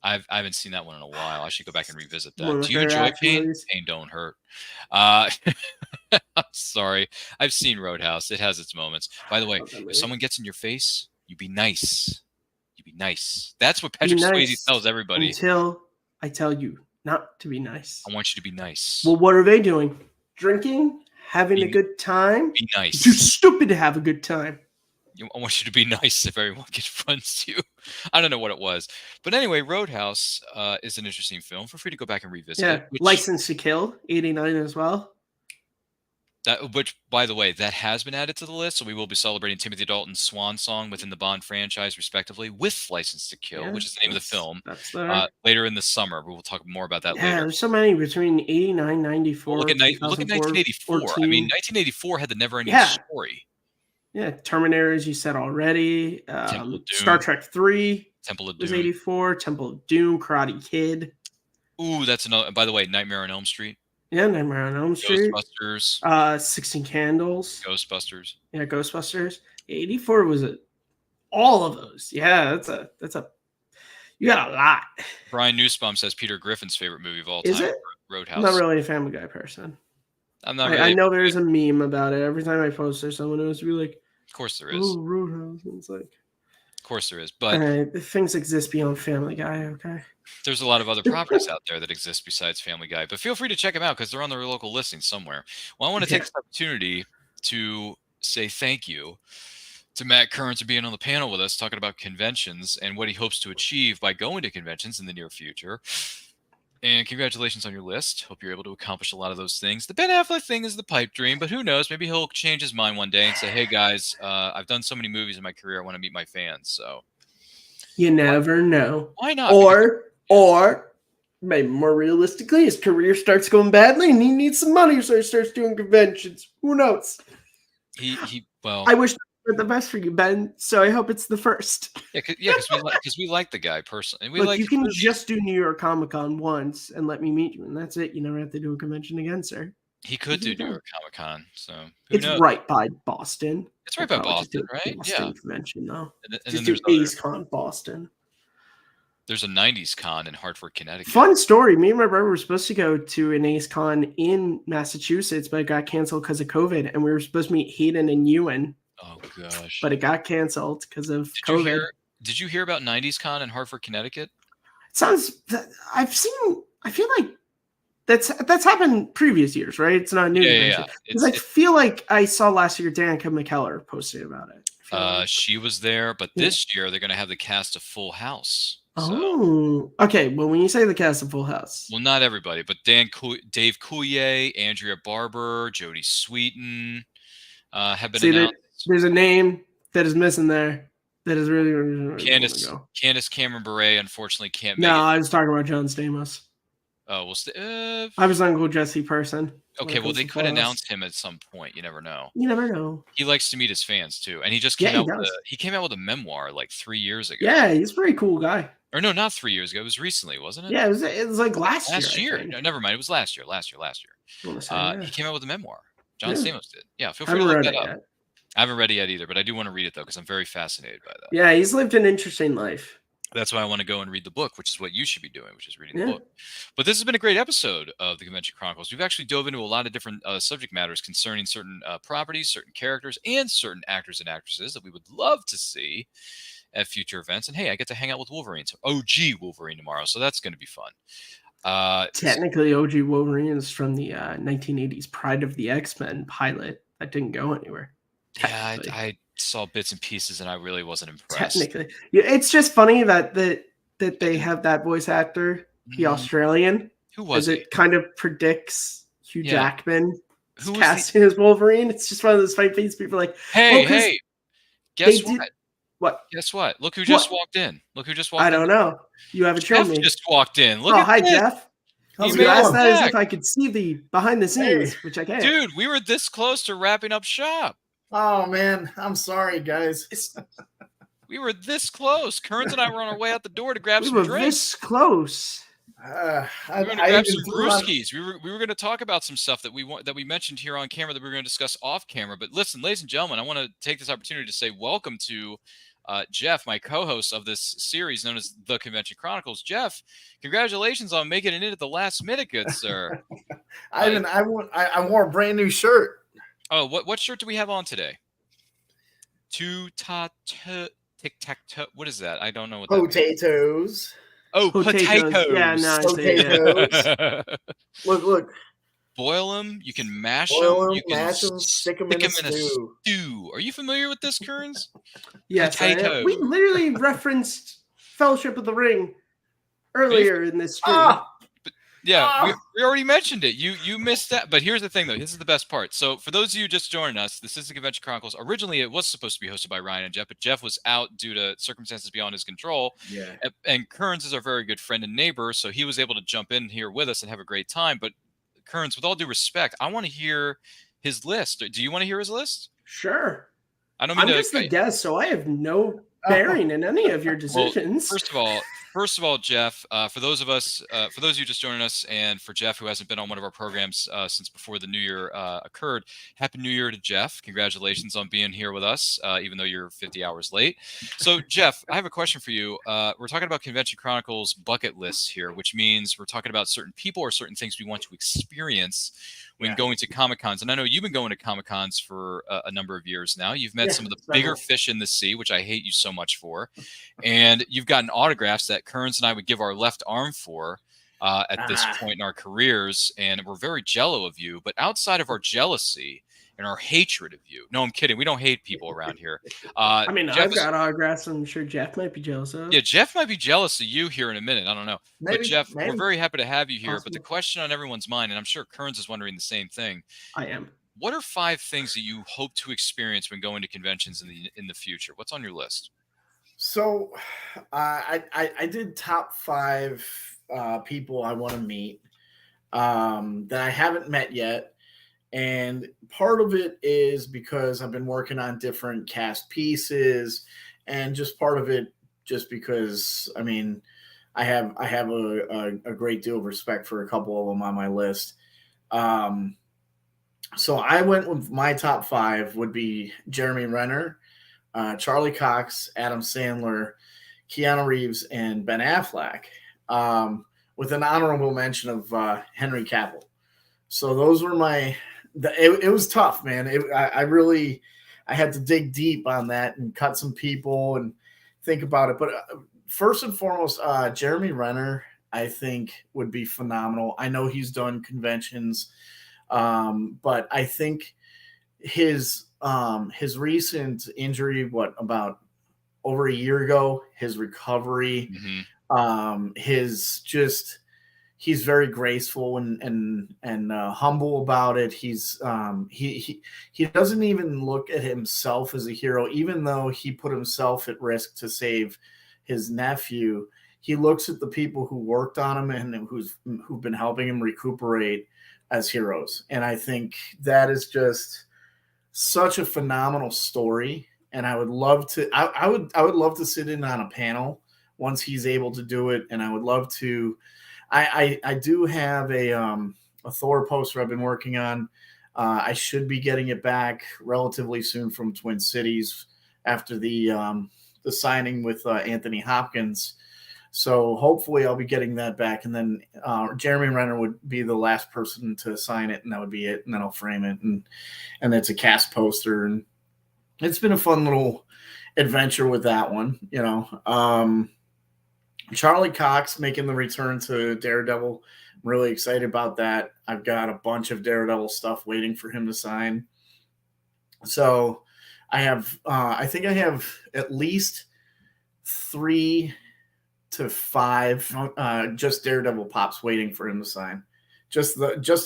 I haven't seen that one in a while. I should go back and revisit that. Do you enjoy pain? Pain don't hurt. I'm sorry. I've seen Roadhouse. It has its moments. By the way, if someone gets in your face, you be nice. You be nice. That's what Patrick Swayze tells everybody. Until I tell you not to be nice. I want you to be nice. Well, what are they doing? Drinking? Having a good time? Be nice. You're stupid to have a good time. I want you to be nice if everyone confronts you. I don't know what it was, but anyway, Roadhouse is an interesting film. Feel free to go back and revisit Yeah, it. License to Kill, 89 as well. Which, by the way, that has been added to the list. So we will be celebrating Timothy Dalton's swan song within the Bond franchise, respectively, with License to Kill, which is the name of the film. That's there. Later in the summer, we will talk more about that Yeah, later. there's so many between 89, 94, Look at 1984. 14. I mean, 1984 had the never-ending story. Yeah, Terminator, as you said already. Temple of Doom. Star Trek 3. Temple of was Doom. 84. Temple of Doom, Karate Kid. Ooh, that's another. By the way, Nightmare on Elm Street. Yeah, Nightmare on Elm Street. Ghostbusters. 16 Candles. Ghostbusters. Yeah, Ghostbusters. 84 was all of those. Yeah, that's a you got a lot. Brian Nussbaum says Peter Griffin's favorite movie of all time. Is it? Roadhouse. I'm not really a Family Guy person. I'm not. I know there's a meme about it. Every time I post there, someone else will be like, "Of course there is." Oh, Roadhouse. And it's like, of course there is, but things exist beyond Family Guy. Okay. There's a lot of other properties out there that exist besides Family Guy, but feel free to check them out because they're on their local listing somewhere. Well, I want to take this opportunity to say thank you to Matt Kearns for being on the panel with us, talking about conventions and what he hopes to achieve by going to conventions in the near future. And congratulations on your list. Hope you're able to accomplish a lot of those things. The Ben Affleck thing is the pipe dream, but who knows? Maybe he'll change his mind one day and say, hey, guys, I've done so many movies in my career. I want to meet my fans. So you never know. Why not? Or maybe more realistically, his career starts going badly and he needs some money, so he starts doing conventions. Who knows? Well, I wish for the best for you, Ben. So I hope it's the first. Because we like the guy personally. And you can just do New York Comic Con once and let me meet you, and that's it. You never have to do a convention again, sir. He could do New York Comic Con, so it's knows? Right by Boston. It's right by Boston, right? Boston Convention, though. And just do Ace Con Boston. There's a 90s con in Hartford, Connecticut. Fun story. Me and my brother were supposed to go to an Ace Con in Massachusetts, but it got canceled because of COVID. And we were supposed to meet Hayden and Ewan. Oh, gosh. But it got canceled because of COVID. Did you hear about 90s con in Hartford, Connecticut? It sounds... I feel like that's happened previous years, right? It's not new. Yeah. I feel like I saw last year Danica McKellar posted about it. She was there, but this year they're going to have the cast of Full House. So. Okay. Well, when you say the cast of Full House, well, not everybody, but Dave Coulier, Andrea Barber, Jodie Sweetin have been announced. There's a name that is missing there that is really Candace Cameron Bure unfortunately can't make it. No, I was talking about John Stamos. Oh, well, I was Uncle Jesse person. Okay, well, they could announce him at some point. You never know. You never know. He likes to meet his fans too, and he just came out. He came out with a memoir like 3 years ago. Yeah, he's a pretty cool guy. Or no, not 3 years ago. It was recently, wasn't it? Yeah, it was like last year. Last year. No, never mind. It was last year. He came out with a memoir. John Stamos did. Yeah, feel free to look that up. I haven't read it yet either, but I do want to read it though because I'm very fascinated by that. Yeah, he's lived an interesting life. That's why I want to go and read the book, which is what you should be doing, which is reading the book. But this has been a great episode of the Convention Chronicles. We've actually dove into a lot of different subject matters concerning certain properties, certain characters, and certain actors and actresses that we would love to see at future events. And hey, I get to hang out with Wolverine, so OG Wolverine tomorrow, so that's going to be fun. Technically, OG Wolverine is from the 1980s Pride of the X-Men pilot that didn't go anywhere. Yeah, I saw bits and pieces, and I really wasn't impressed. Technically, it's just funny that they have that voice actor, the Australian. Who was it? It kind of predicts Hugh Jackman casting as Wolverine. It's just one of those funny things. People are like, hey, guess what? What? Guess what? Look who just walked in. I don't know. You haven't shown me. Just walked in. Look hi, this. Jeff. You asked that as if I could see the behind the scenes, which I can't. Dude, we were this close to wrapping up shop. Oh man, I'm sorry, guys. We were this close. Kearns and I were on our way out the door to grab some drinks. We were this close. We were going to grab some brewskis. We were going to talk about some stuff that we mentioned here on camera that we were going to discuss off camera. But listen, ladies and gentlemen, I want to take this opportunity to say welcome to Jeff, my co-host of this series known as The Convention Chronicles. Jeff, congratulations on making it in at the last minute, good sir. I wore a brand new shirt. Oh, what shirt do we have on today? Tic tac toe. What is that? I don't know what that Potatoes. Oh, potatoes. Yeah, no, potatoes. Look. boil them. You can mash them. Boil them, You can mash them, stick them in a stew. stew. Are you familiar with this, Kearns? Yes, I am. Potato. We literally referenced Fellowship of the Ring earlier in this stream. Yeah, we already mentioned it. You missed that. But here's the thing, though. This is the best part. So for those of you just joining us, this is the Convention Chronicles. Originally, it was supposed to be hosted by Ryan and Jeff, but Jeff was out due to circumstances beyond his control. Yeah. And Kearns is our very good friend and neighbor, so he was able to jump in here with us and have a great time. But Kearns, with all due respect, I want to hear his list. Do you want to hear his list? Sure. I don't mean I'm just the guest, so I have no bearing in any of your decisions. Well, first of all, Jeff, for those of you just joining us, and for Jeff, who hasn't been on one of our programs since before the new year occurred, Happy New Year to Jeff. Congratulations on being here with us, even though you're 50 hours late. So, Jeff, I have a question for you. We're talking about Convention Chronicles bucket lists here, which means we're talking about certain people or certain things we want to experience when going to Comic-Cons. And I know you've been going to Comic-Cons for a number of years now. You've met some of the bigger fish in the sea, which I hate you so much for. And you've gotten autographs that Kearns and I would give our left arm for at this point in our careers. And we're very jello of you. But outside of our jealousy and our hatred of you. No, I'm kidding. We don't hate people around here. I mean, I've got autographs I'm sure Jeff might be jealous of. Yeah, Jeff might be jealous of you here in a minute. I don't know. Maybe, but Jeff, maybe. we're very happy to have you here. Possibly. But the question on everyone's mind, and I'm sure Kearns is wondering the same thing. I am. What are 5 things that you hope to experience when going to conventions in the future? What's on your list? So I did top 5 people I want to meet that I haven't met yet. And part of it is because I've been working on different cast pieces, and just part of it just because, I mean, I have a great deal of respect for a couple of them on my list. So I went with my top 5 would be Jeremy Renner, Charlie Cox, Adam Sandler, Keanu Reeves, and Ben Affleck, with an honorable mention of Henry Cavill. So those were my. It was tough, man. I had to dig deep on that and cut some people and think about it. But first and foremost, Jeremy Renner, I think, would be phenomenal. I know he's done conventions, but I think his recent injury, about over a year ago, his recovery, he's very graceful and humble about it. He's he doesn't even look at himself as a hero, even though he put himself at risk to save his nephew. He looks at the people who worked on him and who've been helping him recuperate as heroes. And I think that is just such a phenomenal story. And I would love to. I would love to sit in on a panel once he's able to do it. And I would love to. I do have a Thor poster I've been working on. I should be getting it back relatively soon from Twin Cities after the signing with Anthony Hopkins. So hopefully I'll be getting that back. And then Jeremy Renner would be the last person to sign it, and that would be it. And then I'll frame it, and it's a cast poster. And it's been a fun little adventure with that one, you know. Charlie Cox making the return to Daredevil. I'm really excited about that. I've got a bunch of Daredevil stuff waiting for him to sign. So I think I have at least 3 to 5 just Daredevil pops waiting for him to sign. Just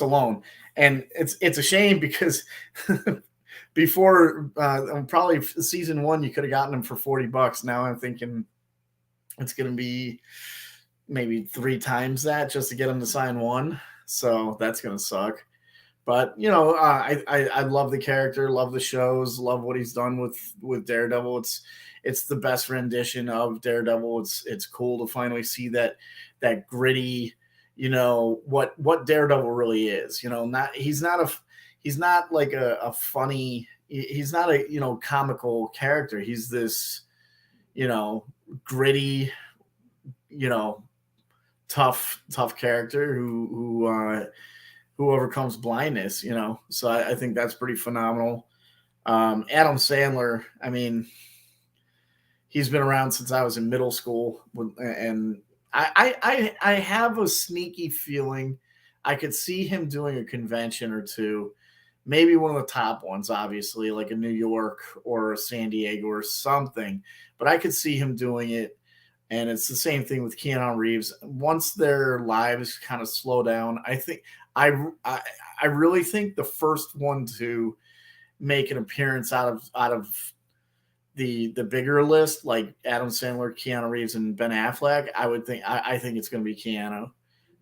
alone. And it's a shame because before probably season 1 you could have gotten them for $40. Now I'm thinking it's going to be maybe 3 times that just to get him to sign 1. So that's going to suck. But, you know, I love the character, love the shows, love what he's done with Daredevil. It's the best rendition of Daredevil. It's cool to finally see that gritty, you know, what Daredevil really is. You know, he's not like a funny, he's not a, you know, comical character. He's this, you know, gritty, you know, tough character who overcomes blindness, you know. So I think that's pretty phenomenal. Adam Sandler, I mean, he's been around since I was in middle school, and I have a sneaky feeling I could see him doing a convention or two, maybe one of the top ones, obviously, like a New York or a San Diego or something. But I could see him doing it. And it's the same thing with Keanu Reeves. Once their lives kind of slow down, I really think the first one to make an appearance out of the bigger list, like Adam Sandler, Keanu Reeves, and Ben Affleck, I think it's going to be Keanu,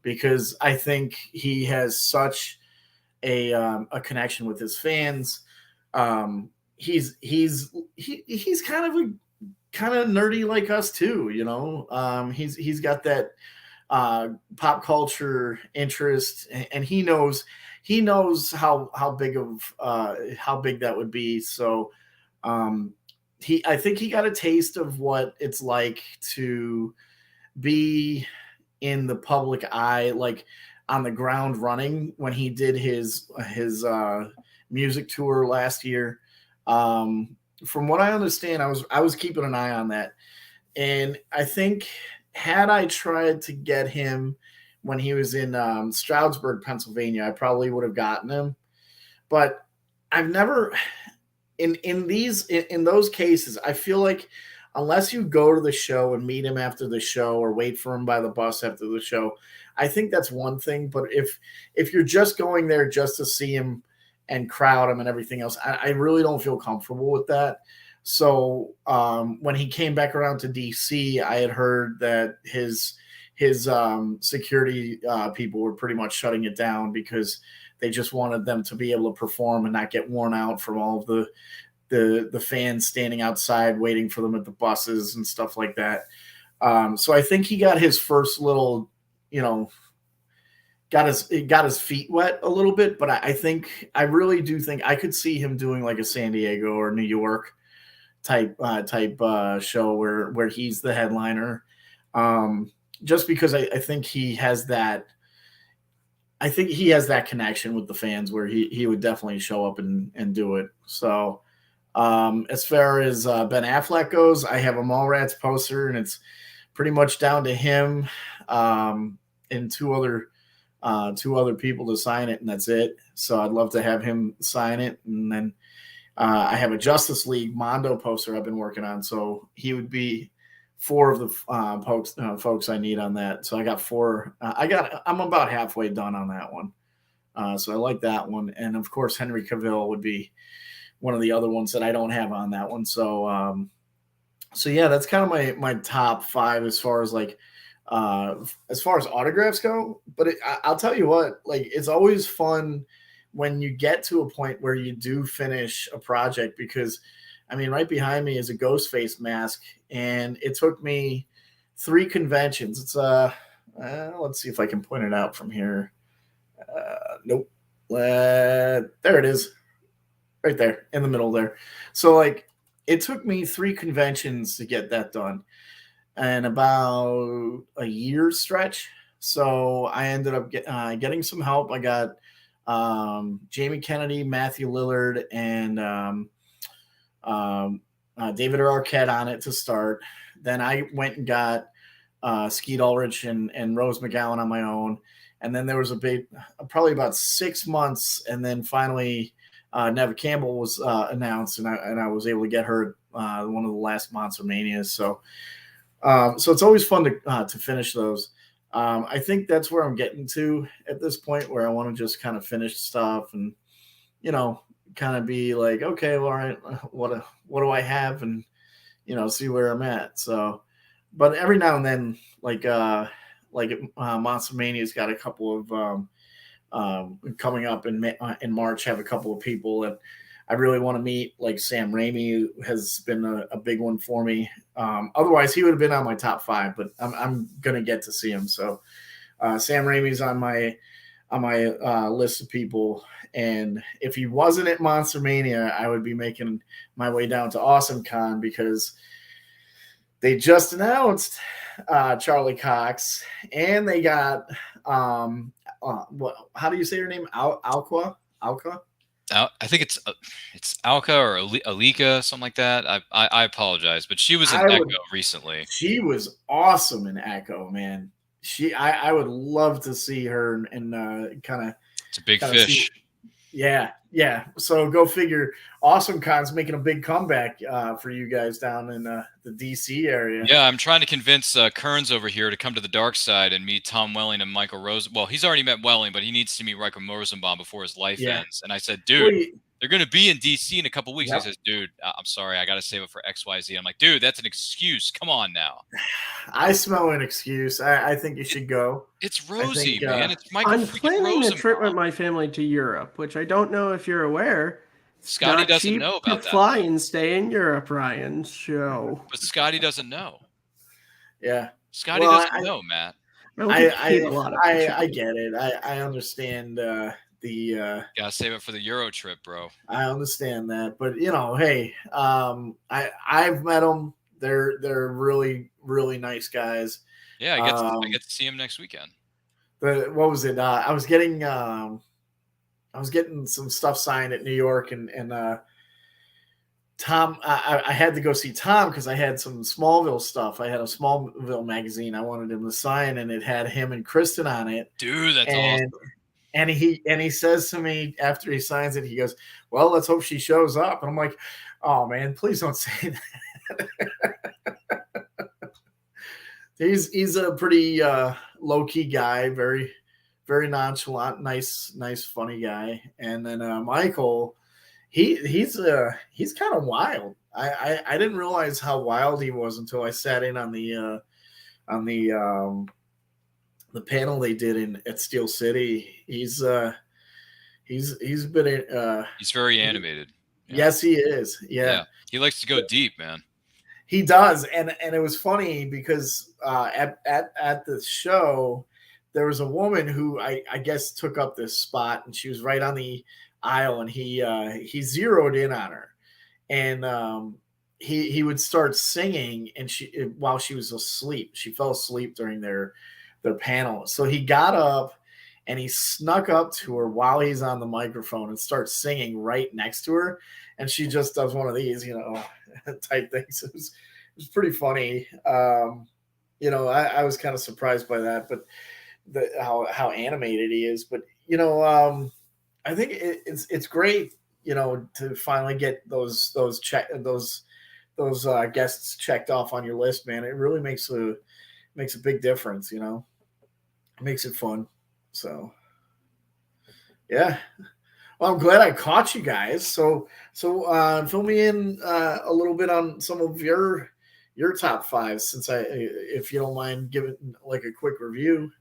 because I think he has such a connection with his fans. He's kind of nerdy like us too, you know. He's got that pop culture interest, and he knows how big that would be. So I think he got a taste of what it's like to be in the public eye, like on the ground running, when he did his music tour last year. From what I understand, I was keeping an eye on that, and I think had I tried to get him when he was in Stroudsburg, Pennsylvania, I probably would have gotten him. But I've never in those cases, I feel like unless you go to the show and meet him after the show or wait for him by the bus after the show, I think that's one thing. But if you're just going there just to see him and crowd him and everything else, I really don't feel comfortable with that. So when he came back around to DC, I had heard that his security people were pretty much shutting it down because they just wanted them to be able to perform and not get worn out from all of the fans standing outside waiting for them at the buses and stuff like that. So I think he got his first little, you know, got his feet wet a little bit, but I really do think I could see him doing like a San Diego or New York type show where he's the headliner. Just because I think he has that. I think he has that connection with the fans where he would definitely show up and do it. So as far as Ben Affleck goes, I have a Mallrats poster, and it's pretty much down to him and two other people to sign it, and that's it. So I'd love to have him sign it. And then I have a Justice League Mondo poster I've been working on, so he would be 4 of the folks I need on that. So I got 4. I'm about halfway done on that one. So I like that one. And of course, Henry Cavill would be one of the other ones that I don't have on that one. So, so yeah, that's kind of my top 5 as far as autographs go. But I'll tell you what, like, it's always fun when you get to a point where you do finish a project, because I mean, right behind me is a Ghostface mask, and it took me 3 conventions. It's let's see if I can point it out from here. Nope. There it is. Right there in the middle there. So like, it took me 3 conventions to get that done, and about a year stretch. So I ended up getting some help. I got Jamie Kennedy, Matthew Lillard, and David Arquette on it to start. Then I went and got Skeet Ulrich and Rose McGowan on my own. And then there was probably about 6 months. And then finally Neve Campbell was announced, and I was able to get her one of the last Monster Manias. So it's always fun to finish those. I think that's where I'm getting to at this point, where I want to just kind of finish stuff and, you know, kind of be like, okay, well, all right, what do I have, and, you know, see where I'm at. So, but every now and then, like Monster Mania's got a couple of coming up in March, have a couple of people that I really want to meet, like Sam Raimi has been a big one for me. Otherwise, he would have been on my top 5, but I'm gonna get to see him. So Sam Raimi's on my list of people, and if he wasn't at Monster Mania, I would be making my way down to Awesome Con, because they just announced Charlie Cox, and they got how do you say her name? Alka? I think it's Alka or Alika, something like that. I apologize, but she was in Echo recently. She was awesome in Echo, man. I would love to see her and kind of It's a big fish. Yeah. So go figure. Awesome Con's making a big comeback for you guys down in the DC area. Yeah, I'm trying to convince Kearns over here to come to the dark side and meet Tom Welling and Michael Rose. Well, he's already met Welling, but he needs to meet Michael Rosenbaum before his life ends. And I said, dude, they're going to be in DC in a couple weeks. He says, dude, I'm sorry. I got to save it for XYZ. I'm like, dude, that's an excuse. Come on now. I smell an excuse. I think you should go. It's Rosie, man. It's Michael I'm planning a trip with my family to Europe, which I don't know if you're aware. Scotty doesn't know about that. Fly and stay in Europe, Ryan. So, but Scotty doesn't know. Yeah, Scotty doesn't know, Matt. I get it. I understand. Gotta save it for the Euro trip, bro. I understand that, but hey, I've met them. They're really really nice guys. Yeah, I get to see him next weekend. But what was it? I was getting some stuff signed at New York, and Tom. I had to go see Tom because I had some Smallville stuff. I had a Smallville magazine I wanted him to sign, and it had him and Kristen on it. Dude, that's awesome. And he says to me after he signs it, he goes, "Well, let's hope she shows up." And I'm like, "Oh man, please don't say that." He's a pretty low key guy, very very nonchalant, nice funny guy. And then Michael, he's kind of wild. I didn't realize how wild he was until I sat in on the panel they did at Steel City. He's been he's very animated. Yeah. Yes, he is. Yeah. He likes to go deep, man. He does, and it was funny because at the show there was a woman who I guess took up this spot, and she was right on the aisle, and he zeroed in on her, and he would start singing, and while she was asleep, she fell asleep during their panel. So he got up and he snuck up to her while he's on the microphone and starts singing right next to her, and she just does one of these, type things. It was pretty funny. I was kind of surprised by that, but how animated he is. But I think it's great, to finally get those guests checked off on your list, man. It really makes a big difference, It makes it fun. So yeah. Well, I'm glad I caught you guys. So fill me in a little bit on some of your top five, since if you don't mind giving like a quick review.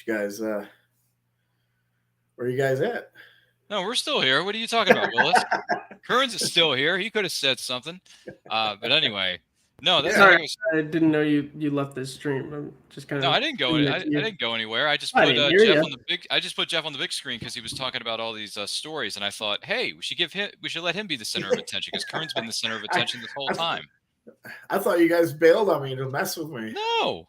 You guys, where are you guys at? No, we're still here. What are you talking about, Willis? Kearns is still here. He could have said something. But anyway, no, that's sorry. I didn't know you left this stream. I'm just kind of. No, I didn't go. I didn't go anywhere. I just put Jeff on the big. I just put Jeff on the big screen because he was talking about all these stories, and I thought, hey, we should let him be the center of attention, because Kearns been the center of attention this whole time. I thought you guys bailed on me to mess with me. No,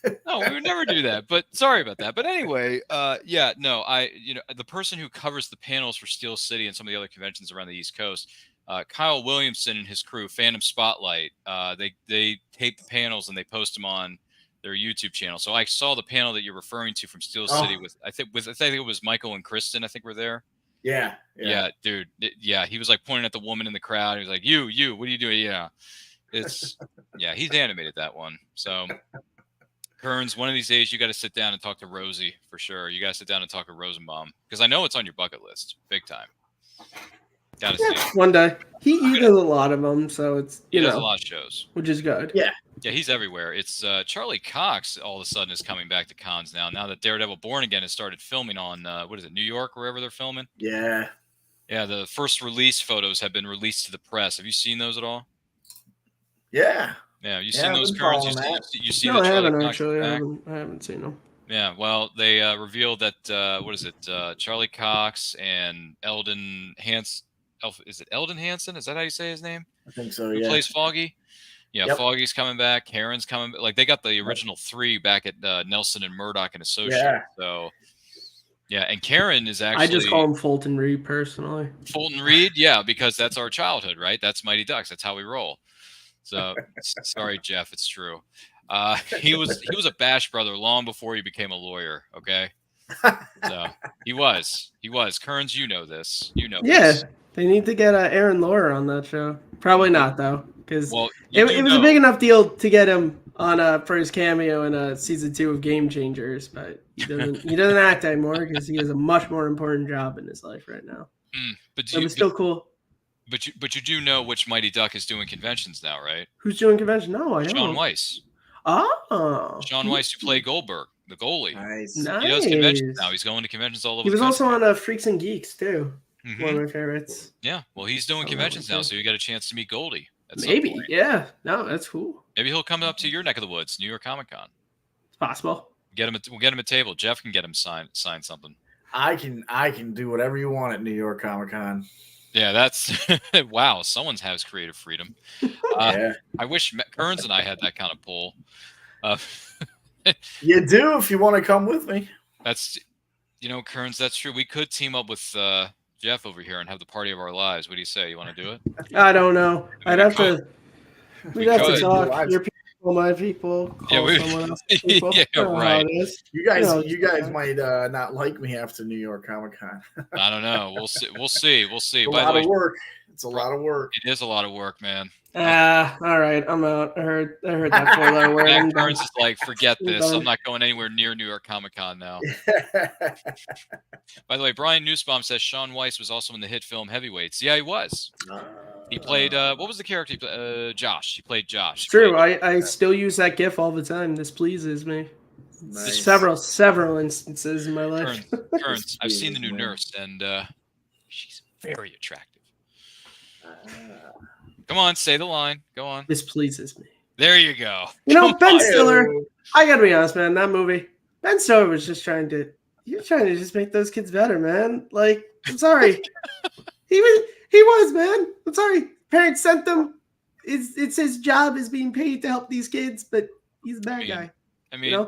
we would never do that. But sorry about that. But anyway, the person who covers the panels for Steel City and some of the other conventions around the East Coast, Kyle Williamson and his crew, Phantom Spotlight, they tape the panels and they post them on their YouTube channel. So I saw the panel that you're referring to from Steel City I think it was Michael and Kristen. I think were there. Yeah, dude. He was like pointing at the woman in the crowd. He was like, "You, what are you doing?" Yeah, he's animated that one. So. Kearns, one of these days you got to sit down and talk to Rosie for sure. You got to sit down and talk to Rosenbaum, because I know it's on your bucket list, big time. Got to see it. One day. He does a lot of them, so it's he does a lot of shows, which is good. Yeah, he's everywhere. It's Charlie Cox all of a sudden is coming back to cons now that Daredevil Born Again has started filming on New York, wherever they're filming. Yeah. The first release photos have been released to the press. Have you seen those at all? Yeah. Yeah, you seen those, Kearns? You see no, the I Charlie haven't Cox actually. back? I haven't seen them. Yeah, well, they revealed that Charlie Cox and Eldon Hansen. Is it Eldon Hansen? Is that how you say his name? I think so. Who plays Foggy? Yeah, yep. Foggy's coming back. Heron's coming. Like they got the original three back at Nelson and Murdoch and Associates. Yeah. So Yeah, and Karen is I actually just call him Fulton Reed personally. Fulton Reed. Yeah, because that's our childhood, right? That's Mighty Ducks. That's how we roll. So sorry, Jeff. It's true. He was a Bash brother long before he became a lawyer. Okay, so he was. Kearns, you know this. You know Yeah, this. they need to get Aaron Laurer on that show. Probably not though, because Well, it was a big enough deal to get him on for his cameo in season 2 of Game Changers, but he doesn't act anymore because he has a much more important job in his life right now. But it was still cool. But you do know which Mighty Duck is doing conventions now, right? Who's doing convention? No, I don't. Sean Weiss. Oh, Sean Weiss, who played Goldberg, the goalie. Nice. He does conventions now. He's going to conventions all over. He was the country. also on Freaks and Geeks too. Mm-hmm. One of my favorites. Yeah, well, he's doing conventions now, so you got a chance to meet Goldie. Maybe, yeah. No, that's cool. Maybe he'll come up to your neck of the woods, New York Comic Con. It's possible. We'll get him a table. Jeff can get him sign something. I can do whatever you want at New York Comic Con. Yeah, that's wow. Someone has creative freedom. Yeah. I wish Kearns and I had that kind of pull. You do if you want to come with me. That's, Kearns, that's true. We could team up with Jeff over here and have the party of our lives. What do you say? You want to do it? I don't know. We'd have to talk. Your people, my people. Someone else's people. Yeah, right. You guys might not like me after New York Comic Con. I don't know. We'll see. We'll see. It's a lot of work. It's a lot of work. It is a lot of work, man. All right. I'm out. I heard that 4-letter word. Matt Kearns is like, forget this. I'm not going anywhere near New York Comic Con now. By the way, Brian Nussbaum says Sean Weiss was also in the hit film Heavyweights. Yeah, he was. He played, what was the character? Josh. He played Josh. It's true. I still use that GIF all the time. This pleases me. Nice. Several instances in my life. Kearns, I've seen the new nurse, and she's very attractive. Come on, say the line. Go on. This pleases me. There you go. Ben Stiller. I gotta be honest, man. That movie, Ben Stiller was just trying to just make those kids better, man. Like, I'm sorry. He was, man. I'm sorry. Parents sent them. It's his job is being paid to help these kids, but he's a bad guy. I mean,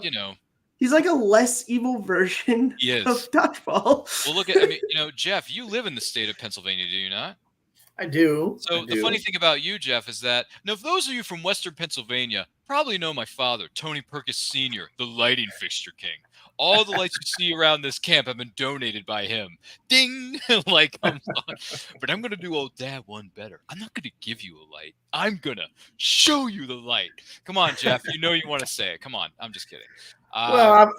he's like a less evil version of Dodgeball. Well, look at, Jeff, you live in the state of Pennsylvania, do you not? I do. So the funny thing about you, Jeff, is that now, for those of you from Western Pennsylvania, probably know my father, Tony Perkis Sr., the lighting fixture king. All the lights you see around this camp have been donated by him. Ding! But I'm going to do old Dad one better. I'm not going to give you a light. I'm going to show you the light. Come on, Jeff. You want to say it. Come on. I'm just kidding. Well,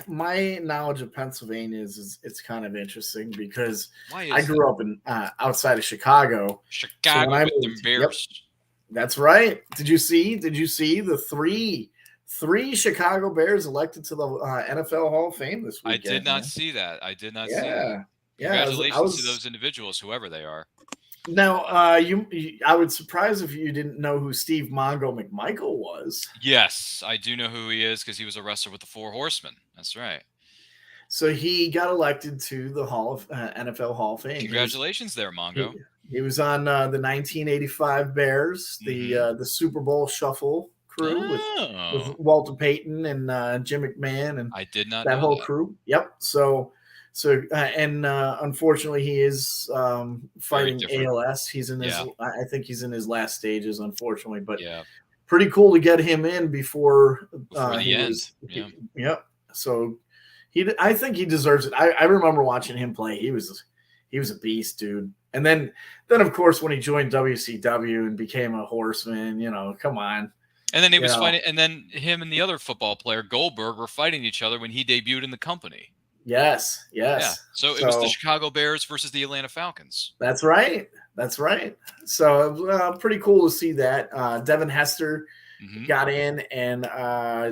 my knowledge of Pennsylvania is it's kind of interesting because I grew up in outside of Chicago. Chicago with the Bears. Yep, that's right. Did you see the three Chicago Bears elected to the NFL Hall of Fame this weekend? I did not see that. I did not see that. Yeah. Congratulations to those individuals, whoever they are. Now, I would surprise if you didn't know who Steve Mongo McMichael was. Yes, I do know who he is because he was a wrestler with the Four Horsemen. That's right. So he got elected to the NFL Hall of Fame. Congratulations there, Mongo. He was on the 1985 Bears, the Super Bowl Shuffle crew with Walter Payton and Jim McMahon and I did not that know whole that. crew. Yep. So unfortunately, he is fighting ALS. He's in his. I think he's in his last stages, unfortunately. But pretty cool to get him in before the end. Yep. So I think he deserves it. I remember watching him play. He was a beast, dude. And then of course when he joined WCW and became a Horseman, come on. And then he was fighting. And then him and the other football player Goldberg were fighting each other when he debuted in the company. Yes. Yeah. So it was the Chicago Bears versus the Atlanta Falcons. That's right. So pretty cool to see that. Devin Hester got in, and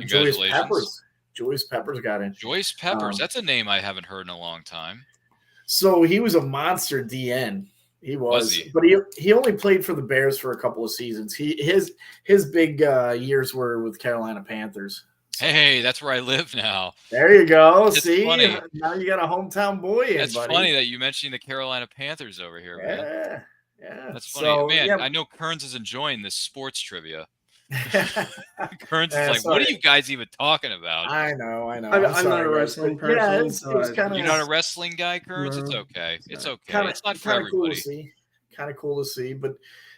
Joyce Peppers got in. Joyce Peppers. That's a name I haven't heard in a long time. So he was a monster DN. He was but he only played for the Bears for a couple of seasons. His big years were with Carolina Panthers. Hey, that's where I live now. There you go. That's See, funny. Now you got a hometown boy. That's funny that you mentioned the Carolina Panthers over here, man. Yeah. That's funny, man. I know Kearns is enjoying this sports trivia. Kearns is like, what are you guys even talking about? I know. I'm sorry, not a guys, wrestling but yeah, person. it so was kind of. You're not a wrestling guy, Kearns? No, It's okay. It's okay. Kind It's not for of cool to everybody. see. Kind of cool to see, but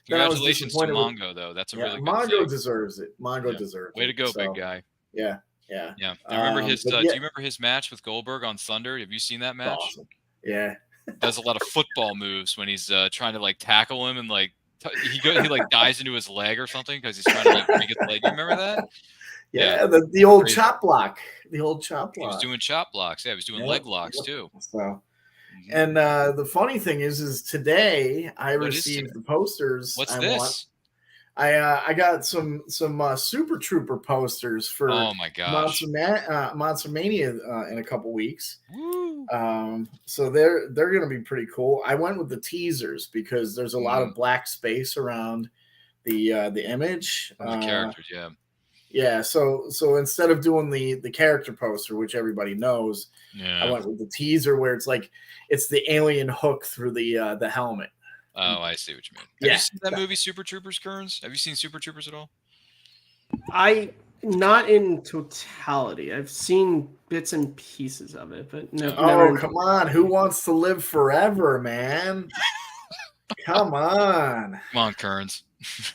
then I was Congratulations to disappointed. Mongo, though. That's a Yeah, really good Mongo thing. deserves it. Mongo Yeah. deserves it. Way to go, So, big guy. Yeah. Yeah. I remember his. but Do you remember his match with Goldberg on Thunder? Have you seen that match? awesome. Yeah. Does a lot of football moves when he's trying to like tackle him and like he like dives into his leg or something because he's trying to like break his leg. You remember that? Yeah, the old Crazy. chop block. The old chop block. He was doing chop blocks. Yeah, he was doing leg locks too. So, and the funny thing is today I received the posters. What's this? I got some Super Trooper posters for oh my gosh Monster Mania in a couple weeks. Woo. So they're gonna be pretty cool. I went with the teasers because there's a lot of black space around the image. The characters, yeah. So instead of doing the character poster, which everybody knows, yeah. I went with the teaser where it's like it's the alien hook through the helmet. Oh, I see what you mean. Have you seen that movie Super Troopers, Kearns? Have you seen Super Troopers at all? Not in totality. I've seen bits and pieces of it, but no. Oh, come on. Who wants to live forever, man? Come on. Come on, Kearns.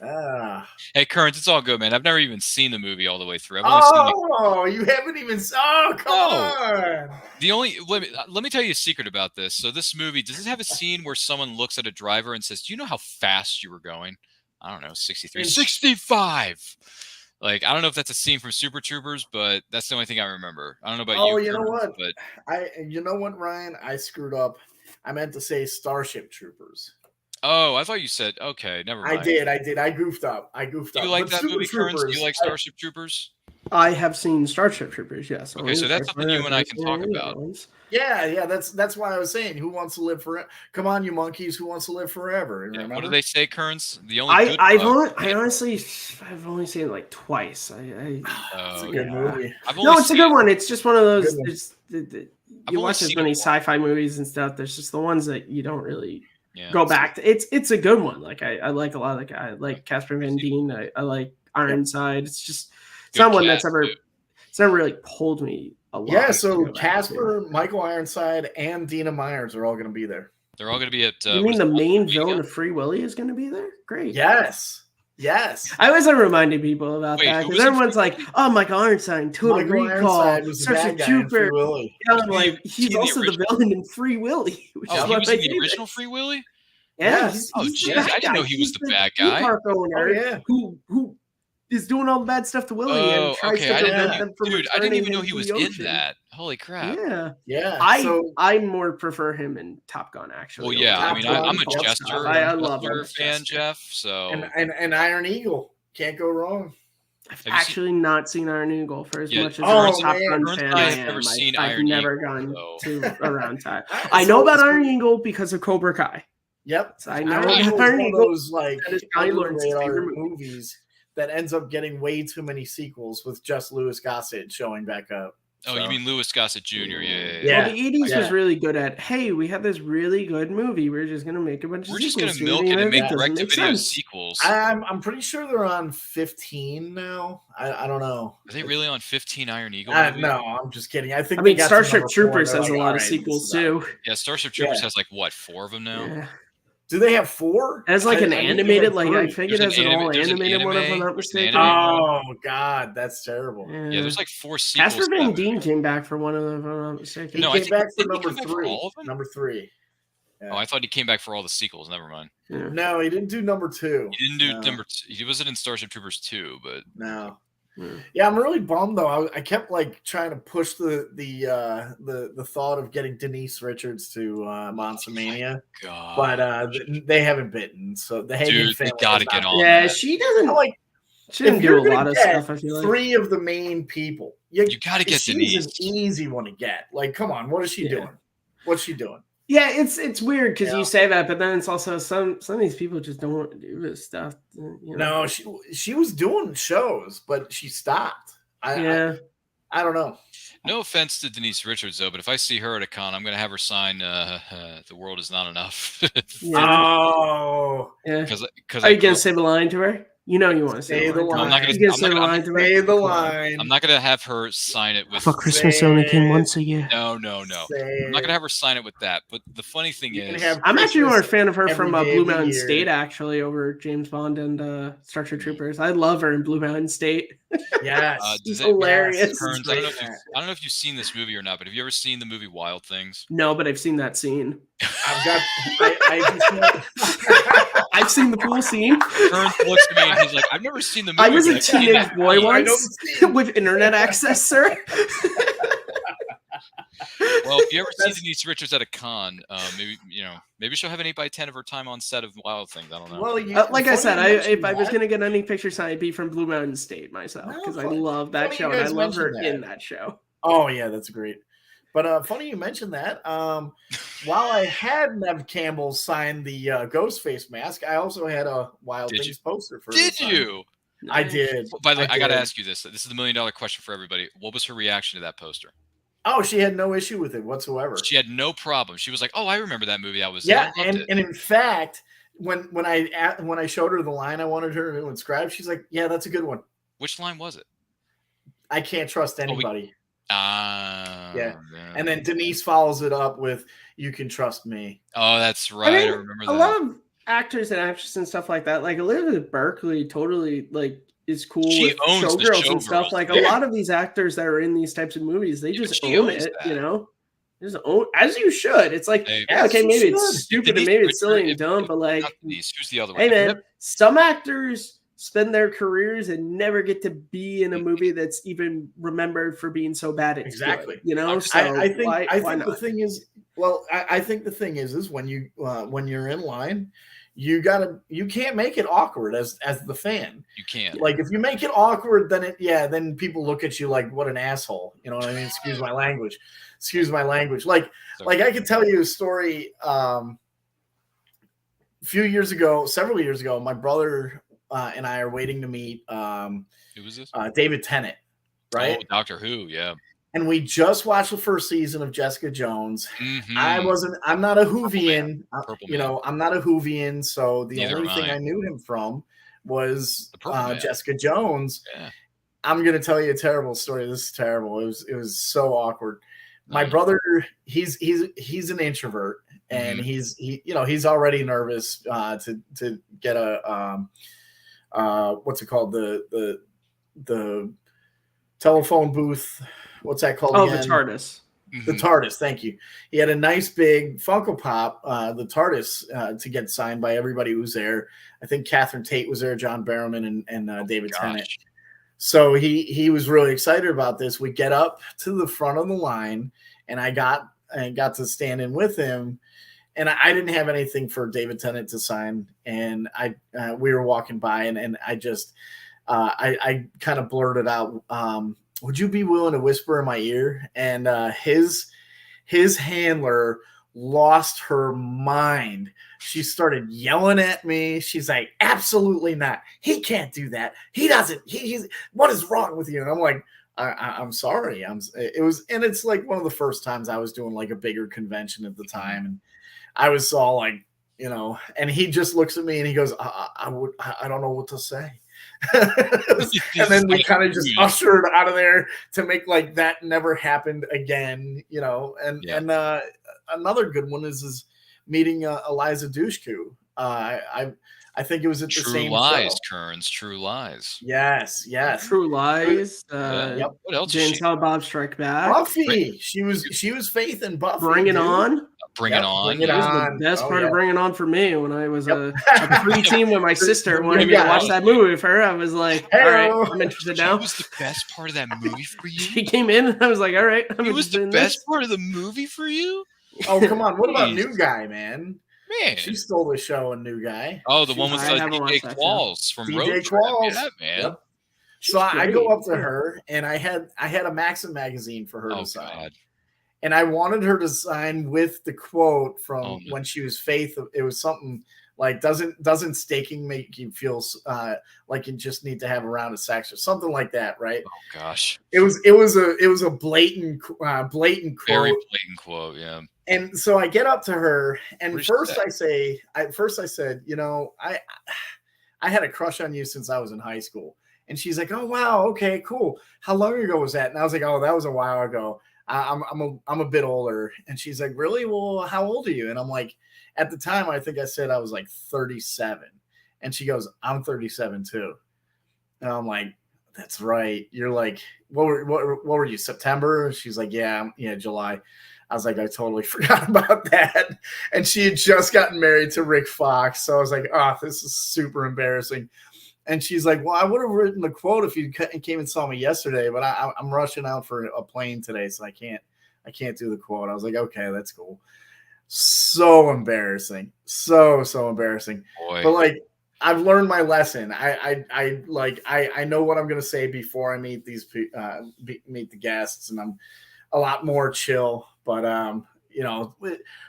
Ah. Hey, Kearns, it's all good, man. I've never even seen the movie all the way through. I've only seen you haven't even. Oh, come on. The only let me tell you a secret about this. So this movie, does it have a scene where someone looks at a driver and says, "Do you know how fast you were going?" I don't know, 63, 65. Like, I don't know if that's a scene from Super Troopers, but that's the only thing I remember. I don't know about you. Oh, you know what? But you know what, Ryan? I screwed up. I meant to say Starship Troopers. Oh, I thought you said okay. Never mind. I did. I goofed up. Do you like that movie, Kearns? Do you like Starship Troopers? I have seen Starship Troopers. Yes. Okay, so that's something you and I can talk about. Yeah. That's why I was saying, who wants to live forever? Come on, you monkeys! Who wants to live forever? Yeah, what do they say, Kearns? The only I've only seen it like twice. It's a good movie. It's a good one. It's just one of those. You watch as many sci-fi movies and stuff. There's just the ones that you don't really go back to. It's a good one. Like I like a lot of I like Casper Van Dien. I like Ironside. It's just someone that's never really pulled me a lot. Yeah, so Casper, Michael Ironside, and Dina Myers are all going to be there. They're all going to be at. You mean the main villain of Free Willy is going to be there? Great. Yes. I was reminding people about that because everyone's like, "Oh, Michael Ironside, Total Recall, Starship Trooper." I'm like, he's also the villain in Free Willy. Oh, he was in the original Free Willy? Yeah. He's I didn't know he was the bad guy. Who is doing all the bad stuff to Willie and tries to prevent them from I didn't even know he was in that. Holy crap! Yeah. I more prefer him in Top Gun, actually. Well, yeah. I mean, I'm a Jester. I love fan, Jeff. So and Iron Eagle can't go wrong. I've actually not seen Iron Eagle for as much as a Top Gun fan I am. Never seen I've Iron never Eagle, gone so. to around time. I know about Iron Eagle because of Cobra Kai. Yep. So I know Iron Eagle. Those like favorite movies that ends up getting way too many sequels with just Louis Gossett showing back up. Oh, you mean Louis Gossett Jr.? Yeah. Well, the 80s was really good at, hey, we have this really good movie. We're just going to make a bunch of sequels. We're just going to milk it and make direct-to-video sequels. I'm pretty sure they're on 15 now. I don't know. Are they really on 15 Iron Eagle? No, I'm just kidding. I mean, Starship Troopers has a lot of sequels, too. Yeah, Starship Troopers has, like, what, 4 of them now? Yeah. Do they have 4? As like an animated, I figured as an all animated one, if I'm not mistaken. Oh God, that's terrible. Yeah, there's like 4 sequels. Casper Van Dien came back for one of them, if I'm not mistaken. He came back for number 3. Number 3. Yeah. Oh, I thought he came back for all the sequels. Never mind. Yeah. No, he didn't do number 2. He didn't do number 2. He wasn't in Starship Troopers 2, but no. Yeah, I'm really bummed though. I kept like trying to push the thought of getting Denise Richards to Monster Mania, but they haven't bitten. So the Hagen family got to get on. Yeah, that. she doesn't like. She didn't do a lot of stuff. I feel like 3 of the main people. You got to get Denise. She's an easy one to get. Like, come on, what is she doing? What's she doing? Yeah, it's weird because you say that, but then it's also some of these people just don't want to do this stuff. No, she was doing shows, but she stopped. I don't know. No offense to Denise Richards though, but if I see her at a con, I'm going to have her sign "The World Is Not Enough." Oh, yeah. Because are you going to say the line to her? You know you want to say Say the No, I'm not line. gonna. You I'm say not, the I'm, line to Say me. the line. I'm not gonna have her sign it with. For Christmas only came once a year. No. Say I'm not it. gonna have her sign it with that. But the funny thing You can is, have I'm actually more a Christmas fan of her every from day Blue of the Mountain year. State, actually, over James Bond and Starship Troopers. I love her in Blue Mountain State. Yes. She's does it, hilarious. Yes. Kearns, I don't know Great, Matt. if you've seen this movie or not, but have you ever seen the movie Wild Things? No, but I've seen that scene. I've got. I've seen the pool scene. Kearns looks at me and he's like, "I've never seen the movie." I was but a I've seen teenage that boy scene." once with internet access, sir. Well, if you ever see Denise Richards at a con, maybe she'll have an 8x10 of her time on set of Wild Things. I don't know. Well, Like I said, if I was that, going to get any picture signed, it'd be from Blue Mountain State myself, because I love that funny show you and I guys love her mentioned that. in that show. Oh yeah, that's great. But funny you mentioned that. While I had Nev Campbell sign the Ghostface mask, I also had a Wild Did Things poster for her. Did to sign. you? I did. By the way, I got to did. ask you this. This is the $1 million question for everybody. What was her reaction to that poster? Oh, she had no issue with it whatsoever. She had no problem. She was like, "Oh, I remember that movie. I was Yeah, I loved it." and in fact, when I showed her the line I wanted her to inscribe, she's like, "Yeah, that's a good one." Which line was it? I can't trust anybody. Yeah. And then Denise follows it up with, "You can trust me." Oh, that's right. I remember that. A lot of actors and actresses and stuff like that, like Elizabeth Berkley, totally like is cool She with owns the showgirls and stuff. Showgirls, Like yeah. a lot of these actors that are in these types of movies, they just she own owns it, that. you know. Just own, as you should. It's like, Hey, yeah, okay, she maybe should. it's stupid and Denise maybe it's silly Richards- and dumb, but like, not Denise, who's the other one? hey Have you man, ever- some actors spend their careers and never get to be in a movie that's even remembered for being so bad. It's Exactly. good, you know. So I think why the not? thing is, well, I think the thing is when you're in line, you can't make it awkward as the fan. You can't. Like if you make it awkward, then people look at you like, what an asshole. You know what I mean? Excuse my language. Like I could tell you a story. Several years ago, my brother and I are waiting to meet Who was this? David Tennant, right? Oh, Doctor Who, yeah. And we just watched the first season of Jessica Jones. Mhm. I'm not a Whovian. Purple Man. I'm not a Whovian. So the Neither only am thing I. I knew him from was The Purple Man. Jessica Jones. Yeah. I'm going to tell you a terrible story. This is terrible. It was so awkward. My Nice. brother, he's an introvert, and Mhm. he's already nervous to get a what's it called, the telephone booth. What's that called? Oh, again? the TARDIS. The TARDIS, thank you. He had a nice big Funko Pop, the TARDIS, to get signed by everybody who was there. I think Catherine Tate was there, John Barrowman, and David Tennant. Gosh. So he was really excited about this. We get up to the front of the line, and I got to stand in with him. And I didn't have anything for David Tennant to sign. And we were walking by, and I just I kind of blurted out, would you be willing to whisper in my ear? And his handler lost her mind. She started yelling at me. She's like, absolutely not. He can't do that. He doesn't. He's what is wrong with you? And I'm like, I'm sorry. It's like one of the first times I was doing like a bigger convention at the time. And I was all like, and he just looks at me and he goes, I don't know what to say. And then we kind of just ushered out of there to make like that never happened again, and another good one is meeting Eliza Dushku. I think it was at the True same Lies, show. Kearns. True Lies. Yes. True Lies. Yep. What else? James How Bob Strike Back. Buffy. She was Faith in Buffy. Bring It dude. On. Bring It On. Bring It That was On. the best Oh, part yeah. of Bring It On for me when I was a preteen with my sister wanted me to Yeah. watch that movie with her. I was like, all right, I'm interested That now. was the best part of that movie for you. She came in and I was like, all right, I'm It was interested the in best this. part of the movie for you, Oh, come on. What about Jeez. New Guy, man? man. She stole the show in New Guy. Oh, the one with I haven't DJ watched that show. Qualls from DJ Road Trip. Qualls. Yeah, man. Yep. So I go great. up to her, and I had a Maxim magazine for her Oh to sign. God. And I wanted her to sign with the quote from Oh, no. when she was Faith. It was something like, doesn't staking make you feel like you just need to have a round of sex or something like that, right? Oh gosh. It was a blatant quote. Very blatant quote. Yeah. And so I get up to her, and What did she first I said, I had a crush on you since I was in high school. And she's like, oh, wow. Okay, cool. How long ago was that? And I was like, oh, that was a while ago. I'm a bit older. And she's like, really? Well, how old are you? And I'm like, at the time, I think I said I was like 37. And she goes, I'm 37 too. And I'm like, that's right. You're like, what were you, September? And she's like, yeah, July. I was like, I totally forgot about that. And she had just gotten married to Rick Fox. So I was like, oh, this is super embarrassing. And she's like, well, I would have written the quote if you came and saw me yesterday, but I'm rushing out for a plane today, so I can't do the quote. I was like, okay, that's cool. So embarrassing. So embarrassing. Boy. But like, I've learned my lesson. I know what I'm going to say before I meet meet the guests, and I'm a lot more chill. But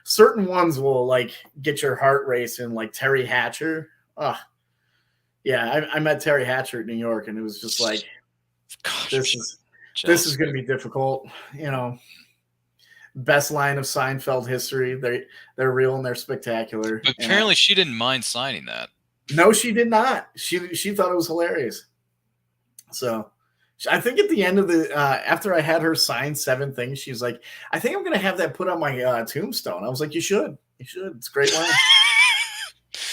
certain ones will like get your heart racing, like Terry Hatcher. Yeah, I met Terry Hatcher in New York, and it was just like, Gosh, this is going to be difficult. Best line of Seinfeld history. They're real and they're spectacular. But apparently, she didn't mind signing that. No, she did not. She thought it was hilarious. So I think at the end of the after I had her sign 7 things, she's like, I think I'm going to have that put on my tombstone. I was like, you should. It's a great line.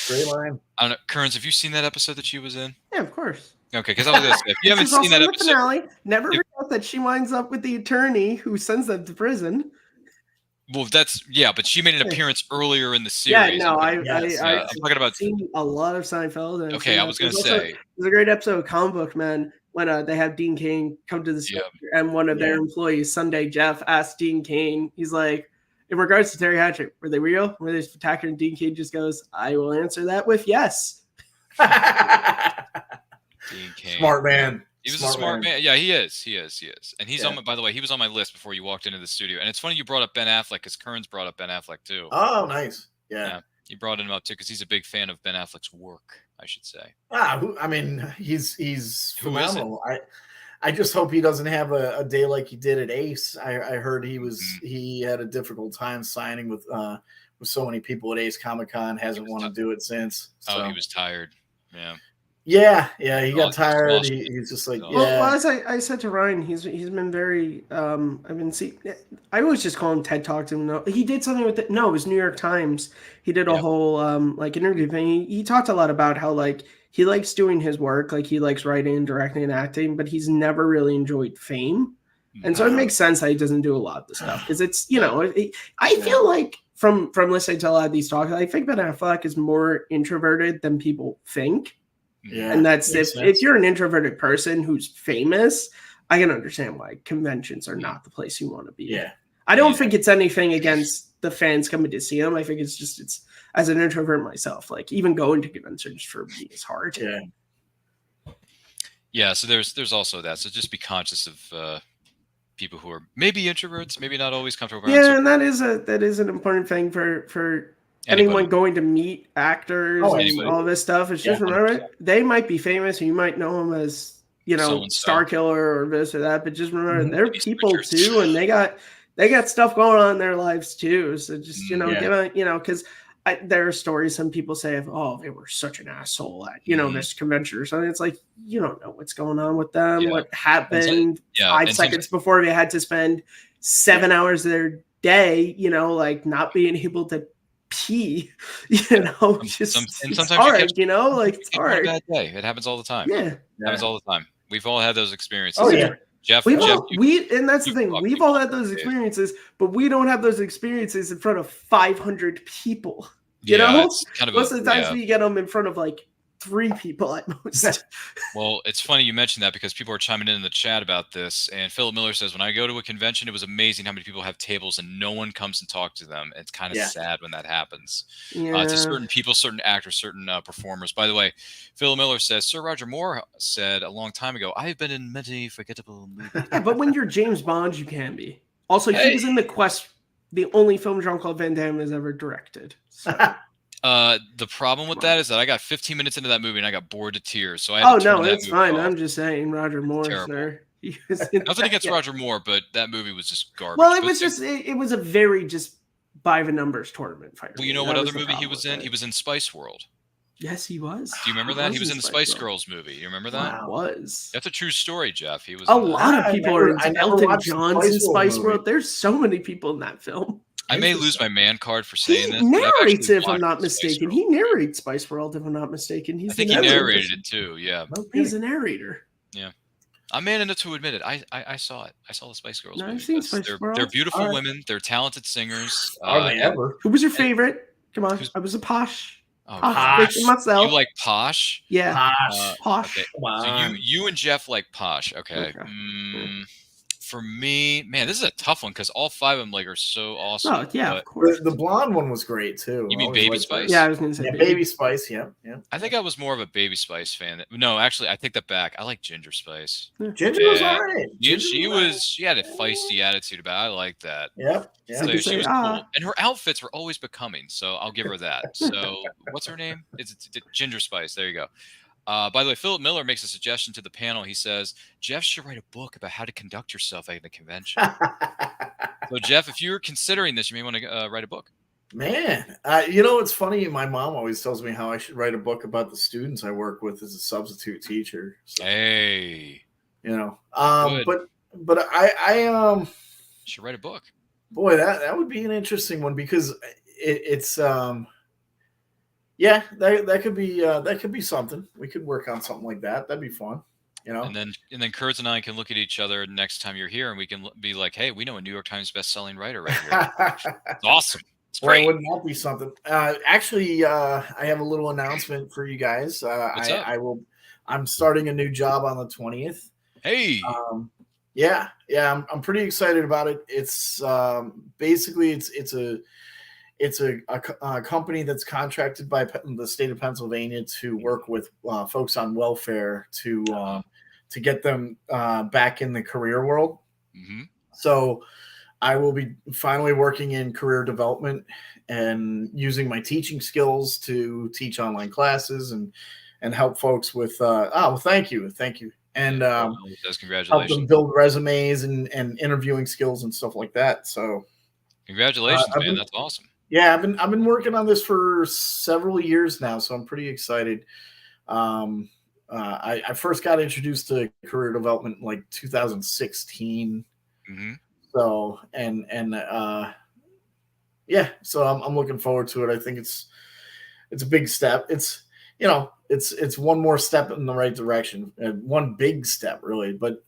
Great line. I don't know, Kearns, have you seen that episode that she was in? Yeah, of course. Okay, because I was going to say, if you haven't seen that episode, finale, never forget that she winds up with the attorney who sends them to prison. well, but she made an appearance earlier in the series. Yeah, no, I'm talking about. Seen a lot of Seinfeld. And Okay, I was going to say there's a great episode of Comic Book Man when they have Dean Cain come to the store, and one of their employees, Sunday Jeff, asks Dean Cain, he's like, in regards to Terry Hatcher, were they real? Were they spectacular? And Dean Cain just goes, I will answer that with yes. Dean Cain. Smart man. He was a smart man. Yeah, he is. And he's on my, by the way, he was on my list before you walked into the studio. And it's funny you brought up Ben Affleck because Kearns brought up Ben Affleck too. Oh, nice. Yeah. He brought him up too because he's a big fan of Ben Affleck's work, I should say. He's phenomenal. I just hope he doesn't have a day like he did at Ace. I heard he had a difficult time signing with so many people at Ace Comic-Con. Hasn't wanted to do it since. So. Oh, he was tired. Yeah. Yeah, he got tired. He's just like, Well, as I said to Ryan, he's been very. I always just call him TED Talks. He did something with it. No, it was New York Times. He did a whole interview thing. He talked a lot about how he likes doing his work, he likes writing, directing, and acting, but he's never really enjoyed fame, and so it makes sense that he doesn't do a lot of the stuff because it's I feel like from listening to a lot of these talks, I think Ben Affleck is more introverted than people think. Yeah, and that's if you're an introverted person who's famous, I can understand why conventions are not the place you want to be. Yeah, I don't think it's anything against the fans coming to see him. I think it's as an introvert myself, even going to conventions for me is hard. Yeah. So there's also that. So just be conscious of people who are maybe introverts, maybe not always comfortable. Yeah, and that is an important thing for anyone going to meet actors and all this stuff. It's just remember they might be famous and you might know them as Star Killer or this or that, but just remember they're people too, and they got stuff going on in their lives too. So just because there are stories some people say of they were such an asshole at this convention or something. It's like you don't know what's going on with them, what happened 5 seconds before they had to spend 7 hours of their day, not being able to pee, just it's hard, it's hard. Bad day. It happens all the time. It happens all the time. We've all had those experiences. Oh yeah. Jeff, and that's the thing. We've all had those experiences, but we don't have those experiences in front of 500 people. You know, it's kind of most of the times we get them in front of 3 people at most. Well, it's funny you mentioned that because people are chiming in the chat about this. And Philip Miller says, when I go to a convention, it was amazing how many people have tables and no one comes and talks to them. It's kind of sad when that happens. To certain people, certain actors, certain performers. By the way, Philip Miller says, Sir Roger Moore said a long time ago, I've been in many forgettable movies. Yeah, but when you're James Bond, you can be. Also, he was in The Quest, the only film Jean-Claude Van Damme has ever directed. So. The problem with that is that I got 15 minutes into that movie and I got bored to tears. So I it's fine. Off. I'm just saying, Roger Moore, sir. Nothing against Roger Moore, but that movie was just garbage. Well, it was a very just by the numbers tournament fighter. Well, you know what other movie he was in? He was in Spice World. Yes, he was. Do you remember that? He was in the Spice Girls movie. You remember that? He was. That's a true story, Jeff. He was A in that. lot of people are into I never Elton watched the John's in Spice World Spice movie. World. There's so many people in that film. I may lose my man card for He saying this. But I've actually narrates it, if I'm watched not the Spice mistaken. Girls He movie. narrates Spice World, if I'm not mistaken. I think he narrated it too. Yeah. He's a narrator. Yeah. I'm man enough to admit it. I saw it. I saw the Spice Girls No, movie. I've seen Yes, Spice they're World. beautiful All right. women. They're talented singers. Are they ever? Who was your favorite? Come on. Who's- I was a posh. Oh, Posh. gosh. Bitch myself. You like Posh? Yeah. Posh. Posh. Okay. Come So on. you and Jeff like Posh. Okay. Okay. For me, man, this is a tough one because all 5 of them like are so awesome. Oh, yeah, but of course. The blonde one was great too. You I mean always Baby liked Spice? Yeah, I was going to say her. Yeah, Baby Spice. Yeah, yeah. I think I was more of a Baby Spice fan. No, actually, I take that back. I like Ginger Spice. Ginger was Yeah. alright. She had a feisty attitude about it. I like that. Yep. So So you she say, was cool. And her outfits were always becoming, so I'll give her that. So what's her name? It's Ginger Spice. There you go. By the way, Philip Miller makes a suggestion to the panel. He says, Jeff should write a book about how to conduct yourself at a convention. So, Jeff, if you're considering this, you may want to write a book. Man, you know what's funny? My mom always tells me how I should write a book about the students I work with as a substitute teacher. So, Hey, you know, Good. but I you should write a book. boy, that would be an interesting one because it's yeah, that could be something. We could work on something like that. That'd be fun, you know. And then Kurtz and I can look at each other next time you're here, and we can be like, "Hey, we know a New York Times best-selling writer right here. It's awesome. It's Well, great." wouldn't that be something? Actually, I have a little announcement for you guys. What's up? I'm starting a new job on the 20th. Hey, Yeah, I'm pretty excited about it. It's basically it's a company that's contracted by the state of Pennsylvania to work with folks on welfare to get them back in the career world. hmm So I will be finally working in career development and using my teaching skills to teach online classes and help folks with. Thank you, and says help congratulations. them build resumes and interviewing skills and stuff like that. So Congratulations, I've man. been- That's awesome. yeah, I've been working on this for several years now, so I'm pretty excited. I first got introduced to career development in like 2016. hmm So yeah, so I'm looking forward to it. I think it's a big step. It's it's one more step in the right direction, and one big step really. But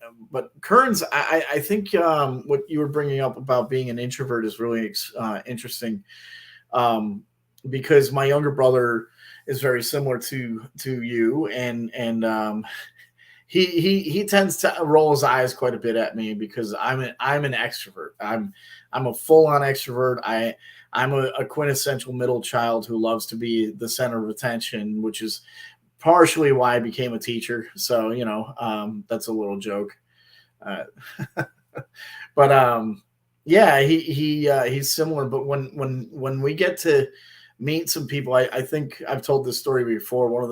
Kearns, I think what you were bringing up about being an introvert is really interesting, because my younger brother is very similar to you, and he tends to roll his eyes quite a bit at me because I'm an extrovert. I'm a full on extrovert. I'm a quintessential middle child who loves to be the center of attention, which is partially why I became a teacher. So that's a little joke, but yeah, he's similar. But when we get to meet some people, I think I've told this story before. One of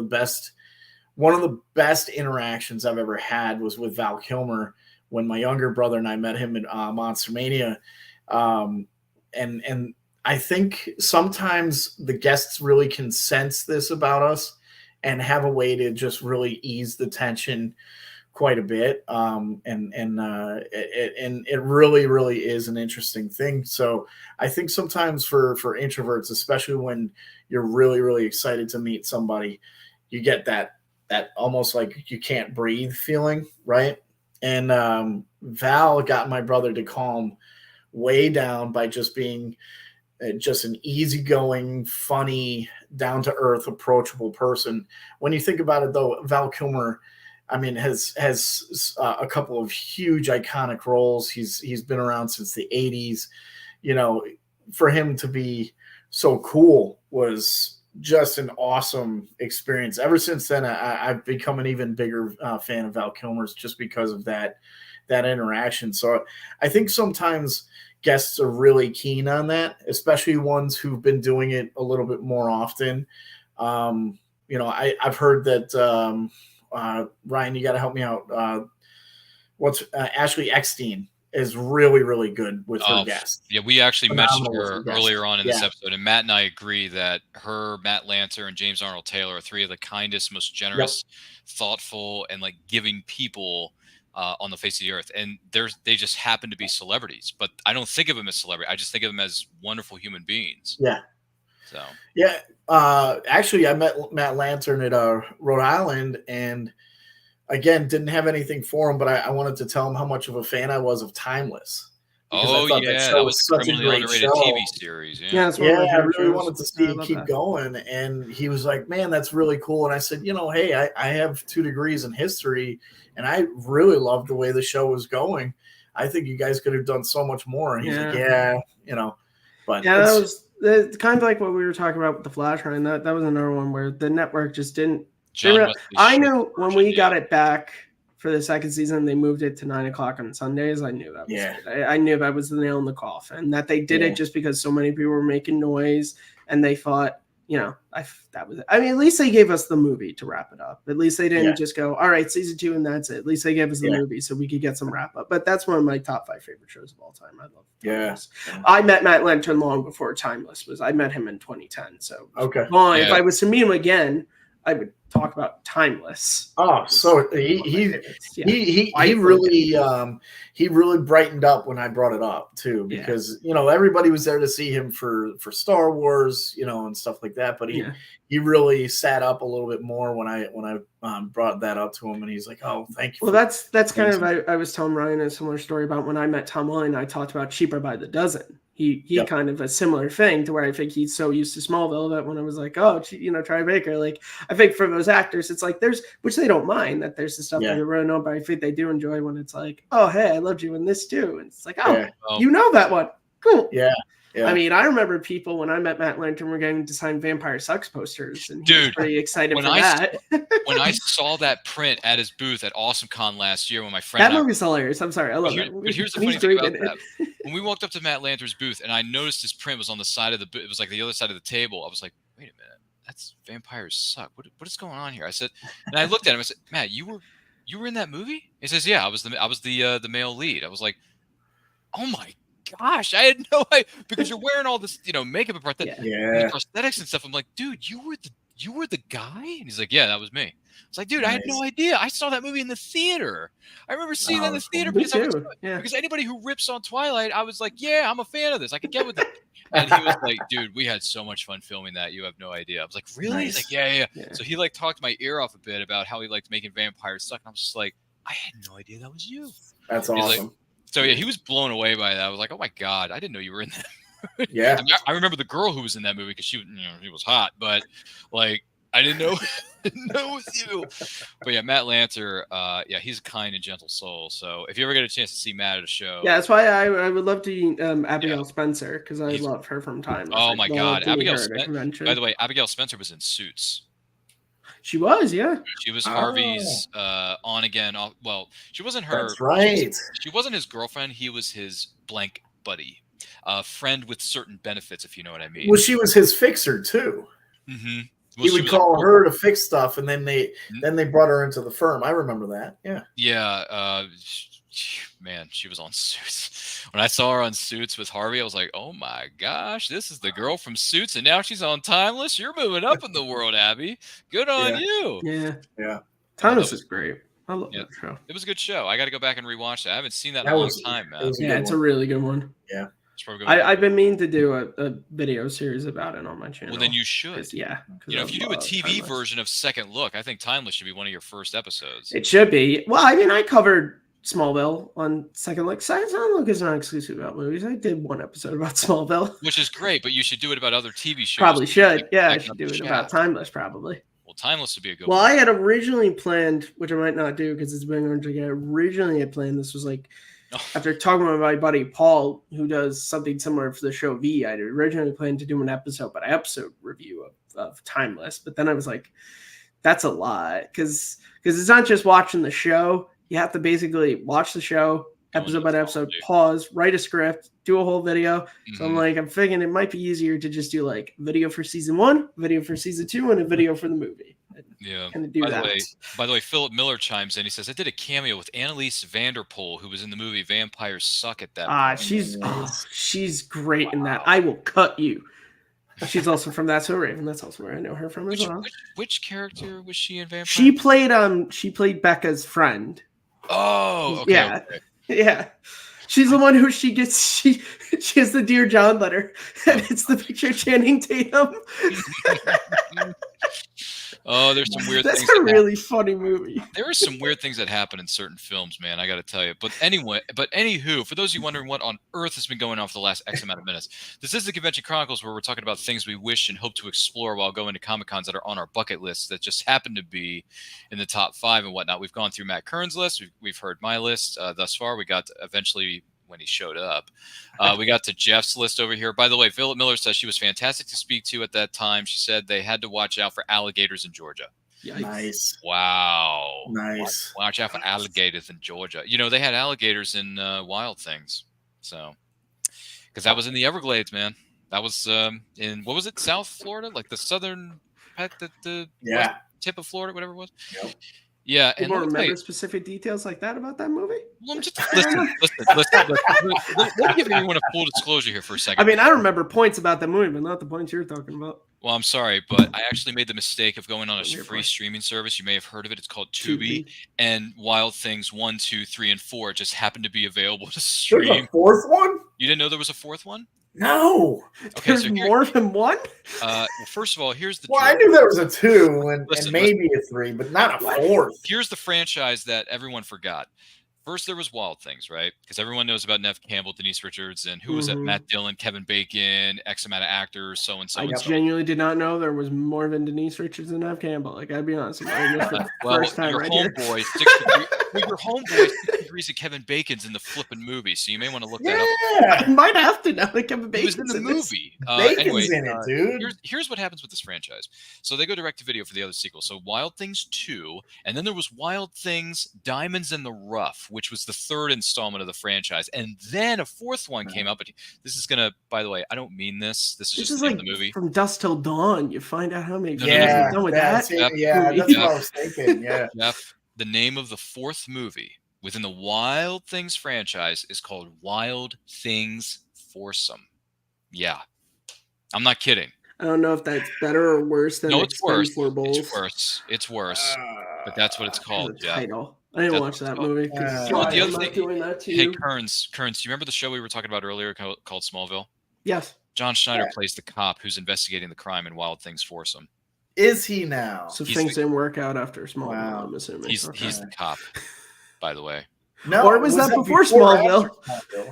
the best interactions I've ever had was with Val Kilmer when my younger brother and I met him at Monster Mania. And I think sometimes the guests really can sense this about us and have a way to just really ease the tension quite a bit. And it really, really is an interesting thing. So I think sometimes for introverts, especially when you're really, really excited to meet somebody, you get that almost like you can't breathe feeling, right? And Val got my brother to calm way down by just being just an easygoing, funny, down-to-earth, approachable person. When you think about it, though, Val Kilmer, I mean, has a couple of huge iconic roles. He's been around since the 80s. For him to be so cool was just an awesome experience. Ever since then, I've become an even bigger fan of Val Kilmer's just because of that interaction. So I think sometimes guests are really keen on that, especially ones who've been doing it a little bit more often. I've heard that Ryan, you got to help me out. What's Ashley Eckstein is really, really good with her guests. Yeah, we actually mentioned Phenomenal her with her guests. earlier on in this episode, and Matt and I agree that her, Matt Lanter, and James Arnold Taylor are three of the kindest, most generous, thoughtful, and like giving people on the face of the earth. And they just happen to be celebrities, but I don't think of them as celebrity. I just think of them as wonderful human beings. Yeah. So yeah, actually, I met Matt Lantern at Rhode Island, and again, didn't have anything for him, but I wanted to tell him how much of a fan I was of Timeless. Oh yeah, that was such a criminally underrated TV series. Yeah, I really wanted to see it keep going, and he was like, "Man, that's really cool." And I said, "Hey, I have 2 degrees in history, and I really loved the way the show was going. I think you guys could have done so much more." And he's like, "Yeah, but that was kind of like what we were talking about with the Flash Run. That was another one where the network just didn't. I knew when we got it back for the second season, they moved it to 9:00 on Sundays. I knew that was it. I knew that was the nail in the coffin. That they did it just because so many people were making noise, and they thought, that was it. I mean, at least they gave us the movie to wrap it up. At least they didn't just go, all right, season 2, and that's it. At least they gave us the movie so we could get some wrap up. But that's one of my top 5 favorite shows of all time. I love Timeless. I met Matt Lantern long before Timeless was. I met him in 2010. So if I was to meet him again, I would talk about Timeless. Oh, so he really brightened up when I brought it up too, because everybody was there to see him for Star Wars, and stuff like that. But he really sat up a little bit more when I brought that up to him, and he's like, "Oh, thank you." Well, that's kind of I was telling Ryan a similar story about when I met Tom Lane. I talked about Cheaper by the Dozen. He kind of a similar thing to where I think he's so used to Smallville that when I was like, oh, Troy Baker, like I think for those actors, it's like which they don't mind that there's the stuff that you're really known, but I think they do enjoy when it's like, oh, hey, I loved you in this too. And it's like, you know that one. Cool. Yeah. I mean, I remember people when I met Matt Lantern were getting to sign Vampire Sucks posters, and he was pretty excited for that. When I saw that print at his booth at AwesomeCon last year, when my friend movie's hilarious. I'm sorry, I love that movie. But here's the funny thing about that: when we walked up to Matt Lantern's booth, and I noticed his print was on the side of it was like the other side of the table. I was like, wait a minute, that's Vampires Suck. What is going on here? I said, and I looked at him. I said, Matt, you were in that movie? He says, yeah, I was the male lead. I was like, oh my gosh, I had no idea, because you're wearing all this, makeup and part that, and prosthetics and stuff. I'm like, dude, you were the guy? And he's like, yeah, that was me. It's like, dude, I had no idea. I saw that movie in the theater. I remember seeing that in the theater because anybody who rips on Twilight, I was like, yeah, I'm a fan of this. I could get with it. And he was like, dude, we had so much fun filming that. You have no idea. I was like, really? Nice. He's like, yeah. So he like talked my ear off a bit about how he liked making Vampires Suck. And I was just like, I had no idea that was you. That's awesome. So he was blown away by that. I was like, "Oh my god, I didn't know you were in that." Yeah, I mean, I remember the girl who was in that movie because she was hot, but like I didn't know it was you. But yeah, Matt Lanter, he's a kind and gentle soul. So if you ever get a chance to see Matt at a show, that's why I would love to meet Abigail Spencer, because I love her from Timeless. Oh my god, Abigail Spencer! By the way, Abigail Spencer was in Suits. She was, She was Harvey's on again. Well, she wasn't her. That's right. She wasn't his girlfriend. He was his blank buddy, friend with certain benefits, if you know what I mean. Well, she was his fixer too. Mm-hmm. He would call her to fix stuff, and then they brought her into the firm. I remember that. Yeah. Yeah. Man, she was on Suits. When I saw her on Suits with Harvey, I was like, oh my gosh, this is the girl from Suits, and now she's on Timeless. You're moving up in the world, Abby. Good on you. Yeah. Timeless is great. I love that show. It was a good show. I got to go back and rewatch that. I haven't seen that in a long time, man. It's a really good one. Yeah. I've been meaning to do a video series about it on my channel. Well, then you should. If you do a TV version of Second Look, I think Timeless should be one of your first episodes. It should be. Well, I mean, I covered Smallville on Second Look. Second Look is not exclusive about movies. I did one episode about Smallville, which is great, but you should do it about other TV shows. Probably should. I should do it about Timeless, probably. Well, Timeless would be a good one. Well, I had originally planned, which I might not do because it's been going to get. Originally, I planned this was like after talking with my buddy Paul, who does something similar for the show V. I originally planned to do an episode review of Timeless, but then I was like, that's a lot because it's not just watching the show. You have to basically watch the show episode by episode, pause, write a script, do a whole video. Mm-hmm. So I'm thinking it might be easier to just do like video for season 1, video for season 2, and a video for the movie. Yeah. Gonna do that. By the way, Philip Miller chimes in. He says, "I did a cameo with Annalise Vanderpool, who was in the movie Vampires Suck at that point." She's great in that. I will cut you. She's also from That's So Raven. That's also where I know her from as well. Which character was she in Vampires? She played Becca's friend. Oh, okay. Yeah. Okay. Yeah. She's the one who she has the Dear John letter, and it's the picture of Channing Tatum. Oh, there's some weird That's things. That's a really funny movie. There are some weird things that happen in certain films, man. I got to tell you. But anywho, for those of you wondering what on earth has been going on for the last X amount of minutes, this is the Convention Chronicles, where we're talking about things we wish and hope to explore while going to Comic-Cons that are on our bucket lists that just happen to be in the top 5 and whatnot. We've gone through Matt Kern's list. We've heard my list thus far. We got eventually when he showed up. We got to Jeff's list over here. By the way, Philip Miller says she was fantastic to speak to at that time. She said they had to watch out for alligators in Georgia. Yikes. Nice. Wow. Nice. Watch out for alligators in Georgia. You know, they had alligators in Wild Things. So, because that was in the Everglades, man. That was in, what was it, South Florida? Like the southern the west tip of Florida, whatever it was. Yep. Yeah, You don't remember specific details like that about that movie? Well, listen. Let me give everyone a full disclosure here for a second. I mean, I remember points about that movie, but not the points you're talking about. Well, I'm sorry, but I actually made the mistake of going on a free streaming service. You may have heard of it. It's called Tubi, and Wild Things 1, 2, 3, and 4 just happened to be available to stream. There's a fourth one? You didn't know there was a fourth one? No. Okay, There's more than one? Well, first of all, here's the. Well, I knew there was a 2 and maybe a 3, but not a 4th. Here's the franchise that everyone forgot. First, there was Wild Things, right? Because everyone knows about Nev Campbell, Denise Richards, and who was that? Matt Dillon, Kevin Bacon, X amount of actors, so and so. I genuinely did not know there was more than Denise Richards and Nev Campbell. Like, I'd be honest with you. Well, your homeboy, your homeboy, 6 Degrees of Kevin Bacon's in the flipping movie, so you may want to look that up. I might have to now that Kevin Bacon's He was in the movie. Bacon's in it, dude. Here's what happens with this franchise. So they go direct to video for the other sequel. So Wild Things 2, and then there was Wild Things Diamonds in the Rough, which was the third installment of the franchise, and then a fourth one came out. But this is gonna, by the way, I don't mean this. This is just like the movie. From Dusk Till Dawn. You find out how many. Yeah, done with that's that. that's what I was thinking. Yeah, Jeff, the name of the fourth movie within the Wild Things franchise is called Wild Things Foursome. Yeah, I'm not kidding. I don't know if that's better or worse than it's worse. Expendables. It's worse. But that's what it's called. Yeah. Title. I didn't watch that movie. You know what the other thing? Doing that to you. Hey, Kearns, do you remember the show we were talking about earlier called Smallville? Yes. John Schneider plays the cop who's investigating the crime in Wild Things Foursome. Is he now? So things didn't work out after Smallville, I'm assuming. He's the cop, by the way. No, or was that before Smallville?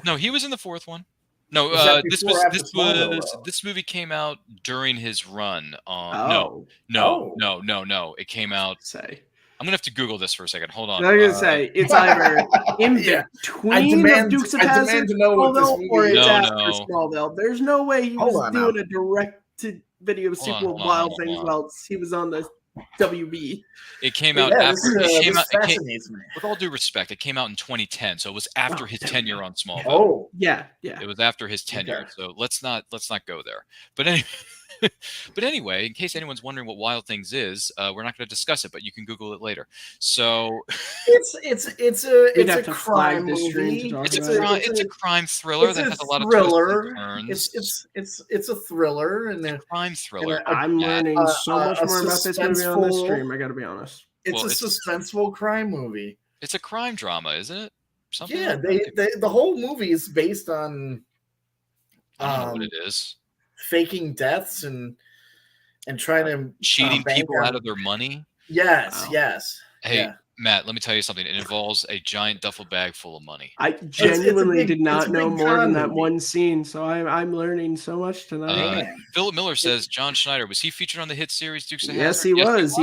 No, he was in the fourth one. No, this movie came out during his run. No. It came out. I'm gonna have to Google this for a second. Hold on. I was gonna say it's either in between Dukes of Hazzard or it's after Smallville. There's no way he was doing a direct-to-video sequel of Wild Things while he was on the WB. It came out after. With all due respect, it came out in 2010, so it was after his tenure on Smallville. Oh, yeah. It was after his tenure, okay. So let's not go there. But anyway, in case anyone's wondering what Wild Things is, we're not going to discuss it, but you can Google it later. So it's a crime movie. It's a crime thriller that has a lot of twists and turns. It's a thriller and a crime thriller. I'm learning so much more about this movie on this stream. I got to be honest. It's a suspenseful crime movie. It's a crime drama, isn't it? Something. Yeah, the whole movie is based on. I don't know what it is. Faking deaths and trying to cheating people out of their money. Yes. Hey, Matt, let me tell you something. It involves a giant duffel bag full of money. I genuinely did not know more than that one scene, so I'm learning so much tonight. Philip Miller says John Schneider, was he featured on the hit series Dukes of Hazzard? Yes, he was.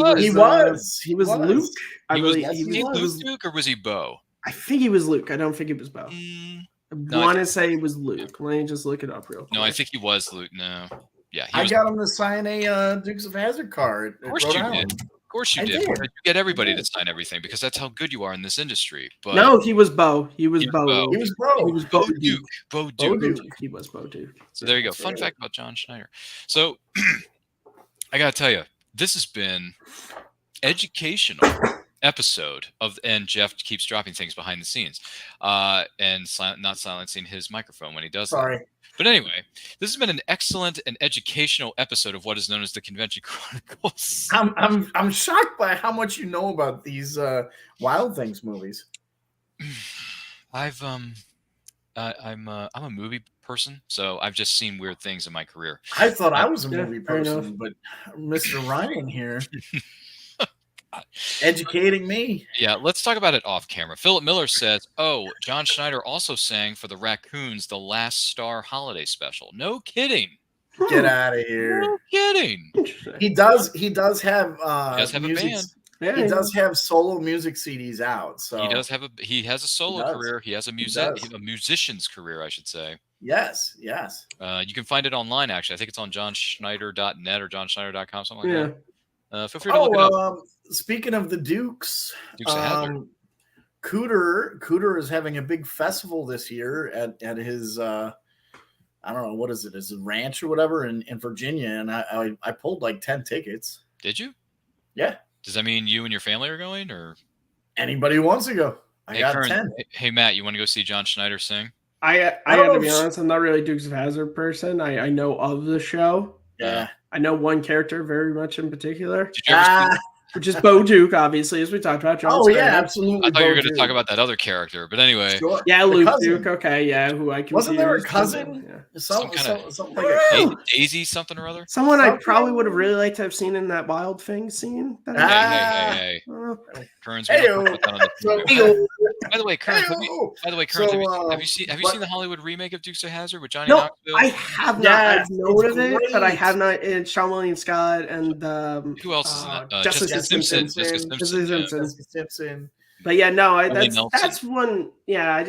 He was Luke. He was Luke, or was he Bo? I think he was Luke. I don't think he was Bo. I want to say it was Luke. Let me just look it up real quick. No, I think he was Luke. No. Yeah. I got him to sign a Dukes of Hazzard card. Of course you did. Of course you did. You get everybody to sign everything because that's how good you are in this industry. But no, he was Bo. He was Bo. He was Bo. He was Bo Duke. Bo Duke. He was Bo Duke. So there you go. Fun fact about John Schneider. So I got to tell you, this has been educational episode of, and Jeff keeps dropping things behind the scenes, and not silencing his microphone when he does Sorry. that. But anyway, this has been an excellent and educational episode of what is known as the Convention Chronicles. I'm shocked by how much you know about these Wild Things movies. I'm a movie person, so I've just seen weird things in my career. I thought I was a Yeah, movie fair person, enough. but Mr. Ryan here educating me. Yeah, let's talk about it off camera. Philip Miller says, "Oh, John Schneider also sang for the Raccoons the Last Star holiday special." No kidding. Get out of here. No kidding. He does have He does have a music. band. Yeah, He does have solo music CDs out. So He has a solo does. career. He has a does. musician's career, I should say. yes. You can find it online, actually. I think it's on johnschneider.net or johnschneider.com, something like Yeah. that. Feel free to look it up. Speaking of the Dukes, Dukes of Hazzard. Cooter is having a big festival this year at his I don't know, what is it? Is it ranch or whatever in Virginia? And I pulled like 10 tickets. Did you? Yeah. Does that mean you and your family are going, or Anybody who wants to go. I got Karen, 10. Hey, Matt, you want to go see John Schneider sing? I don't got know to be if- honest, I'm not really a Dukes of Hazzard person. I know of the show. Yeah. I know one character very much in particular, Did you ever see which is Bo Duke, obviously, as we talked about. John Oh Schneider. yeah, absolutely. I thought you were Bo going to Duke. talk about that other character, but anyway. Sure. Yeah, The Luke cousin. Duke. Okay, yeah, who I confused. Wasn't there a cousin? Yeah. Something like a Daisy something or other? Someone I Something- probably would have really liked to have seen in that Wild Thing scene. That I- Ah. Hey. Uh, Kearns, we don't Heyo. put that on the So- video. By the way, Kearns, Heyo. have you So, seen the Hollywood remake of Dukes of Hazzard with Johnny no, Knoxville? I have not. Yes, I've known it's of it, but I great. have not. It's Sean William Scott and Who else is in that? Jessica Simpson. Jessica Simpson. Jessica Simpson. But yeah, no, Willie Nelson. that's one. Yeah, I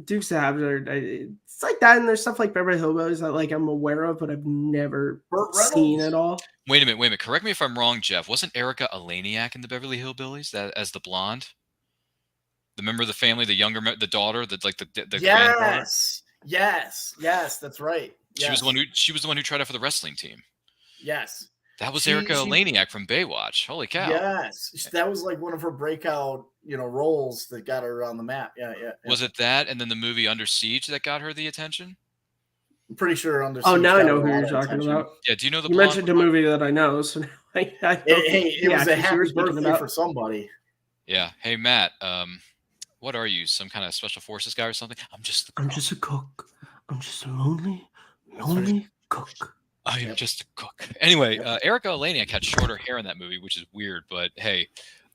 Dukes of Hazzard. It's like that, and there's stuff like Beverly Hillbillies that like I'm aware of, but I've never Burt seen Reynolds. at all. Wait a minute. Correct me if I'm wrong, Jeff. Wasn't Erica Eleniak in the Beverly Hillbillies as the blonde? The member of the family, the younger, the daughter, the granddaughter. Yes, that's right. She was the one who tried out for the wrestling team. Yes. That was She- Erica she- Eleniak from Baywatch. Holy cow! Yes, that was like one of her breakout, roles that got her on the map. Yeah. Was it that, and then the movie Under Siege that got her the attention? I'm pretty sure Under Oh, Siege now I got know a who lot you're of talking attention. about. Yeah. Do you know the? You blonde mentioned a one? movie that I know, so now I know Hey, it was a actress happy you were speaking birthday about. for somebody. Yeah. Hey Matt. What are you? Some kind of special forces guy or something? I'm just I'm just a cook. I'm just a lonely cook. I am just a cook. Anyway, Erica Eleniak had shorter hair in that movie, which is weird, but hey,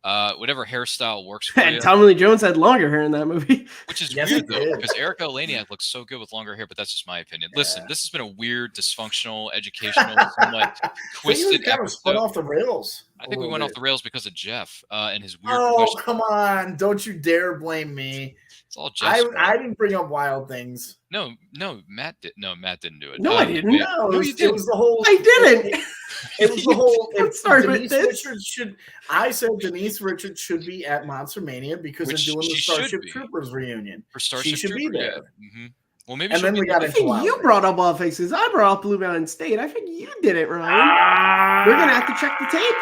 whatever hairstyle works for you. And Tommy Lee Jones had longer hair in that movie. Which is Yes, weird it though, did. because Erica Eleniak looks so good with longer hair, but that's just my opinion. Listen, this has been a weird, dysfunctional, educational, somewhat twisted kind of spun episode. off the rails. I think we went off the rails because of Jeff and his weird Oh, question. come on. Don't you dare blame me. It's all Jeff's fault. I didn't bring up Wild Things. No, Matt did. No, Matt didn't do it. No, I didn't. wait, No, you it did. was the whole. I didn't. It was the whole. Don't If start with Denise this. Richards should. I said Denise Richards should be at Monster Mania because Which they're doing the she should Starship be. Troopers reunion. For Starship should be Trooper, there. yeah. Mhm. Well, maybe. And she'll then be we got there. I think Wild you Things. brought up Wild Faces. I brought up Blue Mountain State. I think you did it, Ryan. Ah! We're gonna have to check the tape.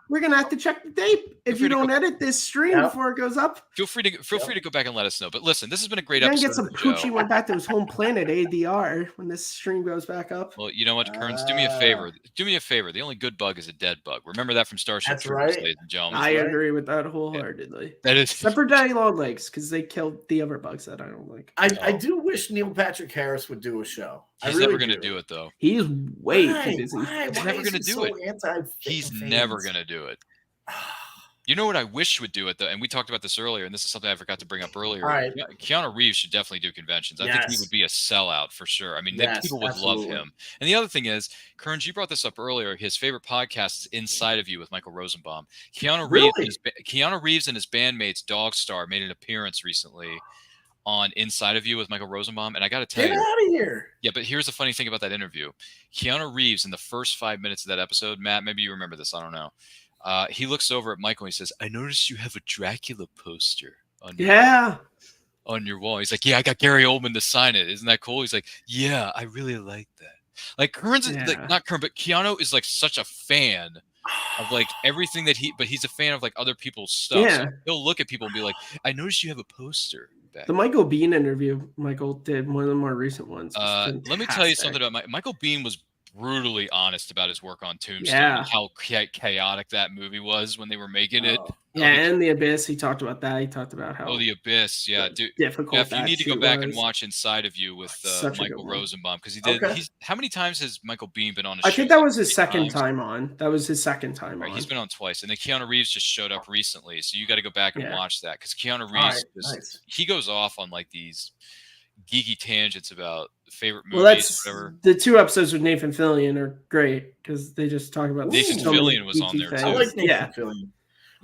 We're gonna have to check the tape if free you to don't go- edit this stream Yep. before it goes up. Feel free to go back and let us know. But listen, this has been a great Then episode. get some of the show. Poochie went back to his home planet ADR when this stream goes back up. Well, you know what, Kearns? Do me a favor. Do me a favor. The only good bug is a dead bug. Remember that from Starship That's Troopers, right. ladies and gentlemen. I right. agree with that wholeheartedly. That is. Except for Daddy Longlegs, because they killed the other bugs that I don't like. I do wish Neil Patrick Harris would do a show. He's never going to do it, though. He's way Why? too busy. Why? He's Why never is gonna he do so it. anti-fans? He's never going to do it. You know what I wish would do it, though? And we talked about this earlier, and this is something I forgot to bring up earlier. All right. Keanu Reeves should definitely do conventions. I think he Yes. would be a sellout for sure. I mean, Yes, people would absolutely. love him. And the other thing is, Kearns, you brought this up earlier. His favorite podcast is Inside of You with Michael Rosenbaum. Keanu Reeves and his bandmates Dog Star made an appearance recently on Inside of You with Michael Rosenbaum. And I got to tell Get you, out of here. yeah, but here's the funny thing about that interview. Keanu Reeves, in the first 5 minutes of that episode, Matt, maybe you remember this, I don't know. He looks over at Michael and he says, I noticed you have a Dracula poster on your wall. He's like, yeah, I got Gary Oldman to sign it. Isn't that cool? He's like, yeah, I really like that. Like Kearns, Yeah. like not Kearns, but Keanu is like such a fan of like everything that but he's a fan of like other people's stuff. Yeah. So he'll look at people and be like, I noticed you have a poster back. The Michael Bean interview Michael did, one of the more recent ones. Let me tell you something about Michael Bean was brutally honest about his work on Tombstone and how chaotic that movie was when they were making it. Yeah, and The Abyss, he talked about that. He talked about how The Abyss, dude. difficult. Jeff, you need to go back and watch Inside of You with Michael Rosenbaum, because he did. Okay. How many times has Michael Bean been on a show? I think that was his second time on. That was his second time on. He's been on twice, and then Keanu Reeves just showed up recently, so you got to go back and watch that, because Keanu Reeves he goes off on like these geeky tangents about favorite movies. Whatever. The 2 episodes with Nathan Fillion are great because they just talk about Nathan Fillion was on there too. I like Nathan Fillion.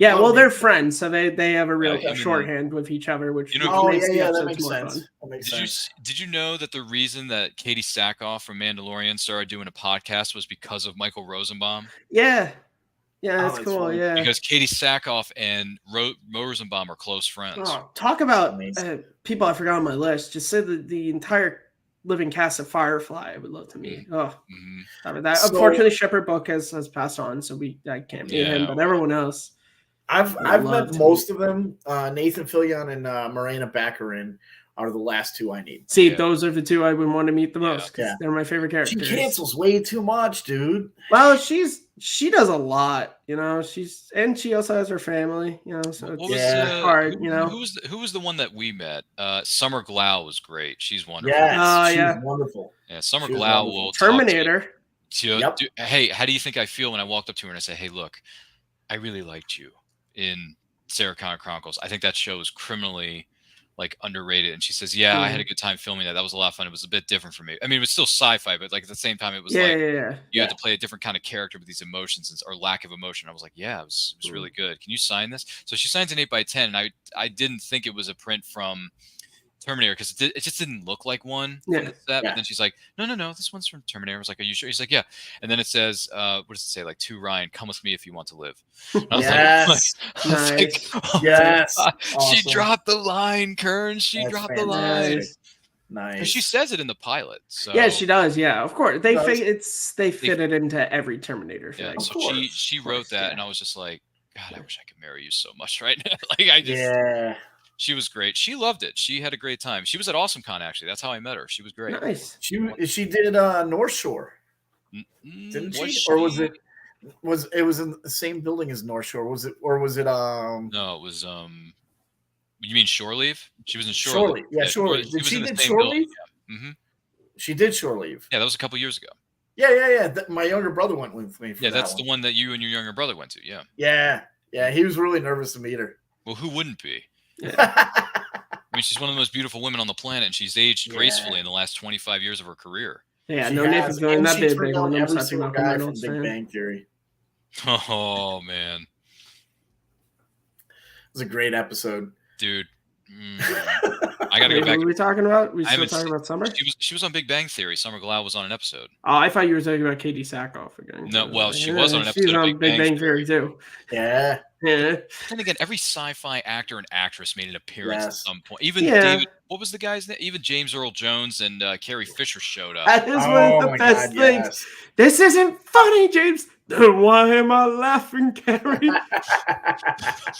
Yeah, well, they're friends, so they have a real shorthand with each other, which that makes sense. That makes sense. Did you know that the reason that Katie Sackhoff from Mandalorian started doing a podcast was because of Michael Rosenbaum? Yeah, that's cool. funny. Yeah, because Katie Sackhoff and Rosenbaum are close friends. Oh, talk about people I forgot on my list. Just say the entire living cast of Firefly. I would love to meet. Unfortunately, Shepard Book has passed on, so I can't meet him. But everyone else. I've met most of them. Nathan Fillion and Morena Baccarin are the last 2 I need. See, those are the 2 I would want to meet the most. Yeah. They're my favorite characters. She cancels way too much, dude. Well, she does a lot, you know. She also has her family, you know. So it's hard, you know. Who was the one that we met? Summer Glau was great. She's wonderful. Yes, she's wonderful. Yeah, Summer Glau will Terminator. Hey, how do you think I feel when I walked up to her and I said, "Hey, look, I really liked you in Sarah Connor Chronicles. I think that show is criminally like underrated." And she says, "Yeah, I had a good time filming that. That was a lot of fun. It was a bit different for me. I mean, it was still sci-fi, but like at the same time, it was you had to play a different kind of character with these emotions or lack of emotion." I was like, "Yeah, it was really good. Can you sign this?" So she signs an 8x10, and I didn't think it was a print from Terminator because it just didn't look like one. But then she's like, no, this one's from Terminator. I was like, "Are you sure?" He's like, "Yeah." And then it says, what does it say? Like, to Ryan, come with me if you want to live. I was Yes. Awesome. She dropped the line, Kern. She dropped the line. Nice. She says it in the pilot. So yeah, she does. Yeah, of course. They fit it into every Terminator film. Yeah, so she wrote that, and I was just like, God, I wish I could marry you so much right now. Like I just She was great. She loved it. She had a great time. She was at AwesomeCon, actually. That's how I met her. She was great. Nice. She did North Shore, didn't she? Or was it in the same building as North Shore? Was it No, it was you mean Shore Leave? She was in Shore Leave. Yeah, Shore Leave. Did she did Shore Leave? Yeah. Mm-hmm. She did Shore Leave. Yeah, that was a couple years ago. Yeah. My younger brother went with me. That's the one that you and your younger brother went to. Yeah. He was really nervous to meet her. Well, who wouldn't be? I mean, she's one of the most beautiful women on the planet, and she's aged gracefully in the last 25 years of her career. Yeah, Nathan Fillion, that big one. Every single guy from Big Bang Theory. Oh man, it was a great episode, dude. I gotta go back. What are we talking about? We still talking about Summer? She was on Big Bang Theory. Summer Glau was on an episode. Oh, I thought you were talking about Katie Sackhoff again. No, well, she was on an episode. She's on Big Bang Theory too. Yeah. Then again, every sci-fi actor and actress made an appearance at some point. Even David, what was the guy's name? Even James Earl Jones and Carrie Fisher showed up. That is one of the best things. Yes. This isn't funny, James. Then why am I laughing, Carrie?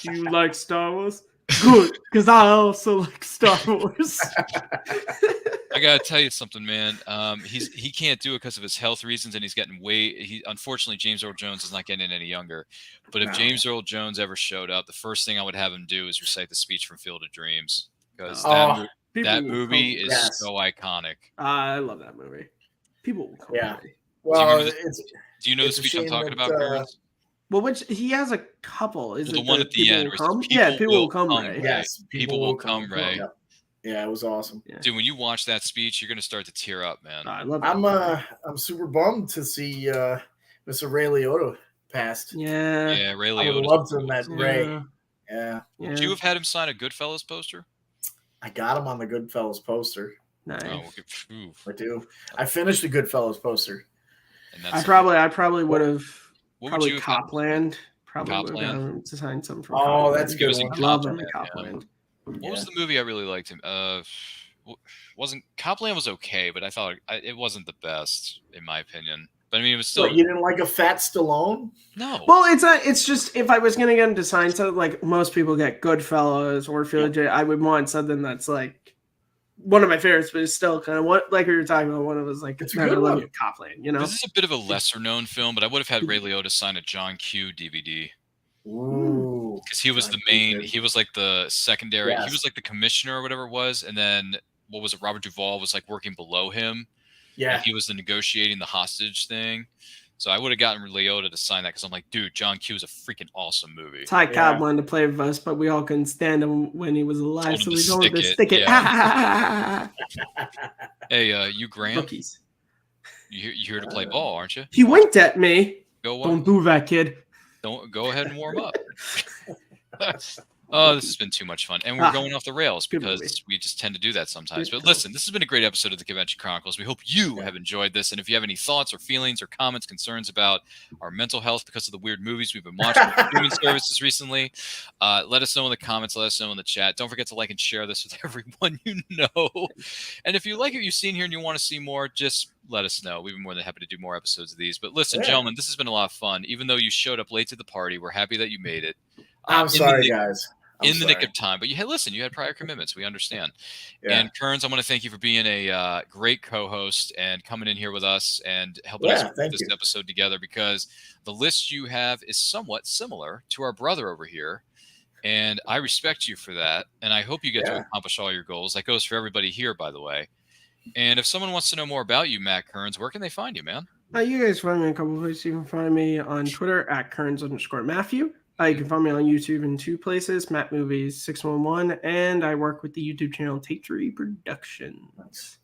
Do you like Star Wars? Good, because I also like Star Wars. I gotta tell you something, man. He can't do it because of his health reasons, and he's getting unfortunately, James Earl Jones is not getting any younger. But if James Earl Jones ever showed up, the first thing I would have him do is recite the speech from Field of Dreams, because that movie is so iconic. I love that movie. People will come. Yeah. Well, do you know the speech I'm talking about, Curtis? Well, which he has a couple. Is the it one at the end? People will come, Ray. Yes, people will come, Ray. Yeah, it was awesome. Yeah. Dude, when you watch that speech, you're gonna start to tear up, man. I love it. I'm super bummed to see Mr. Ray Liotta passed. Yeah, Ray Liotta. I would love to have met Ray. Yeah. Would you have had him sign a Goodfellas poster? I got him on the Goodfellas poster. Nice. I do. I finished the Goodfellas poster. And I probably would have. Probably Copland. Probably would have designed something from Copland. That's good. I love him in Copland. What was the movie I really liked him? Wasn't Copland was okay, but I thought it wasn't the best in my opinion. But I mean, it was still What, you didn't like a fat Stallone? no. Well, it's just if I was gonna get him to sign something, like most people get Goodfellas or Feel J, I would want something that's like one of my favorites, but it's still kind of what like we were talking about. One of us like It's a good Olivia one. Copland, you know. This is a bit of a lesser known film, but I would have had Ray Liotta sign a John Q DVD. Ooh, Because he was John the Q main, did. he was like the secondary, he Yes. was like the commissioner or whatever it was, and then what was it? Robert Duvall was like working below him, Yeah. and he was the negotiating the hostage thing. So I would have gotten Liotta to sign that because I'm like, dude, John Q is a freaking awesome movie. Ty Yeah. Cobb wanted to play with us, but we all couldn't stand him when he was alive, Told him so to we told him to stick stick it, it. Hey, you Grant, Rookies. you here to play ball, aren't you? He winked at me. Go Don't do that, kid. Don't go ahead and warm up. Oh, this has been too much fun. And we're going off the rails good because movie. we just tend to do that sometimes. Good But call. listen, this has been a great episode of the Convention Chronicles. We hope you have enjoyed this. And if you have any thoughts or feelings or comments, concerns about our mental health because of the weird movies we've been watching on streaming services recently, let us know in the comments. Let us know in the chat. Don't forget to like and share this with everyone you know. And if you like what you've seen here and you want to see more, just let us know. We'd be more than happy to do more episodes of these. But listen, gentlemen, this has been a lot of fun. Even though you showed up late to the party, we're happy that you made it. I'm sorry, guys. In the nick of time, but you had you had prior commitments. We understand. Yeah. And Kearns, I want to thank you for being a great co-host and coming in here with us and helping us put this episode together, because the list you have is somewhat similar to our brother over here. And I respect you for that. And I hope you get to accomplish all your goals. That goes for everybody here, by the way. And if someone wants to know more about you, Matt Kearns, where can they find you, man? You guys find me in a couple of places. You can find me on Twitter at Kearns_Matthew. You can find me on YouTube in 2 places, Matt Movies 611, and I work with the YouTube channel Take 3 Productions.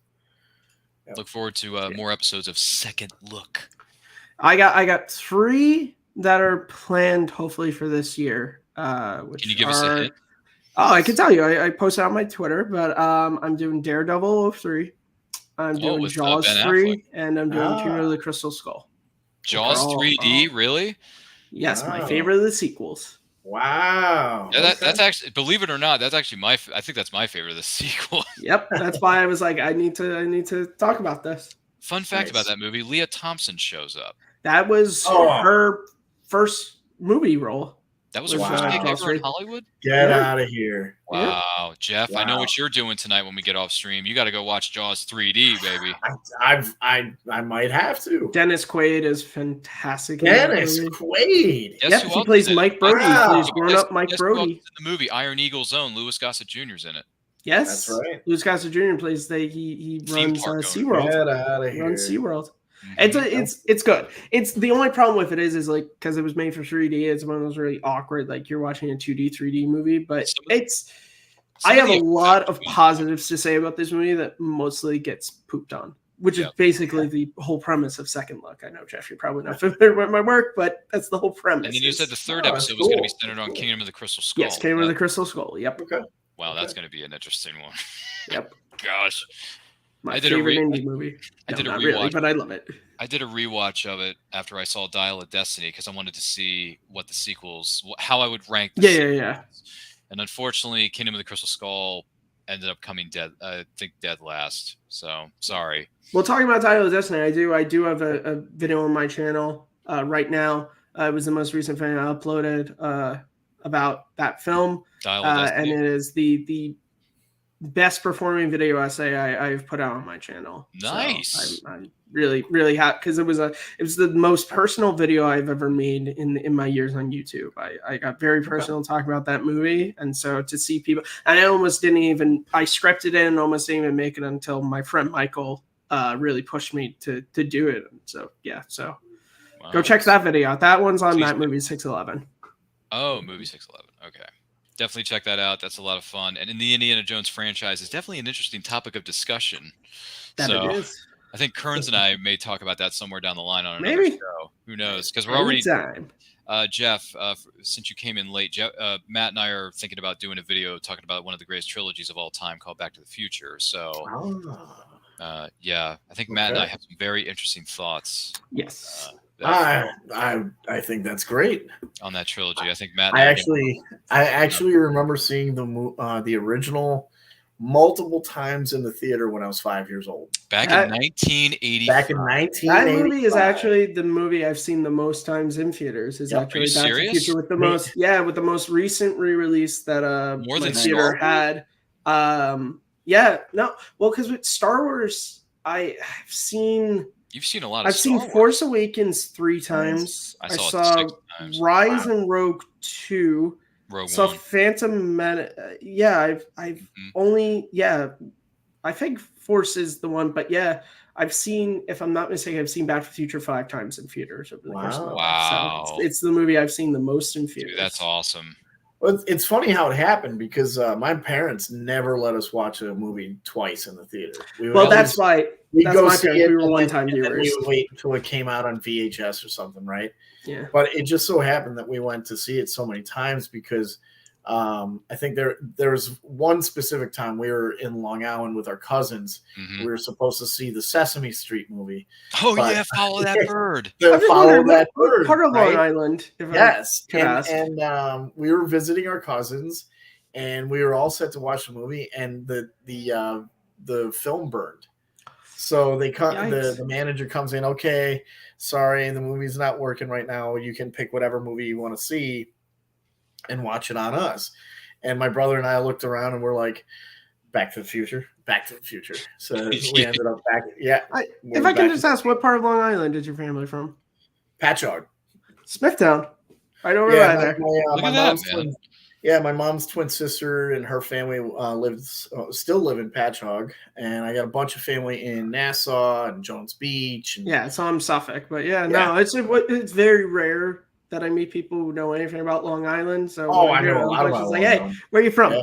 Look forward to more episodes of Second Look. I got 3 that are planned, hopefully, for this year. Which can you give us a hint? Oh, I can tell you. I posted on my Twitter, but I'm doing Daredevil 03. I'm doing Jaws 3, and I'm doing Kingdom of the Crystal Skull. Jaws 3D, really? Yes, my favorite of the sequels. Wow. Yeah, that's actually, believe it or not, that's actually I think that's my favorite of the sequel. Yep, that's why I was like, I need to talk about this. Fun fact about that movie: Leah Thompson shows up. That was her first movie role. That was her first gig ever in Hollywood? Get out of here. Wow. Jeff, I know what you're doing tonight when we get off stream. You got to go watch Jaws 3D, baby. I might have to. Dennis Quaid is fantastic. Dennis Quaid. Yep, he plays Mike Brody. He plays grown-up Mike Brody. In the movie Iron Eagle's own, Louis Gossett Jr. is in it. Yes. That's right. Louis Gossett Jr. plays he runs SeaWorld. Get out of here. Runs SeaWorld. It's good. It's the only problem with it is like because it was made for 3D. It's one of those really awkward, like you're watching a 2D 3D movie. But I have a lot of positives to say about this movie that mostly gets pooped on, which is basically the whole premise of Second Look. I know, Jeff, you're probably not familiar with my work, but that's the whole premise. And then you said the third episode was going to be centered on Kingdom of the Crystal Skull. Yes, Kingdom of the Crystal Skull. Yep. Okay. Wow, that's going to be an interesting one. Yep. Gosh. My favorite indie movie. I did a rewatch, really, but I love it. I did a rewatch of it after I saw Dial of Destiny because I wanted to see what the sequels, how I would rank. Yeah. And unfortunately, Kingdom of the Crystal Skull ended up coming dead. I think dead last. So sorry. Well, talking about Dial of Destiny, I do have a video on my channel right now. It was the most recent thing I uploaded about that film, and it is the best performing video essay I've put out on my channel. Nice. So I'm really happy because it was the most personal video I've ever made in my years on YouTube. I got very personal talking about that movie, and so to see people, and I almost didn't even, I scripted it and almost didn't even make it until my friend Michael really pushed me to do it. So wow. Go check that video out. That one's on That Movie 611. Oh, Movie 611. Okay. Definitely check that out. That's a lot of fun. And in the Indiana Jones franchise is definitely an interesting topic of discussion. That it is. I think Kearns and I may talk about that somewhere down the line on another show. Who knows? Because we're already Jeff, since you came in late, Matt and I are thinking about doing a video talking about one of the greatest trilogies of all time called Back to the Future. So, I think Matt and I have some very interesting thoughts. Yes. I think that's great on that trilogy. I think Matt. I actually remember seeing the original multiple times in the theater when I was 5 years old. Back That- in 1980. Back in That 1985. movie is actually the movie I've seen the most times in theaters. Is Yep. actually Are you Back to the serious? Future with the Me- most, with the most recent re-release that More my than theater Star had. Because with Star Wars, I've seen You've seen a lot of Star Wars. Force Awakens 3 times. I I saw it saw 6 times. Rise and Rogue 2. Rogue So One. Phantom Menace, I've only I think Force is the one, but I've seen, if I'm not mistaken, I've seen Back to the Future 5 times in theaters over the course of my life. Wow. So it's the movie I've seen the most in theaters. Dude, that's awesome. Well, it's funny how it happened because my parents never let us watch a movie twice in the theater. Well, that's why. We'd That's go my see parents. it, We were and one-time then we viewers. would wait until it came out on VHS or something, right? Yeah. But it just so happened that we went to see it so many times because I think there was one specific time we were in Long Island with our cousins. Mhm. We were supposed to see the Sesame Street movie. Oh, But- yeah, Follow That Bird. To I've been follow wondering that what bird, part of Long right? Island. If I Yes, could ask. and we were visiting our cousins, and we were all set to watch the movie, and the film burned. So Yikes. the manager comes in. Okay, sorry, the movie's not working right now. You can pick whatever movie you want to see, and watch it on us. And my brother and I looked around, and we're like, "Back to the Future, Back to the Future." So we ended up back. Yeah, we're If I can back just to ask, what part of Long Island did your family from? Patchogue. Smithtown. Right over Yeah, there. Look my at that, mom's man. twin. Yeah, my mom's twin sister and her family still live in Patchogue, and I got a bunch of family in Nassau and Jones Beach. And, Yeah, so I'm Suffolk, but Yeah. no, it's very rare that I meet people who know anything about Long Island. So Oh, when I know you're a lot it's about like, Long hey, Island. where are you from? Yeah.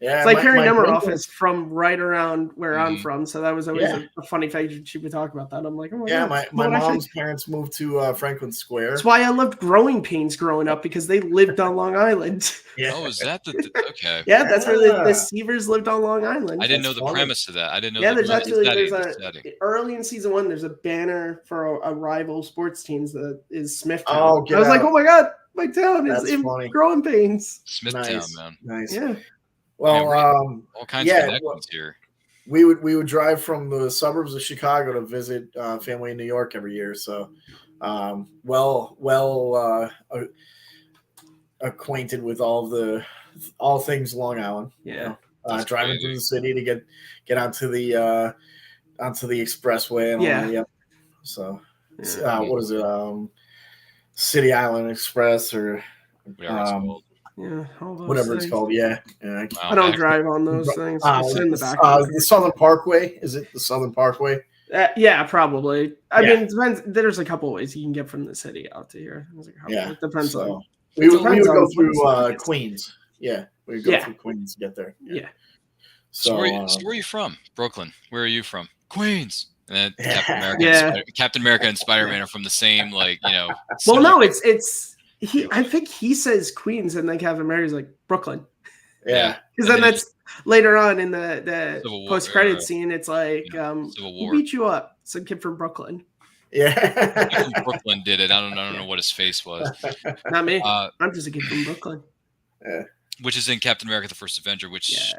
Yeah, It's like Carrie my Nummeroff grandpa- is from right around where I'm Mhm. from, so that was always Yeah. a funny fact. She would talk about that. I'm like, oh my Yeah, god. my what I think. mom's parents moved to Franklin Square. That's why I loved Growing Pains growing up, because they lived on Long Island. Yeah. Oh, is that the okay? Yeah, that's where the Yeah. Seavers lived on Long Island. I didn't know That's the funny. premise of that. I didn't know. Yeah, the there's premise, actually the there's setting. early in season 1. There's a banner for a rival sports teams that is Smithtown. Oh, get I was like, out. oh my god, my town is That's in funny. Growing Pains. Smithtown, Nice, man. nice. Yeah, Well, All kinds yeah, of connections here. we would drive from the suburbs of Chicago to visit family in New York every year. So, acquainted with all things Long Island. yeah. You know, That's driving crazy. through the city to get onto the expressway and all Yeah. that. Yep. So, Yeah. what is it? City Island Express or Whatever it's called. Yeah, all those whatever it's things. called. Yeah. Wow, I don't back- drive on those things. It's in the back. of the Southern Parkway. Is it the Southern Parkway? Yeah, probably. I Yeah. mean, it depends. There's a couple ways you can get from the city out to here. There's a couple. Yeah. It depends So, on. we would depends go on through what it's- Queens. Yeah. We would go Yeah. through Queens to get there. Yeah. So, So, where are you from? Brooklyn. Where are you from? Queens. And then Captain America, Yeah. Captain America and Spider-Man are from the same, like, Well, similar- no, it's he. I think he says Queens, and then Kevin Mary's like Brooklyn. yeah. Because then that's later on in the Civil War, post credit scene. It's like, Civil who War. beat you up? Some kid from Brooklyn. Yeah. Kid from Brooklyn did it. I don't know what his face was. Not me. Uh, I'm just a kid from Brooklyn. which is in Captain America: The First Avenger. Which Yes.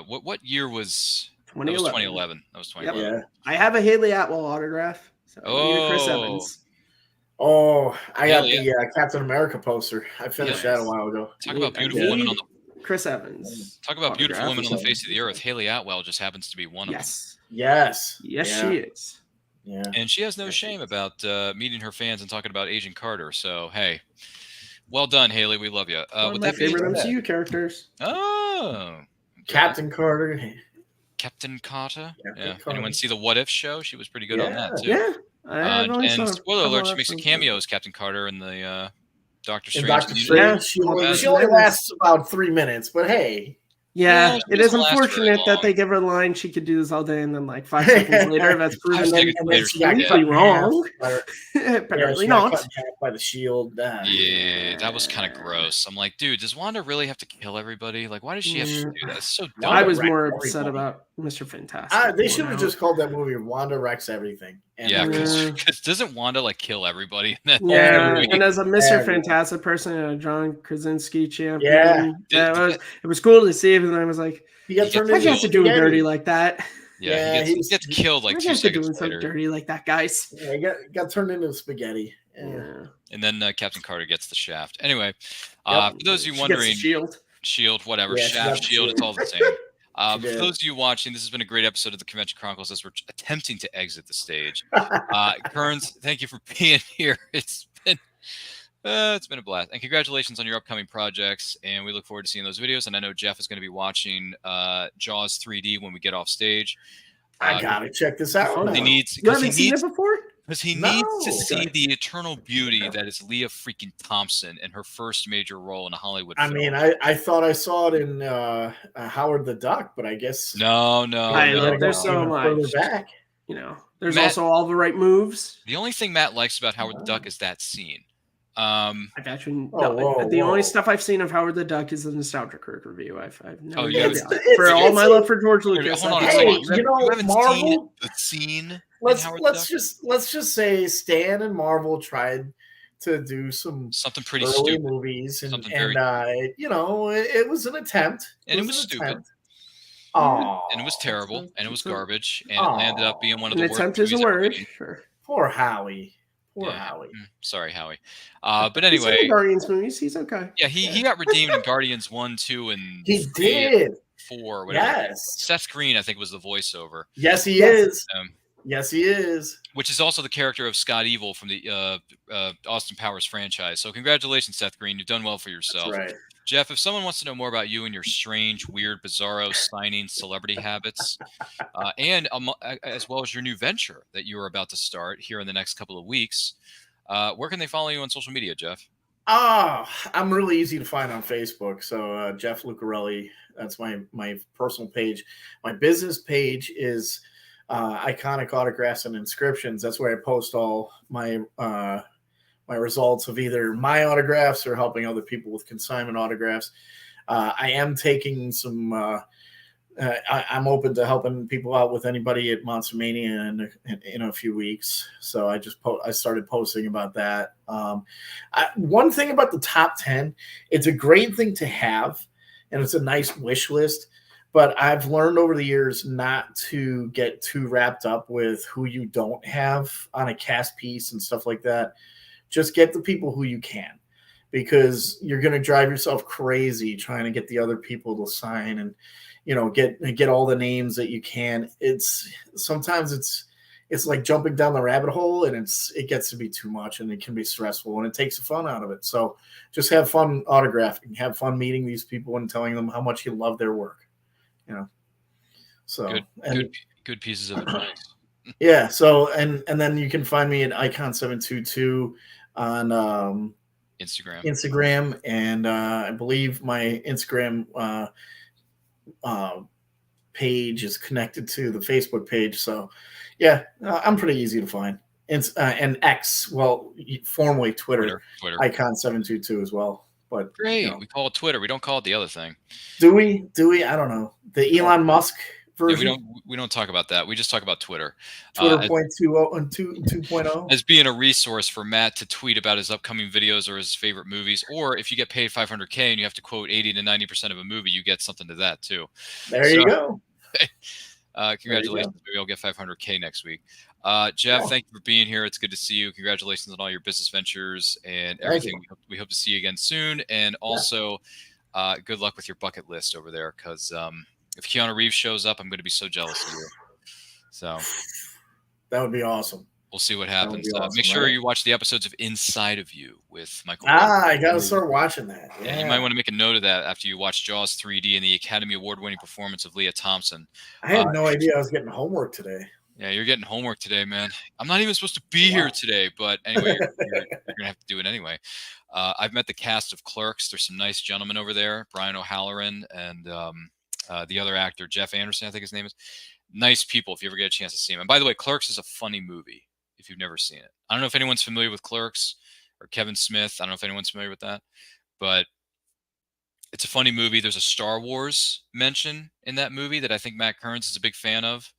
what year was? That was 2011. 2011. That was 2011. Yeah. I have a Haley Atwell autograph. So you're Chris Oh. Evans. Oh, I got Hell the Captain America poster. I finished that a while ago. Talk about I beautiful need women on the Chris Evans. talk about beautiful autograph women or on the face of the earth. Haley Atwell just happens to be one of them. Yes. Yes. Yes, Yeah. she is. Yeah. And she has no shame about meeting her fans and talking about Agent Carter. So, hey, well done, Haley. We love you. One of With my that being favorite said- MCU characters. oh, okay. Captain Carter. Captain Carter. Captain Yeah. Carter. Anyone see the What If show? She was pretty good on that too. Yeah. I've only saw And a spoiler couple alert: she makes a episodes. cameo as Captain Carter in the Doctor And Strange. Doctor movie. Strange. Yeah. She only lasts about 3 minutes, but hey. Yeah, Yeah, she it is doesn't last very unfortunate that long. they give her a line. She could do this all day, and then like 5 seconds later, that's proven Five that seconds And later, then she she got did. cut in wrong. half by- Apparently she got not. cut in half by the shield. Yeah, that was kind of gross. I'm like, dude, does Wanda really have to kill everybody? Like, why does she have to Yeah. do that? It's so dumb. I was Wrecked more everybody. upset about Mr. Fantastic. They going should have out. just called that movie Wanda Wrecks Everything. And Yeah, Yeah. because doesn't Wanda like kill everybody in that whole Yeah, movie? and as a Mr. Everyone. Fantastic person and a John Krasinski champion, Yeah. it was cool to see. And I was like, He got He turned gets why'd you into have to do him dirty spaghetti. like that? Yeah, Yeah, he gets killed like Why'd 2 you have to do seconds him so later. dirty like that, guys? Yeah, he got turned into spaghetti. Yeah. And then Captain Carter gets the shaft. Anyway, Yep. for those of you She gets the wondering, shield. shield, whatever, Yeah, she got shaft, the shield, shield. it's all the same. She For did. those of you watching, this has been a great episode of the Convention Chronicles as we're attempting to exit the stage. Kearns, thank you for being here. It's been a blast. And congratulations on your upcoming projects. And we look forward to seeing those videos. And I know Jeff is going to be watching Jaws 3D when we get off stage. I gotta check this out. Oh, now. You haven't seen it before? Because he No. needs to see the eternal beauty that is Leah freaking Thompson in her first major role in a Hollywood I film. mean, I thought I saw it in Howard the Duck, but I guess No. There's so even much. further back. There's Matt- also all the right moves. The only thing Matt likes about Howard the Duck is that scene. I've actually whoa, the whoa. only stuff I've seen of Howard the Duck is the Nostalgia Critic review. I've never you done haven't- it. For all my love for George Lucas. Hold on a I've second. watched it. You know, you haven't Marvel- seen the scene. Let's in Howard the Duck? just say Stan and Marvel tried to do some Something pretty early stupid. movies, and Something and very- it was an attempt, And it was an stupid. attempt. Oh, And it was terrible, and it was garbage, and Aw. it landed up being one of An the worst attempt is a movies ever word. made. Sure. Poor Howie. Poor Yeah. Howie. Sorry, Howie. But He's in anyway, the Guardians movies. He's okay. yeah, he got redeemed in Guardians 1, 2, and He 3, did. 4, whatever. Yes. Seth Green, I think, was the voiceover. Yes, he Yes. is. Um, Yes, he is. which is also the character of Scott Evil from the Austin Powers franchise. So congratulations, Seth Green. You've done well for yourself. That's right. Jeff, if someone wants to know more about you and your strange, weird, bizarro signing celebrity habits, and as well as your new venture that you are about to start here in the next couple of weeks, where can they follow you on social media, Jeff? I'm really easy to find on Facebook. So Jeff Lucarelli, that's my personal page. My business page is Iconic Autographs and Inscriptions. That's where I post all my my results of either my autographs or helping other people with consignment autographs. I am taking some. I'm open to helping people out with anybody at Monster Mania in a few weeks. So I started posting about that. One thing about the top 10, it's a great thing to have, and it's a nice wish list. But I've learned over the years not to get too wrapped up with who you don't have on a cast piece and stuff like that. Just get the people who you can, because you're going to drive yourself crazy trying to get the other people to sign and, get all the names that you can. Sometimes it's like jumping down the rabbit hole, and it gets to be too much, and it can be stressful, and it takes the fun out of it. So just have fun autographing, have fun meeting these people and telling them how much you love their work. So good pieces of advice. Yeah. So and then you can find me at Icon722 on Instagram, and I believe my Instagram page is connected to the Facebook page. So yeah, I'm pretty easy to find. And X, well, formerly Twitter. Icon722 as well. But great, we call it Twitter. We don't call it the other thing. Do we? I don't know. The Elon Musk version. Yeah, we don't talk about that. We just talk about Twitter. Twitter 0.20 and 2.0. As being a resource for Matt to tweet about his upcoming videos or his favorite movies, or if you get paid $500K and you have to quote 80 to 90% of a movie, you get something to that too. There you go. Congratulations. Maybe I'll get $500K next week. Jeff, thank you for being here. It's good to see you. Congratulations on all your business ventures and everything. We hope to see you again soon. And also, good luck with your bucket list over there, because if Keanu Reeves shows up, I'm going to be so jealous of you. So that would be awesome. We'll see what happens. Awesome, make sure you watch the episodes of Inside of You with Michael. I got to start watching that. Yeah, you might want to make a note of that after you watch Jaws 3D and the Academy Award-winning performance of Leah Thompson. I had no idea I was getting homework today. Yeah, you're getting homework today, man. I'm not even supposed to be here today, but anyway, you're going to have to do it anyway. I've met the cast of Clerks. There's some nice gentlemen over there, Brian O'Halloran and the other actor, Jeff Anderson, I think his name is. Nice people if you ever get a chance to see them. And by the way, Clerks is a funny movie if you've never seen it. I don't know if anyone's familiar with Clerks or Kevin Smith. I don't know if anyone's familiar with that, but it's a funny movie. There's a Star Wars mention in that movie that I think Matt Kearns is a big fan of.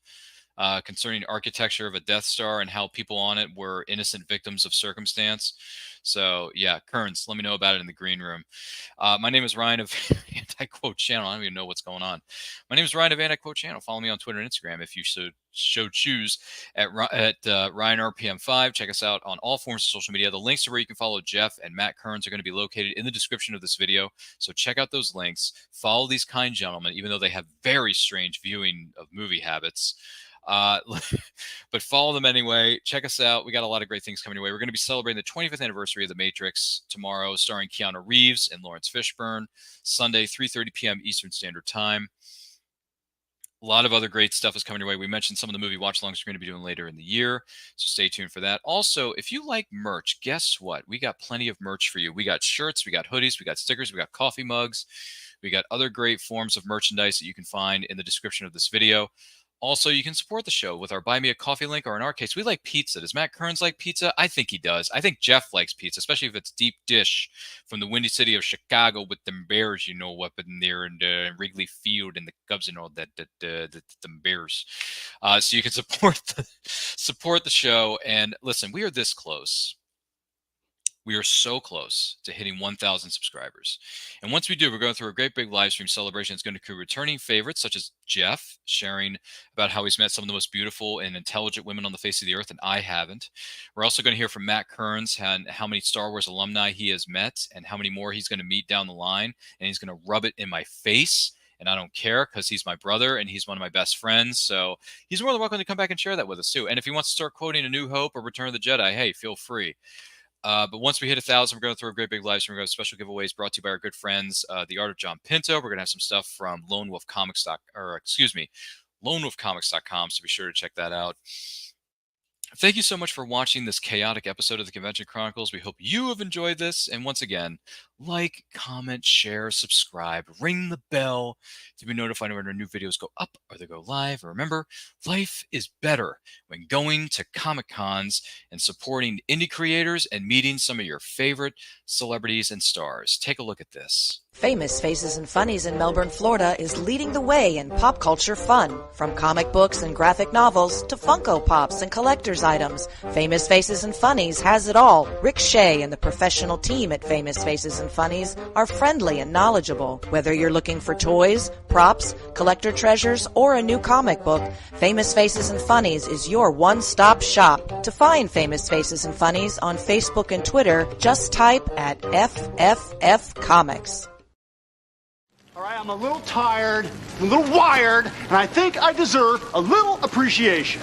concerning architecture of a Death Star and how people on it were innocent victims of circumstance. So yeah, Kearns, let me know about it in the green room. My name is Ryan of Anti-Quote Channel. I don't even know what's going on. My name is Ryan of Anti-Quote Channel. Follow me on Twitter and Instagram if you so choose at RyanRPM5. Check us out on all forms of social media. The links to where you can follow Jeff and Matt Kearns are going to be located in the description of this video. So check out those links. Follow these kind gentlemen, even though they have very strange viewing of movie habits. But follow them anyway. Check us out. We got a lot of great things coming your way. We're going to be celebrating the 25th anniversary of The Matrix tomorrow, starring Keanu Reeves and Lawrence Fishburne. Sunday, 3:30 p.m. Eastern Standard Time. A lot of other great stuff is coming your way. We mentioned some of the movie watch-alongs we're going to be doing later in the year, so stay tuned for that. Also, if you like merch, guess what? We got plenty of merch for you. We got shirts, we got hoodies, we got stickers, we got coffee mugs. We got other great forms of merchandise that you can find in the description of this video. Also, you can support the show with our Buy Me a Coffee link, or in our case, we like pizza. Does Matt Kearns like pizza? I think he does. I think Jeff likes pizza, especially if it's deep dish from the windy city of Chicago with them Bears, up in there in Wrigley Field and the Cubs and all that, them Bears. So you can support the show. And listen, we are this close. We are so close to hitting 1,000 subscribers. And once we do, we're going through a great big live stream celebration. It's going to include returning favorites such as Jeff sharing about how he's met some of the most beautiful and intelligent women on the face of the earth, and I haven't. We're also going to hear from Matt Kearns and how many Star Wars alumni he has met and how many more he's going to meet down the line. And he's going to rub it in my face. And I don't care because he's my brother and he's one of my best friends. So he's more than welcome to come back and share that with us too. And if he wants to start quoting A New Hope or Return of the Jedi, hey, feel free. But once we hit 1,000, we're going through a great big live stream. We're going to have special giveaways brought to you by our good friends, The Art of John Pinto. We're going to have some stuff from LoneWolfComics.com. So be sure to check that out. Thank you so much for watching this chaotic episode of the Convention Chronicles. We hope you have enjoyed this. And once again, like, comment, share, subscribe, ring the bell to be notified when our new videos go up or they go live. And remember, life is better when going to Comic-Cons and supporting indie creators and meeting some of your favorite celebrities and stars. Take a look at this. Famous Faces and Funnies in Melbourne, Florida is leading the way in pop culture fun. From comic books and graphic novels to Funko Pops and collector's items, Famous Faces and Funnies has it all. Rick Shea and the professional team at Famous Faces and Funnies are friendly and knowledgeable. Whether you're looking for toys, props, collector treasures, or a new comic book, Famous Faces and Funnies is your one-stop shop. To find Famous Faces and Funnies on Facebook and Twitter, just type at FFF Comics. All right, I'm a little tired, a little wired, and I think I deserve a little appreciation.